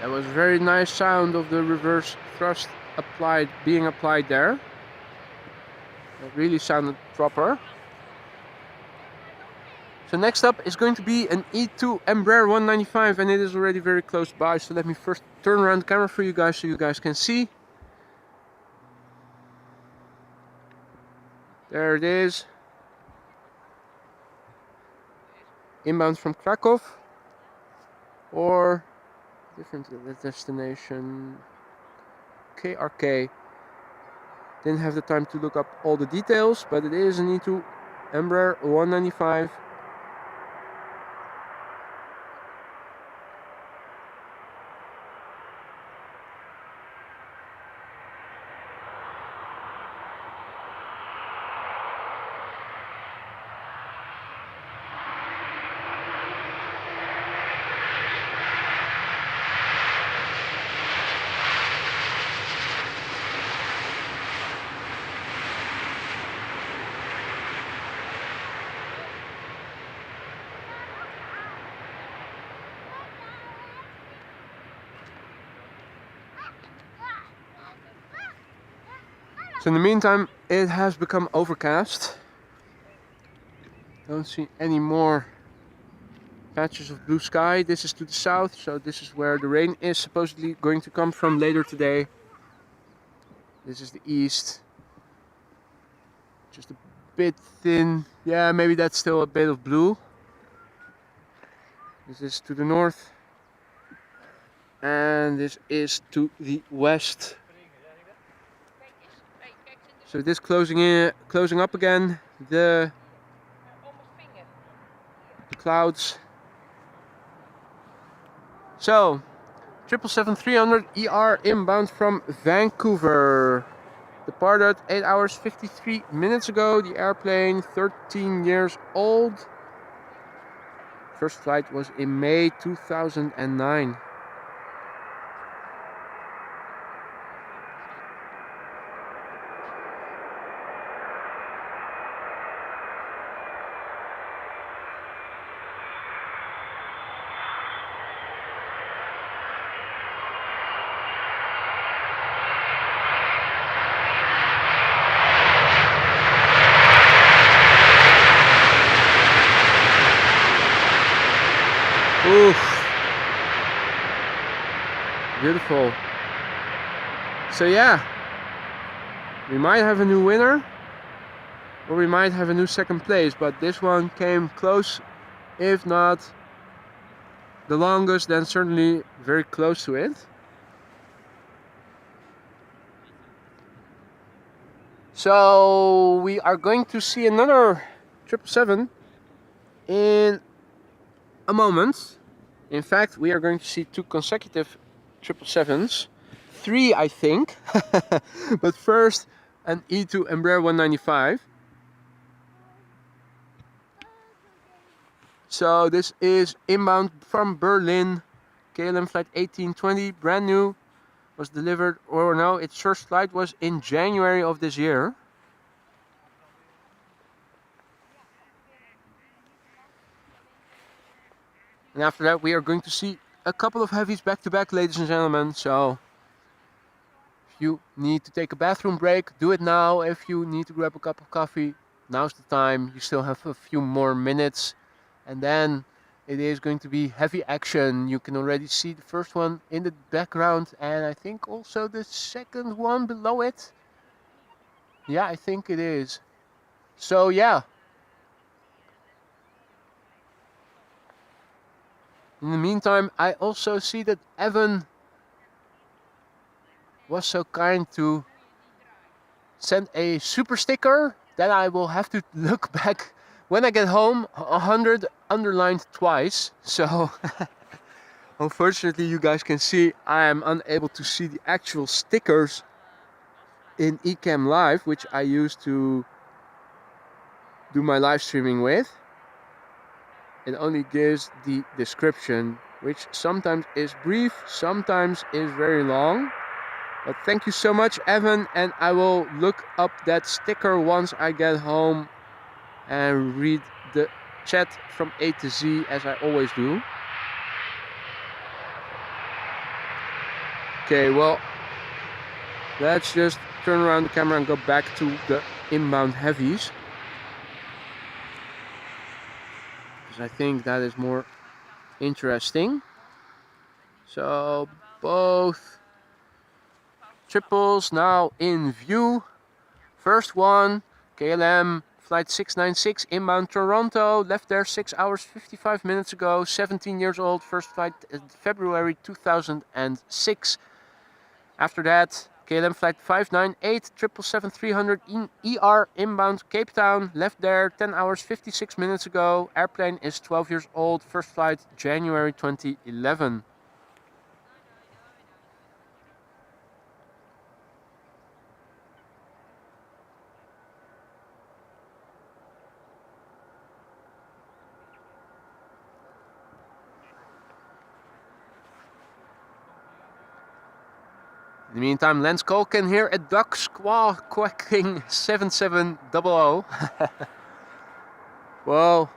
That was a very nice sound of the reverse thrust being applied there. It really sounded proper. So next up is going to be an E2 Embraer 195, and it is already very close by. So let me first turn around the camera for you guys so you guys can see. There it is. Inbound from Krakow or different destination. KRK. Didn't have the time to look up all the details, but it is an E2 Embraer 195. So in the meantime, it has become overcast. Don't see any more patches of blue sky. This is to the south, so this is where the rain is supposedly going to come from later today. This is the east. Just a bit thin. Yeah, maybe that's still a bit of blue. This is to the north. And this is to the west. So this closing up again, the clouds. So 777-300 ER inbound from Vancouver. Departed 8 hours 53 minutes ago. The airplane 13 years old. First flight was in May 2009. Oof. Beautiful. So yeah, we might have a new winner, or we might have a new second place, but this one came close, if not the longest, then certainly very close to it. So we are going to see another 777 in a moment. In fact, we are going to see 2 consecutive 777s, 3 I think, but first an E2 Embraer 195. So this is inbound from Berlin, KLM flight 1820, brand new, was delivered, or no, its first flight was in January of this year. And after that we are going to see a couple of heavies back to back, ladies and gentlemen. So if you need to take a bathroom break, do it now. If you need to grab a cup of coffee, now's the time. You still have a few more minutes. And then it is going to be heavy action. You can already see the first one in the background, and I think also the second one below it. Yeah, I think it is. So yeah. In the meantime, I also see that Evan was so kind to send a super sticker that I will have to look back when I get home. 100 underlined twice. So unfortunately you guys can see I am unable to see the actual stickers in Ecamm Live, which I use to do my live streaming with. It only gives the description, which sometimes is brief, sometimes is very long. But thank you so much, Evan, and I will look up that sticker once I get home and read the chat from A to Z, as I always do. Okay, well, let's just turn around the camera and go back to the inbound heavies, because I think that is more interesting. So both triples now in view. First one, KLM flight 696 inbound Toronto, left there 6 hours 55 minutes ago, 17 years old, first flight February 2006. After that, KLM flight 598 777-300 ER inbound Cape Town, left there 10 hours 56 minutes ago, airplane is 12 years old, first flight January 2011. In the meantime, Lance Cole can hear a duck squawk quacking 7700. Well,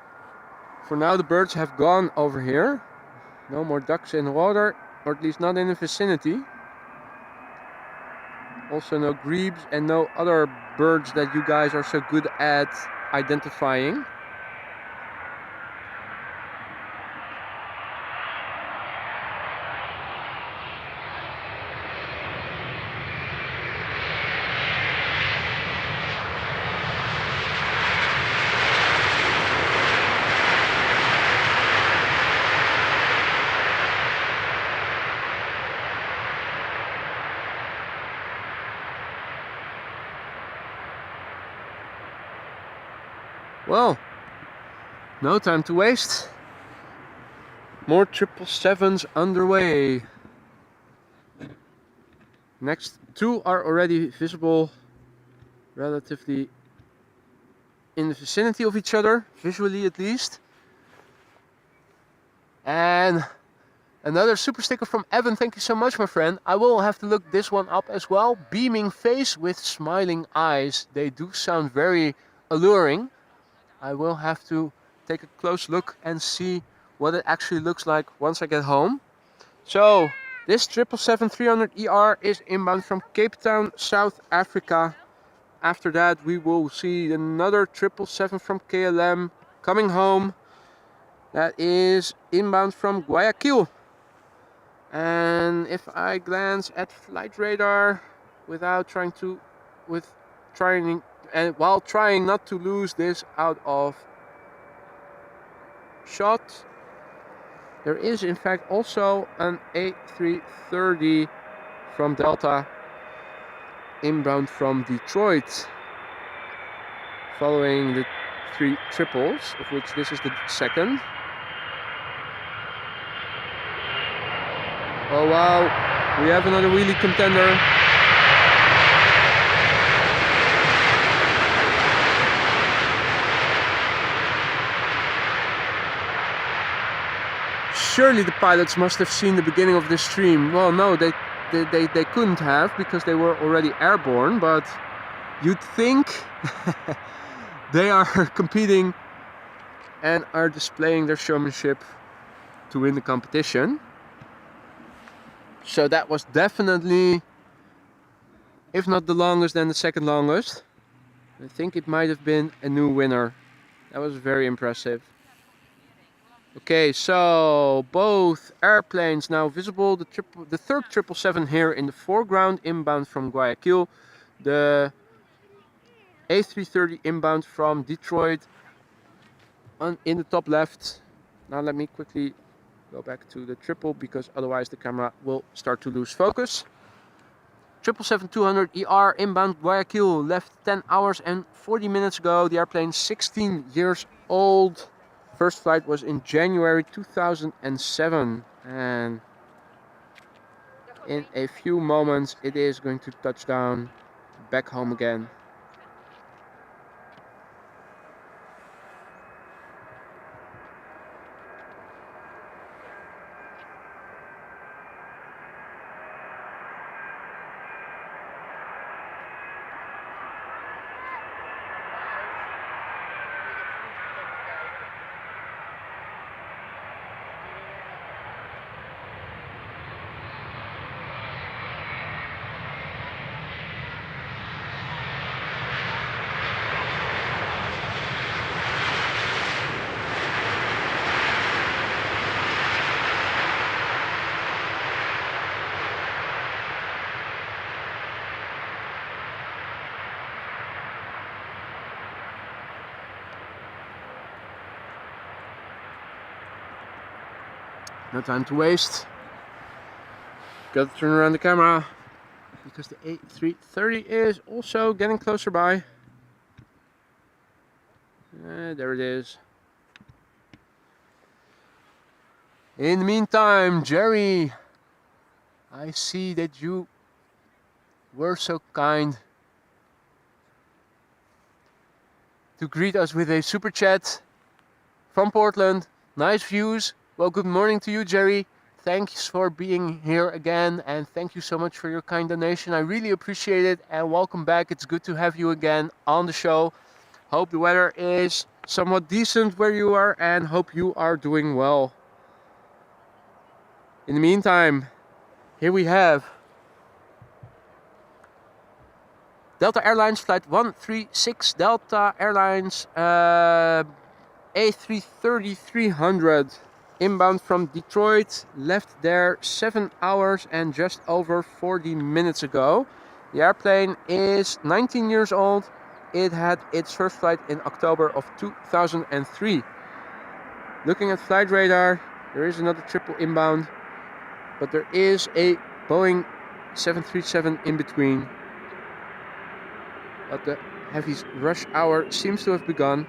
for now the birds have gone over here. No more ducks in the water, or at least not in the vicinity. Also no grebes and no other birds that you guys are so good at identifying. Well, no time to waste. More 777s underway. Next two are already visible relatively in the vicinity of each other, visually at least. And another super sticker from Evan, thank you so much, my friend. I will have to look this one up as well. Beaming face with smiling eyes. They do sound very alluring. I will have to take a close look and see what it actually looks like once I get home. So, this 777-300ER is inbound from Cape Town, South Africa. After that, we will see another 777 from KLM coming home. That is inbound from Guayaquil. And if I glance at flight radar while trying not to lose this out of shot, there is in fact also an A330 from Delta inbound from Detroit, following the 3 triples, of which this is the second. Oh wow, we have another wheelie contender. Surely the pilots must have seen the beginning of this stream. Well, no, they couldn't have, because they were already airborne, but you'd think they are competing and are displaying their showmanship to win the competition. So that was definitely, if not the longest, then the second longest. I think it might have been a new winner. That was very impressive. Okay, so both airplanes now visible. The third 777 here in the foreground, inbound from Guayaquil. The A330 inbound from Detroit in the top left. Now let me quickly go back to the triple, because otherwise the camera will start to lose focus. 777-200ER inbound Guayaquil left 10 hours and 40 minutes ago. The airplane 16 years old. First flight was in January 2007, and in a few moments it is going to touch down back home again. No time to waste. Got to turn around the camera, because the A330 is also getting closer by. There it is. In the meantime, Jerry, I see that you were so kind to greet us with a super chat from Portland. Nice views. Well, good morning to you, Jerry. Thanks for being here again, and thank you so much for your kind donation. I really appreciate it, and welcome back. It's good to have you again on the show. Hope the weather is somewhat decent where you are, and hope you are doing well. In the meantime, here we have Delta Airlines Flight 136, Delta Airlines A330-300. Inbound from Detroit, left there 7 hours and just over 40 minutes ago. The airplane is 19 years old. It had its first flight in October of 2003. Looking at flight radar, there is another triple inbound, but there is a Boeing 737 in between. But the heavies rush hour seems to have begun.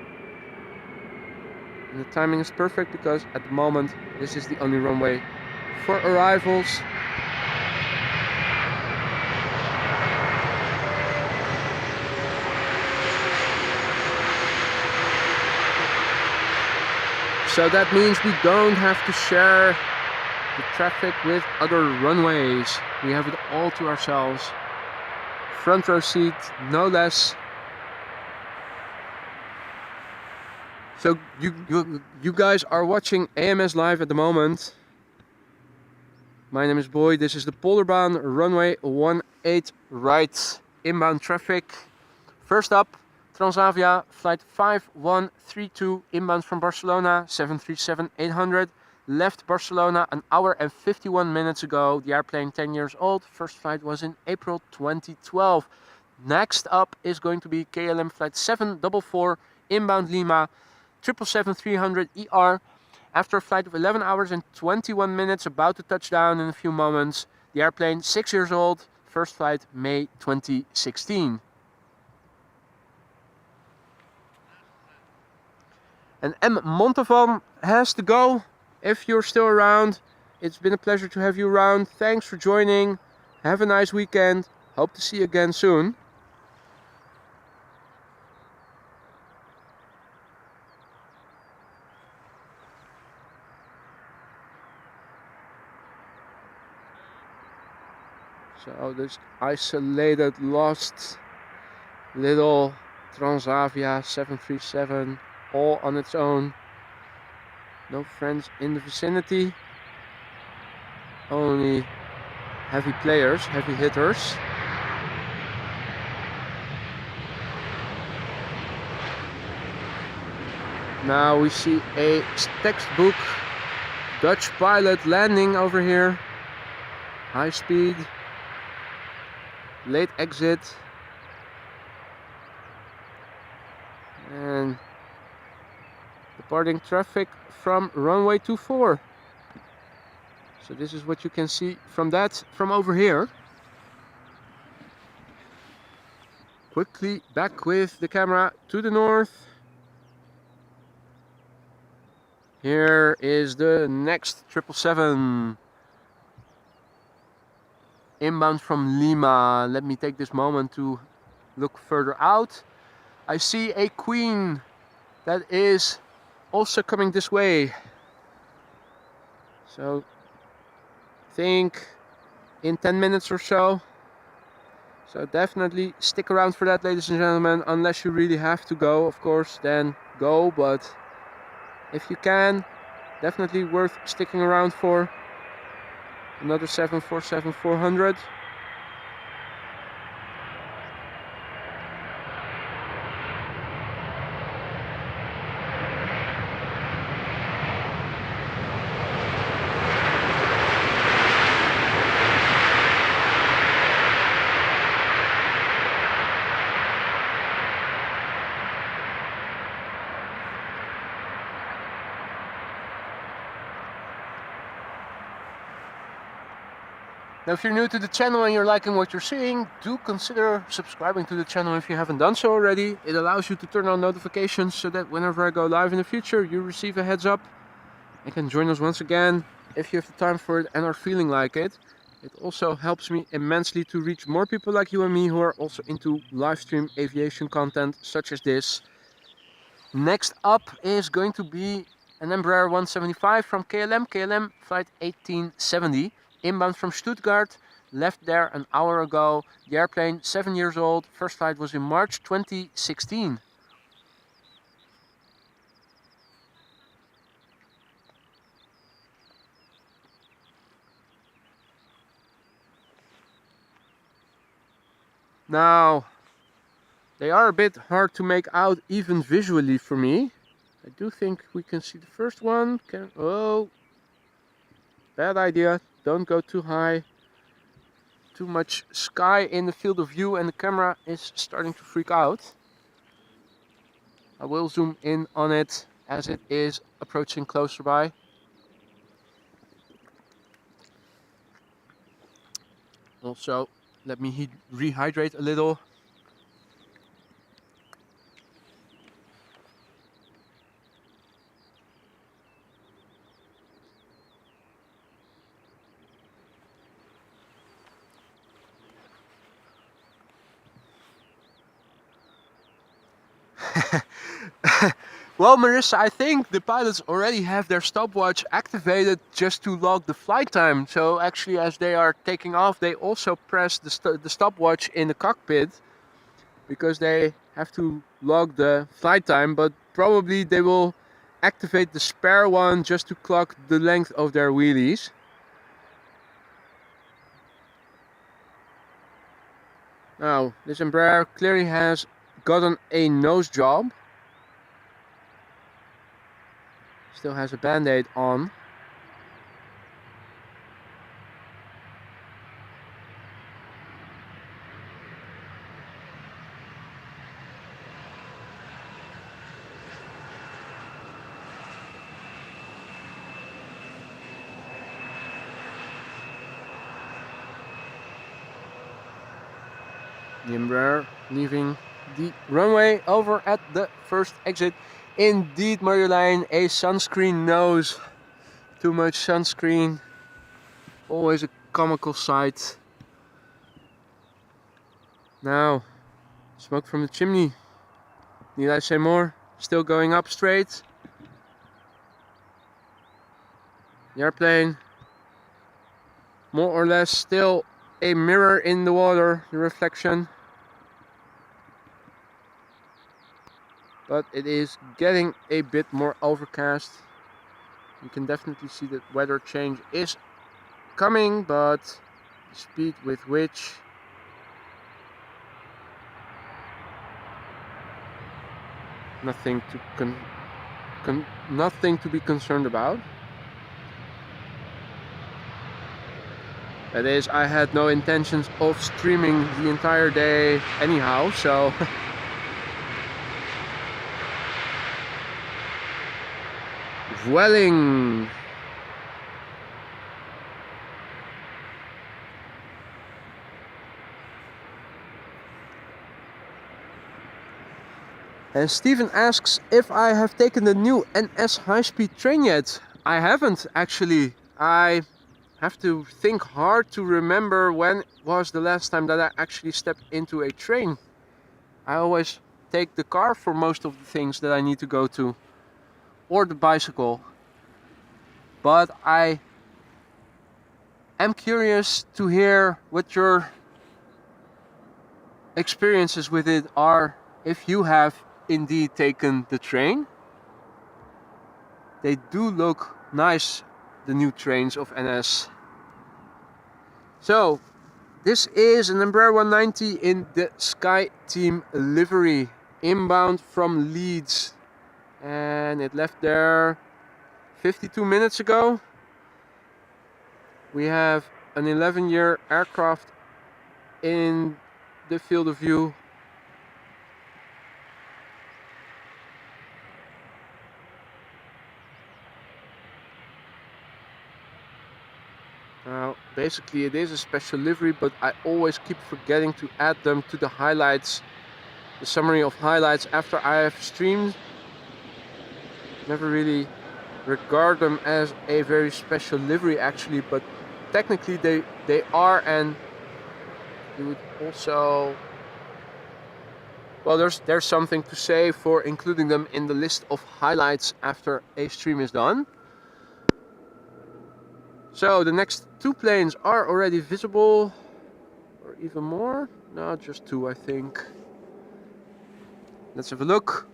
And the timing is perfect, because at the moment this is the only runway for arrivals. So that means we don't have to share the traffic with other runways. We have it all to ourselves. Front row seat, no less. So you guys are watching AMS live at the moment. My name is Boy. This is the Polderbaan runway 18 right, inbound traffic. First up, Transavia flight 5132 inbound from Barcelona, 737-800. Left Barcelona an hour and 51 minutes ago. The airplane 10 years old. First flight was in April 2012. Next up is going to be KLM flight 744 inbound Lima, 777-300 ER. After a flight of 11 hours and 21 minutes, about to touch down in a few moments. The airplane 6 years old. First flight May 2016. And M. Montalvan has to go. If you're still around, it's been a pleasure to have you around. Thanks for joining. Have a nice weekend. Hope to see you again soon. So this isolated, lost little Transavia 737 all on its own. No friends in the vicinity. Only heavy players, heavy hitters. Now we see a textbook Dutch pilot landing over here. High speed. Late exit. And departing traffic from runway 24. So this is what you can see from over here. Quickly back with the camera to the north. Here is the next 777 inbound from Lima. Let me take this moment to look further out. I see a Queen that is also coming this way. So I think in 10 minutes or so. So definitely stick around for that, ladies and gentlemen. Unless you really have to go, of course, then go. But if you can, definitely worth sticking around for. Another 747-400. Now, if you're new to the channel and you're liking what you're seeing, do consider subscribing to the channel if you haven't done so already. It allows you to turn on notifications so that whenever I go live in the future, you receive a heads up and can join us once again if you have the time for it and are feeling like it. It also helps me immensely to reach more people like you and me who are also into live stream aviation content such as this. Next up is going to be an Embraer 175 from KLM flight 1870. Inbound from Stuttgart, left there an hour ago. The airplane 7 years old. First flight was in March 2016. Now, they are a bit hard to make out even visually for me. I do think we can see the first one. Oh, bad idea. Don't go too high. Too much sky in the field of view and the camera is starting to freak out. I will zoom in on it as it is approaching closer by. Also, let me rehydrate a little. Well, Marissa, I think the pilots already have their stopwatch activated just to log the flight time. So actually, as they are taking off, they also press the stopwatch in the cockpit because they have to log the flight time, but probably they will activate the spare one just to clock the length of their wheelies. Now, this Embraer clearly has gotten a nose job. Still has a band-aid on. The Embraer leaving the runway over at the first exit. Indeed, Marjolein, a sunscreen nose. Too much sunscreen. Always a comical sight. Now, smoke from the chimney. Need I say more? Still going up straight. The airplane, more or less still a mirror in the water, the reflection. But it is getting a bit more overcast. You can definitely see that weather change is coming, but the speed with which nothing to be concerned about. That is, I had no intentions of streaming the entire day anyhow, so Vueling. And Steven asks if I have taken the new NS high-speed train yet. I haven't actually. I have to think hard to remember when was the last time that I actually stepped into a train. I always take the car for most of the things that I need to go to, or the bicycle. But I am curious to hear what your experiences with it are, if you have indeed taken the train. They do look nice, the new trains of NS. So, this is an Embraer 190 in the Sky Team livery, inbound from Leeds. And it left there 52 minutes ago. We have an 11-year aircraft in the field of view. Now, basically it is a special livery, but I always keep forgetting to add them to the highlights, the summary of highlights after I have streamed. Never really regard them as a very special livery actually, but technically they are, and you would also, well, there's something to say for including them in the list of highlights after a stream is done. So the next two planes are already visible, or even more. No, just two, I think. Let's have a look.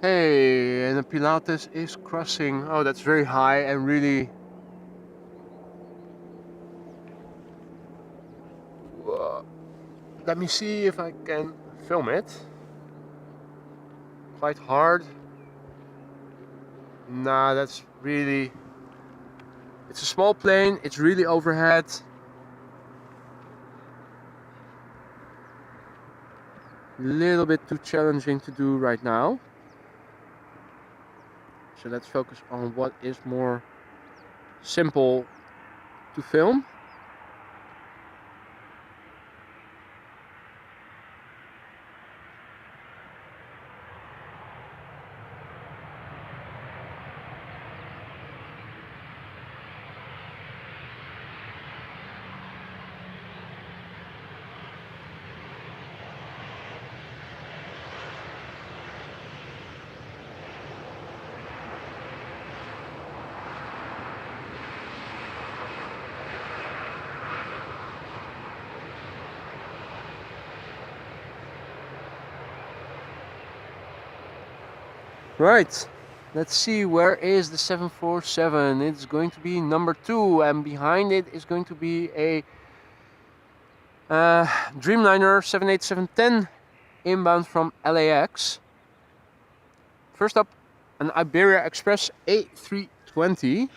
Hey, and the Pilates is crossing. Oh, that's very high and really... Let me see if I can film it. Quite hard. Nah, that's really... It's a small plane, it's really overhead. Little bit too challenging to do right now. So let's focus on what is more simple to film. Right, let's see, where is the 747? It's going to be number 2, and behind it is going to be a Dreamliner 78710 inbound from LAX. First up, an Iberia Express A320.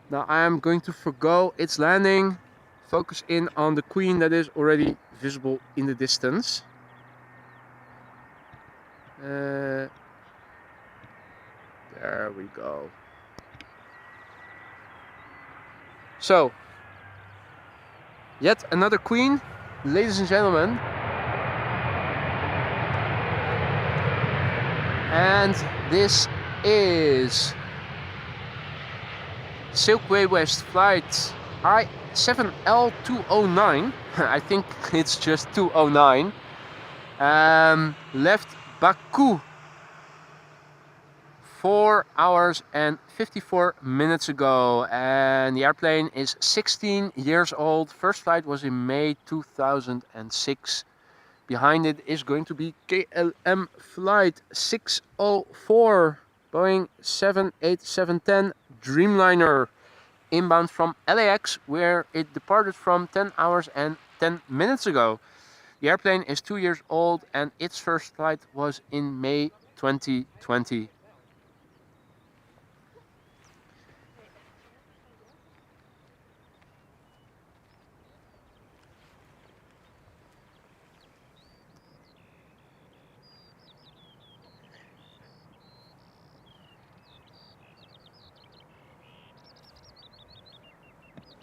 Now I am going to forgo its landing, focus in on the Queen that is already visible in the distance. There we go. So, yet another Queen, ladies and gentlemen. And this is Silkway West flight I7L209. I think it's just 209. Left Baku 4 hours and 54 minutes ago, and the airplane is 16 years old. First flight was in May 2006. Behind it is going to be KLM flight 604, Boeing 78710 Dreamliner, inbound from LAX, where it departed from 10 hours and 10 minutes ago. The airplane is 2 years old and its first flight was in May 2020.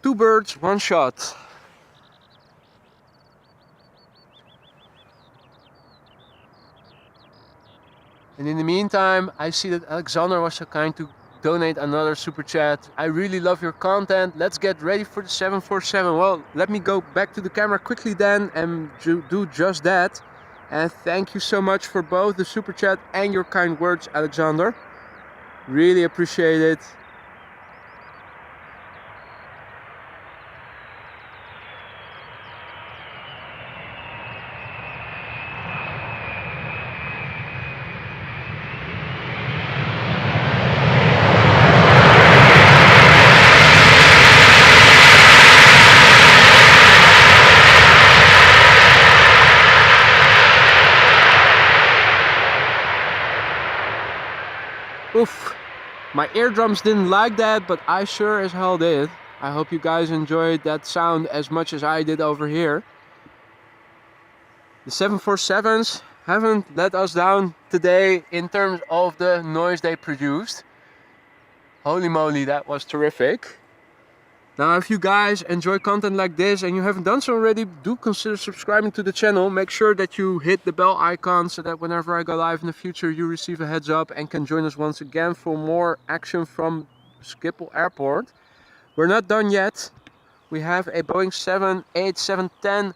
Two birds, one shot. And in the meantime, I see that Alexander was so kind to donate another super chat. I really love your content. Let's get ready for the 747. Well, let me go back to the camera quickly then and do just that. And thank you so much for both the super chat and your kind words, Alexander. Really appreciate it. Oof, my eardrums didn't like that, but I sure as hell did. I hope you guys enjoyed that sound as much as I did over here. The 747s haven't let us down today in terms of the noise they produced. Holy moly, that was terrific. Now, if you guys enjoy content like this and you haven't done so already, do consider subscribing to the channel. Make sure that you hit the bell icon so that whenever I go live in the future, you receive a heads up and can join us once again for more action from Schiphol Airport. We're not done yet. We have a Boeing 78710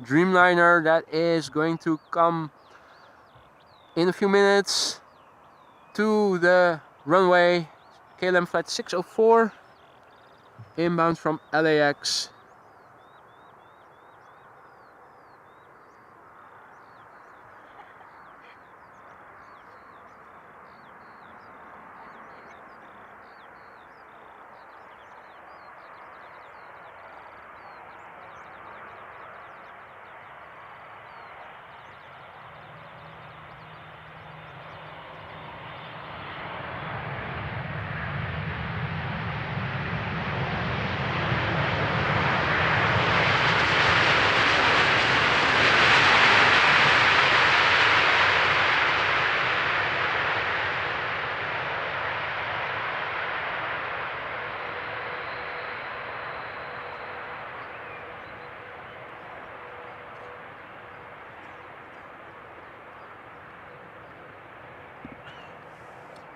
Dreamliner that is going to come in a few minutes to the runway, KLM flight 604. Inbound from LAX.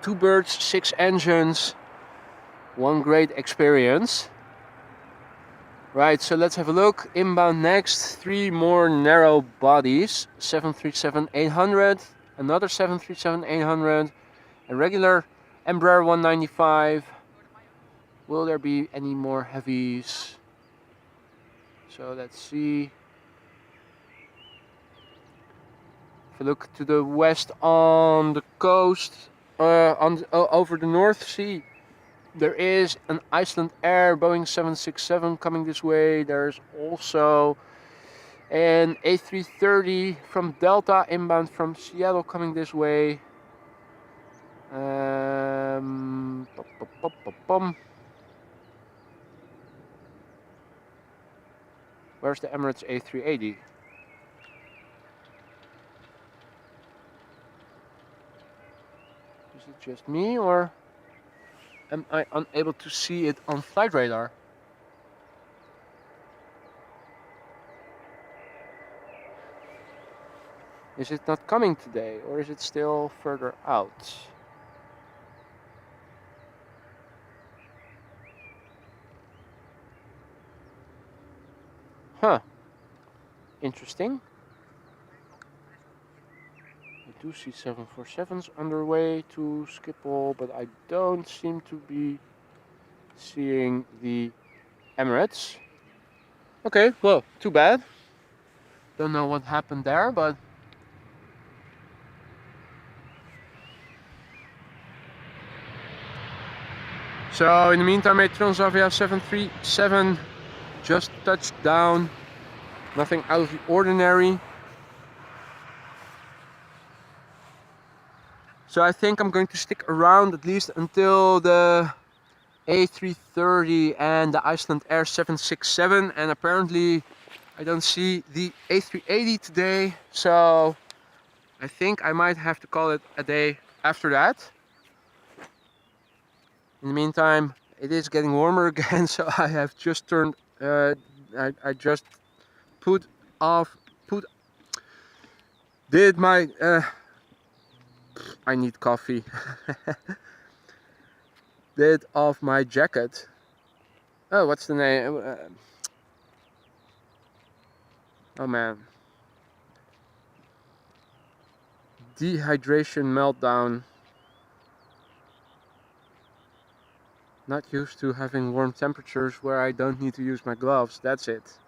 Two birds, 6 engines, one great experience. Right, so let's have a look. Inbound next, 3 more narrow bodies. 737-800, another 737-800, a regular Embraer 195. Will there be any more heavies? So let's see. If we look to the west on the coast, over the North Sea. There is an Icelandair Boeing 767 coming this way. There's also an A330 from Delta inbound from Seattle coming this way. Bum, bum, bum, bum, bum. Where's the Emirates A380? Is it just me, or am I unable to see it on flight radar? Is it not coming today, or is it still further out? Huh. Interesting. I do see 747s underway to Schiphol, but I don't seem to be seeing the Emirates. Okay, well, too bad. Don't know what happened there, but so in the meantime, a Transavia 737 just touched down. Nothing out of the ordinary. So I think I'm going to stick around at least until the A330 and the Icelandair 767, and apparently I don't see the A380 today, so I think I might have to call it a day after that. In the meantime, it is getting warmer again, so I have just turned, I just did my, I need coffee, did off my jacket. Oh, what's the name? Oh man. Dehydration meltdown. Not used to having warm temperatures where I don't need to use my gloves. That's it.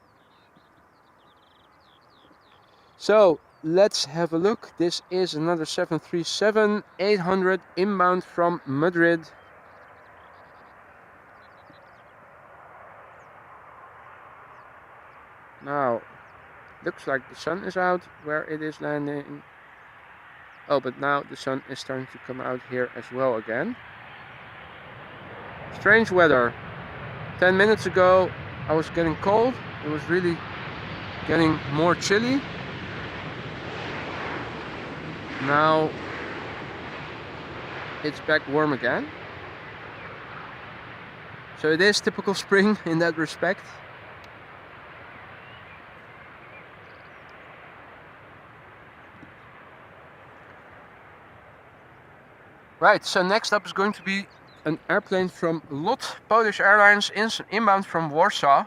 So let's have a look. This is another 737-800 inbound from Madrid. Now, looks like the sun is out where it is landing. Oh, but now the sun is starting to come out here as well again. Strange weather. 10 minutes ago I was getting cold. It was really getting more chilly. Now it's back warm again. So it is typical spring in that respect. Right, so next up is going to be an airplane from LOT Polish Airlines inbound from Warsaw.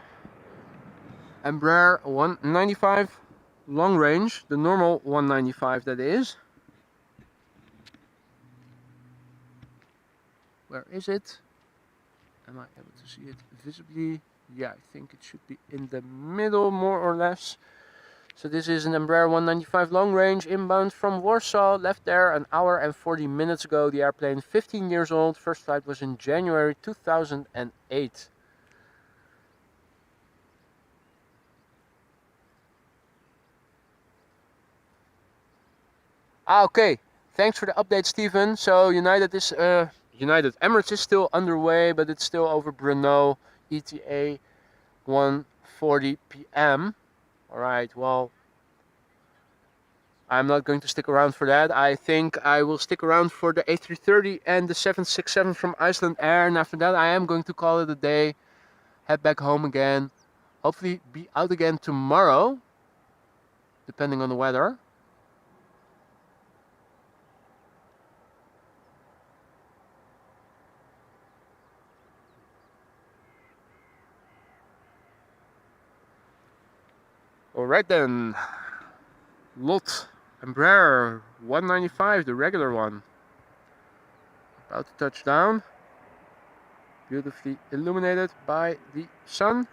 Embraer 195 long range, the normal 195 that is. Where is it? Am I able to see it visibly? Yeah, I think it should be in the middle more or less. So this is an Embraer 195 long range inbound from Warsaw. Left there an hour and 40 minutes ago. The airplane 15 years old. First flight was in January 2008. Okay. Thanks for the update, Steven. So United Emirates is still underway, but it's still over Brno, ETA 1:40 p.m. Alright, well, I'm not going to stick around for that. I think I will stick around for the A330 and the 767 from Icelandair. And after that, I am going to call it a day. Head back home again. Hopefully be out again tomorrow, depending on the weather. Alright then. LOT Embraer 195, the regular one. About to touch down. Beautifully illuminated by the sun.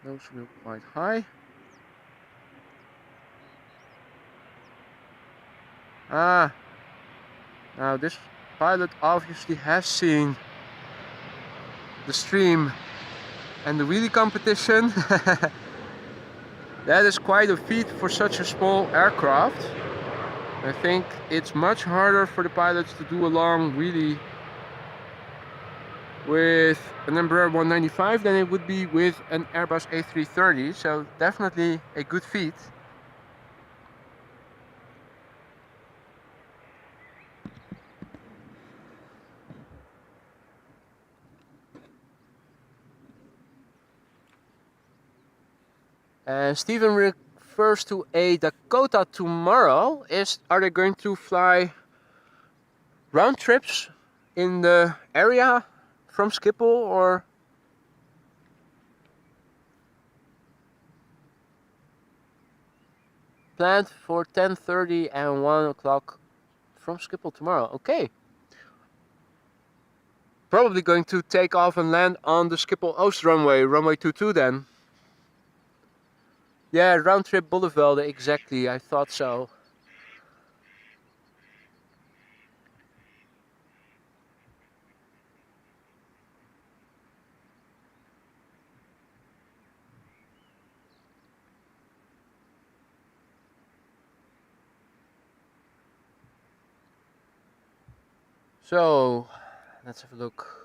Nose wheel quite high. Ah, now this pilot obviously has seen the stream and the wheelie competition. That is quite a feat for such a small aircraft. I think it's much harder for the pilots to do a long wheelie with an Embraer 195 than it would be with an Airbus A330, so definitely a good feat. Steven refers to a Dakota tomorrow. Are they going to fly round trips in the area from Schiphol, or planned for 10:30 and 1 o'clock from Schiphol tomorrow? Okay. Probably going to take off and land on the Schiphol Oost runway, runway 22 then. Yeah, round trip Bollevelde, exactly, I thought so. So, let's have a look.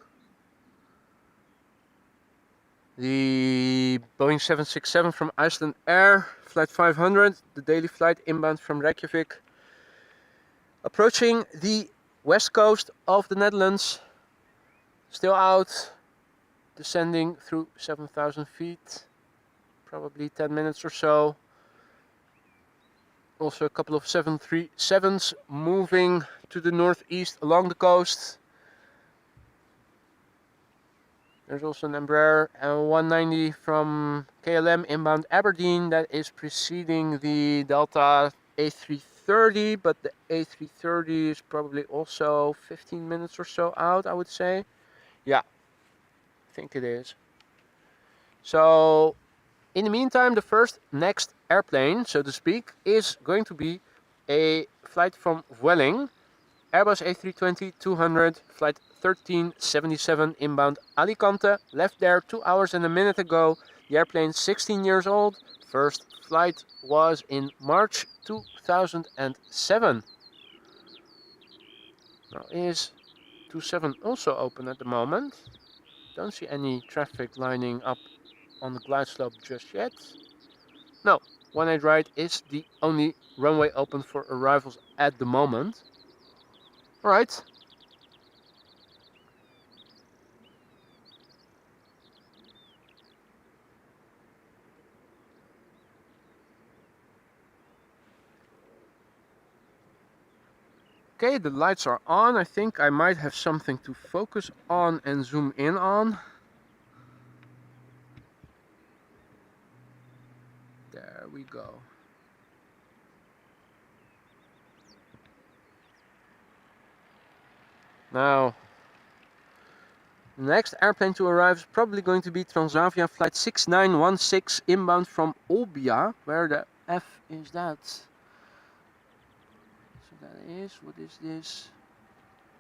The Boeing 767 from Icelandair, flight 500, the daily flight inbound from Reykjavik, approaching the west coast of the Netherlands, still out, descending through 7,000 feet, probably 10 minutes or so. Also a couple of 737s moving to the northeast along the coast. There's also an Embraer 190 from KLM inbound Aberdeen that is preceding the Delta A330, but the A330 is probably also 15 minutes or so out, I would say. Yeah, I think it is. So, in the meantime, the next airplane, so to speak, is going to be a flight from Vueling, Airbus A320-200, flight 1377 inbound Alicante, left there 2 hours and a minute ago. The airplane 16 years old, first flight was in March 2007. Now is 27 also open at the moment? Don't see any traffic lining up on the glide slope just yet. No, 18 right is the only runway open for arrivals at the moment. Alright. Okay, the lights are on. I think I might have something to focus on and zoom in on. There we go. Now, the next airplane to arrive is probably going to be Transavia flight 6916 inbound from Olbia. Where the F is that? So that is, what is this?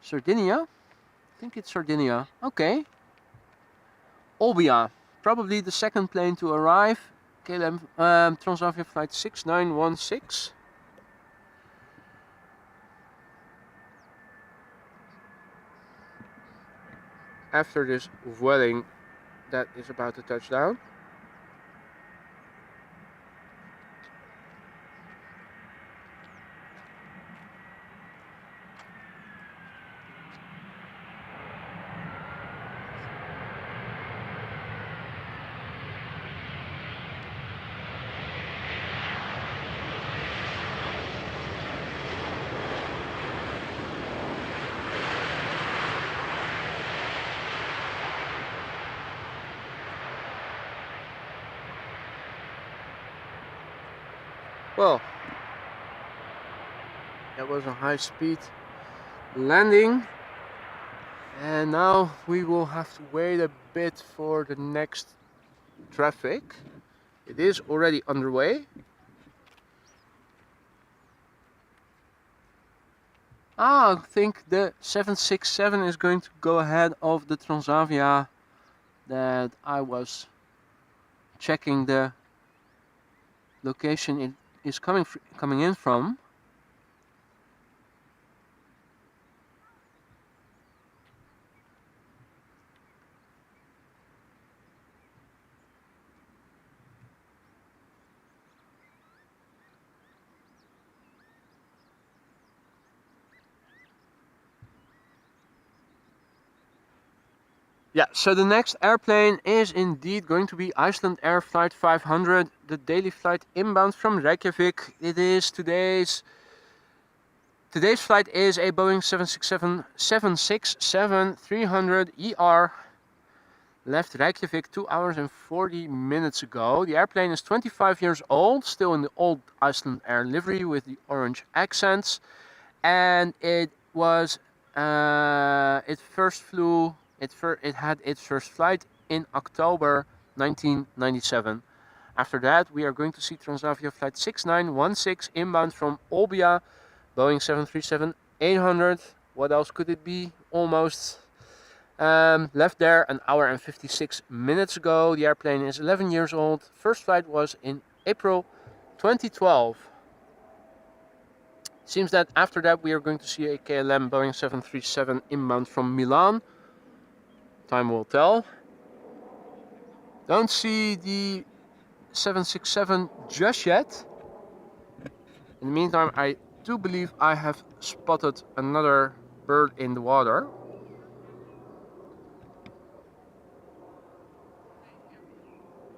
Sardinia? I think it's Sardinia. Okay. Olbia, probably the second plane to arrive. KLM Transavia flight 6916. After this Vueling that is about to touch down. Well, that was a high-speed landing, and now we will have to wait a bit for the next traffic. It is already underway. I think the 767 is going to go ahead of the Transavia that I was checking the location it is coming in from. Yeah, so the next airplane is indeed going to be Icelandair Flight 500, the daily flight inbound from Reykjavik. It is today's flight is a Boeing 767-300ER. Left Reykjavik 2 hours and 40 minutes ago. The airplane is 25 years old, still in the old Icelandair livery with the orange accents, and it was it had its first flight in October 1997. After that, we are going to see Transavia flight 6916 inbound from Olbia, Boeing 737-800. What else could it be? Almost. Left there an hour and 56 minutes ago. The airplane is 11 years old. First flight was in April 2012. Seems that after that we are going to see a KLM Boeing 737 inbound from Milan. Time will tell. Don't see the 767 just yet. In the meantime, I do believe I have spotted another bird in the water.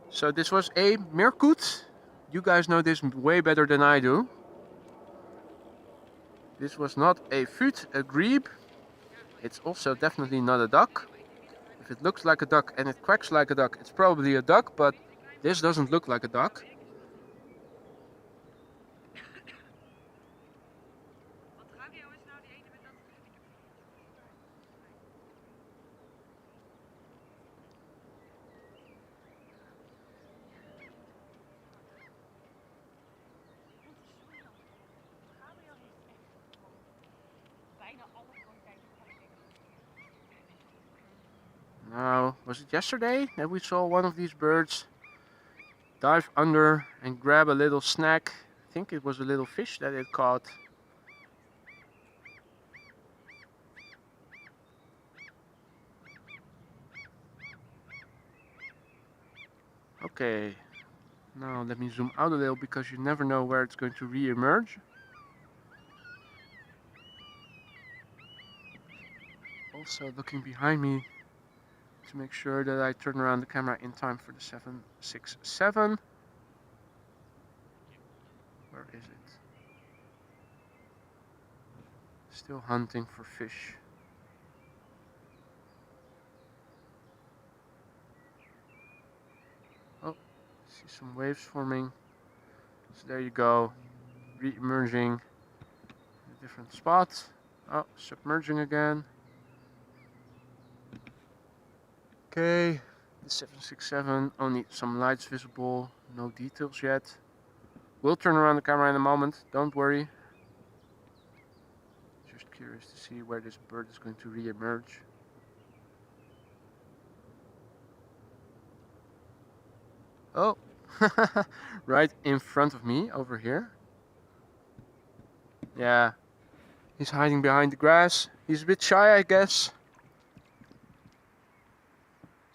So this was a Mirkut. You guys know this way better than I do. This was not a fut, a grebe. It's also definitely not a duck. If it looks like a duck and it quacks like a duck, it's probably a duck, but this doesn't look like a duck. Now, was it yesterday that we saw one of these birds dive under and grab a little snack? I think it was a little fish that it caught. Okay, now let me zoom out a little because you never know where it's going to re-emerge. Also looking behind me to make sure that I turn around the camera in time for the 767. Where is it? Still hunting for fish. Oh, see some waves forming. So there you go, re-emerging in a different spot. Oh, submerging again. Okay, the 767, only some lights visible, no details yet. We'll turn around the camera in a moment, don't worry. Just curious to see where this bird is going to re-emerge. Oh, right in front of me over here. Yeah, he's hiding behind the grass. He's a bit shy, I guess.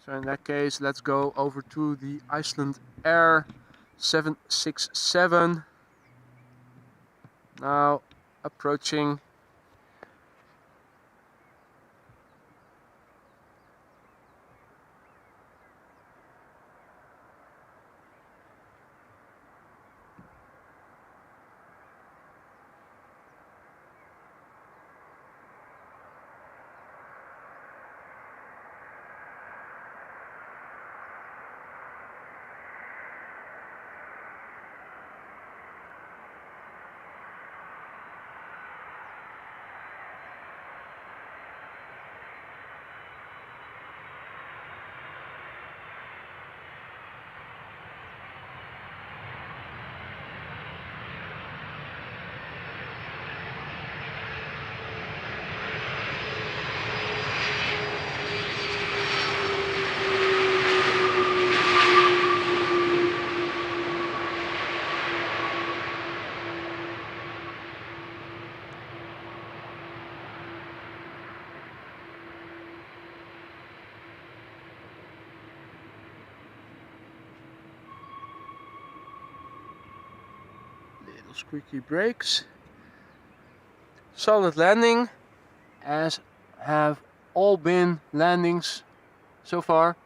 So in that case, let's go over to the Icelandair 767. Now approaching. squeaky brakes. Solid landing, as have all been landings so far.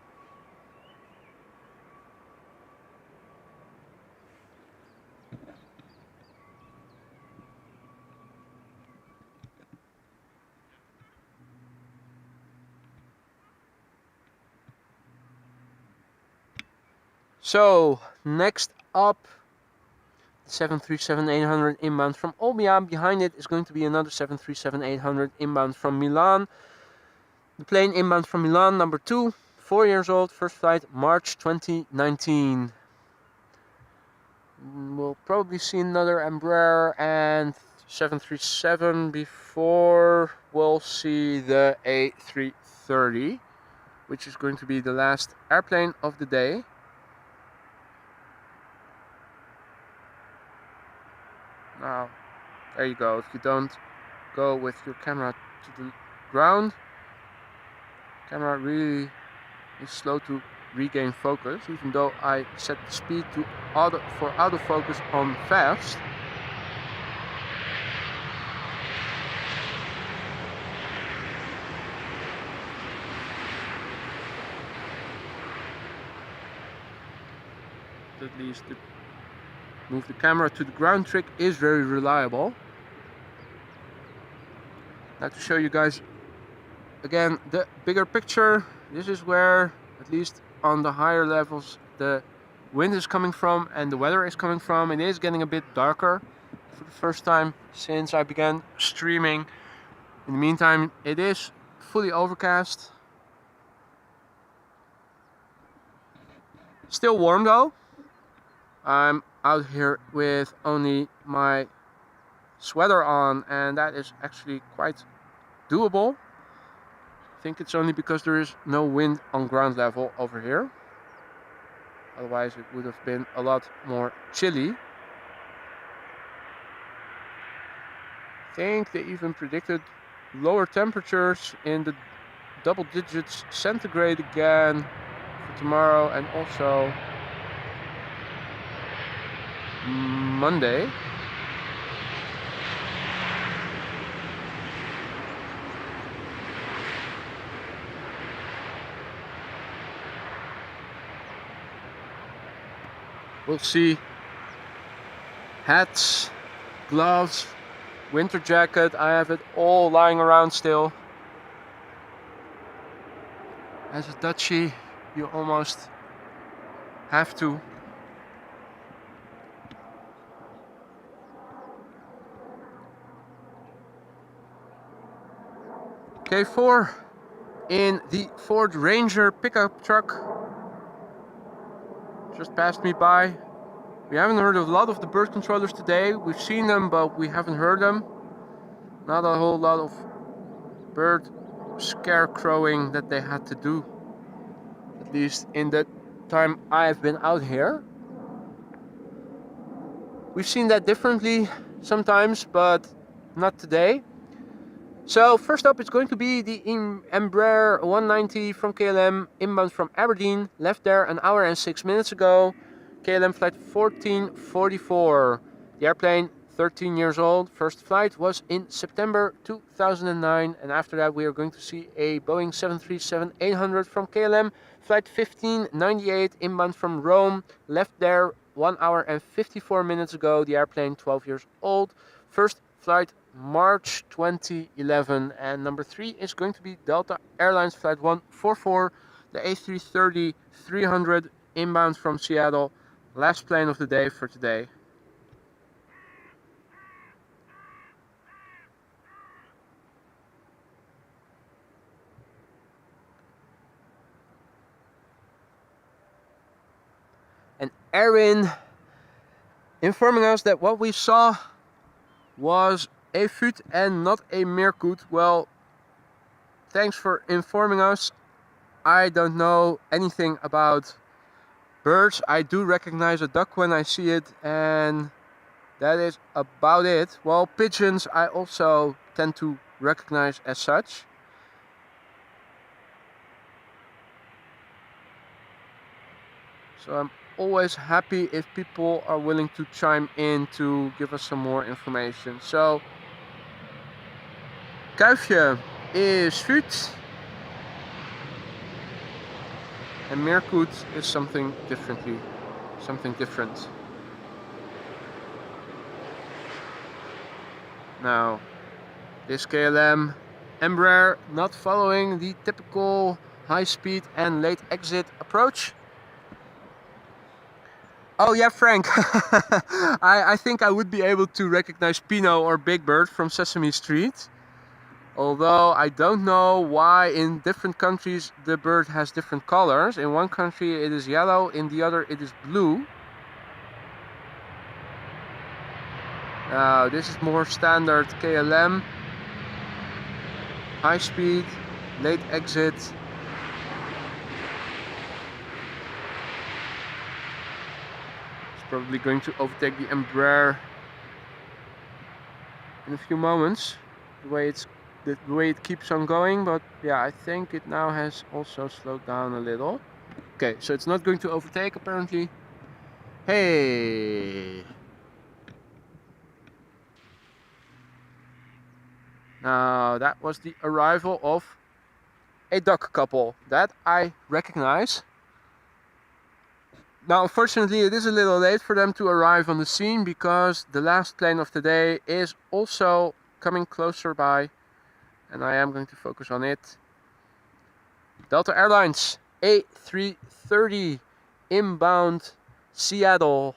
So next up, 737-800 inbound from Olbia. Behind it is going to be another 737-800 inbound from Milan. The plane inbound from Milan, number 2, 4 years old, first flight March 2019. We'll probably see another Embraer and 737 before we'll see the A330, which is going to be the last airplane of the day. Now, there you go. If you don't go with your camera to the ground, camera really is slow to regain focus, even though I set the speed to autofocus on fast. At least the move the camera to the ground trick is very reliable. Now to show you guys again the bigger picture, this is where, at least on the higher levels, the wind is coming from and the weather is coming from. It is getting a bit darker for the first time since I began streaming. In the meantime, it is fully overcast. Still warm though. I'm out here with only my sweater on, and that is actually quite doable. I think it's only because there is no wind on ground level over here. Otherwise it would have been a lot more chilly. I think they even predicted lower temperatures in the double digits centigrade again for tomorrow and also Monday. We'll see. Hats, gloves, winter jacket, I have it all lying around still. As a Dutchie, you almost have to. K4 in the Ford Ranger pickup truck just passed me by. We haven't heard a lot of the bird controllers today. We've seen them, but we haven't heard them. Not a whole lot of bird scarecrowing that they had to do, at least in the time I've been out here. We've seen that differently sometimes, but not today. So first up, it's going to be the Embraer 190 from KLM, inbound from Aberdeen. Left there an hour and 6 minutes ago. KLM flight 1444. The airplane, 13 years old. First flight was in September 2009. And after that, we are going to see a Boeing 737-800 from KLM. Flight 1598, inbound from Rome. Left there 1 hour and 54 minutes ago. The airplane, 12 years old. First flight March 2011, and number 3 is going to be Delta Airlines flight 144, the A330 300 inbound from Seattle. Last plane of the day for today. And Erin informing us that what we saw was a foot and not a meerkoet. Well, thanks for informing us. I don't know anything about birds. I do recognize a duck when I see it, and that is about it. Well, pigeons I also tend to recognize as such. So I'm always happy if people are willing to chime in to give us some more information. So, Kuifje is Schuut, and Meerkoet is something different. Now, this KLM Embraer not following the typical high speed and late exit approach. Oh yeah, Frank. I think I would be able to recognize Pino or Big Bird from Sesame Street. Although I don't know why in different countries the bird has different colors. In one country it is yellow, in the other it is blue. Now this is more standard KLM. High speed, late exit. It's probably going to overtake the Embraer in a few moments. The way it keeps on going, but yeah, I think it now has also slowed down a little. Okay, so it's not going to overtake apparently. Hey! Now that was the arrival of a duck couple that I recognize. Now unfortunately it is a little late for them to arrive on the scene because the last plane of the day is also coming closer by, and I am going to focus on it. Delta Airlines A330 inbound Seattle.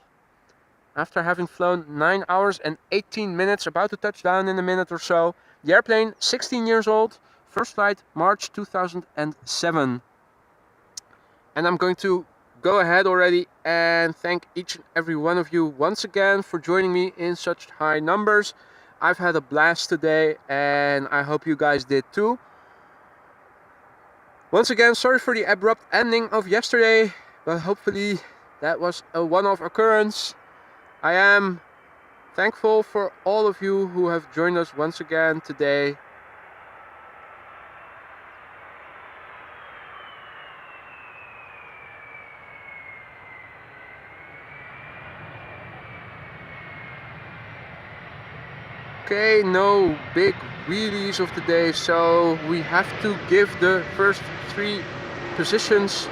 After having flown 9 hours and 18 minutes, about to touch down in a minute or so. The airplane, 16 years old, first flight March 2007. And I'm going to go ahead already and thank each and every one of you once again for joining me in such high numbers. I've had a blast today and I hope you guys did too. Once again, sorry for the abrupt ending of yesterday, but hopefully that was a one-off occurrence. I am thankful for all of you who have joined us once again today. Okay, no big wheelies of the day, so we have to give the first 3 positions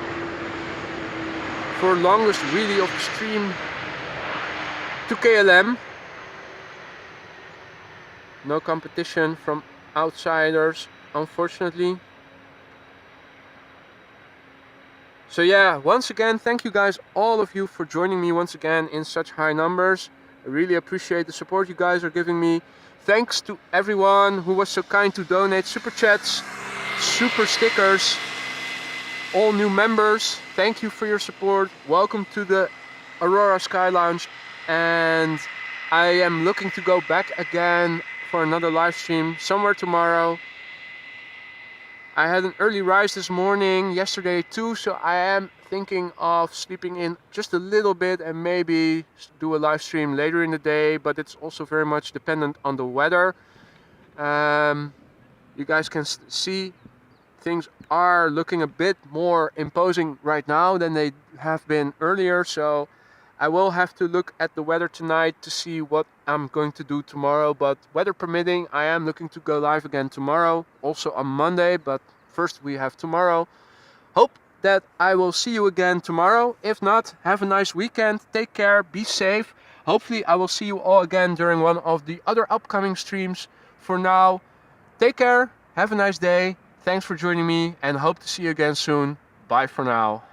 for longest wheelie of the stream to KLM. No competition from outsiders, unfortunately. So yeah, once again, thank you guys, all of you, for joining me once again in such high numbers. I really appreciate the support you guys are giving me. Thanks to everyone who was so kind to donate super chats, super stickers, all new members. Thank you for your support. Welcome to the Aurora Sky Lounge, and I am looking to go back again for another live stream somewhere tomorrow. I had an early rise this morning, yesterday too, so I am thinking of sleeping in just a little bit and maybe do a live stream later in the day, but it's also very much dependent on the weather. You guys can see things are looking a bit more imposing right now than they have been earlier, so I will have to look at the weather tonight to see what I'm going to do tomorrow, but weather permitting, I am looking to go live again tomorrow, also on Monday, but first we have tomorrow. Hope that I will see you again tomorrow. If not, have a nice weekend, take care, be safe. Hopefully I will see you all again during one of the other upcoming streams. For now, take care, have a nice day, thanks for joining me, and hope to see you again soon. Bye for now.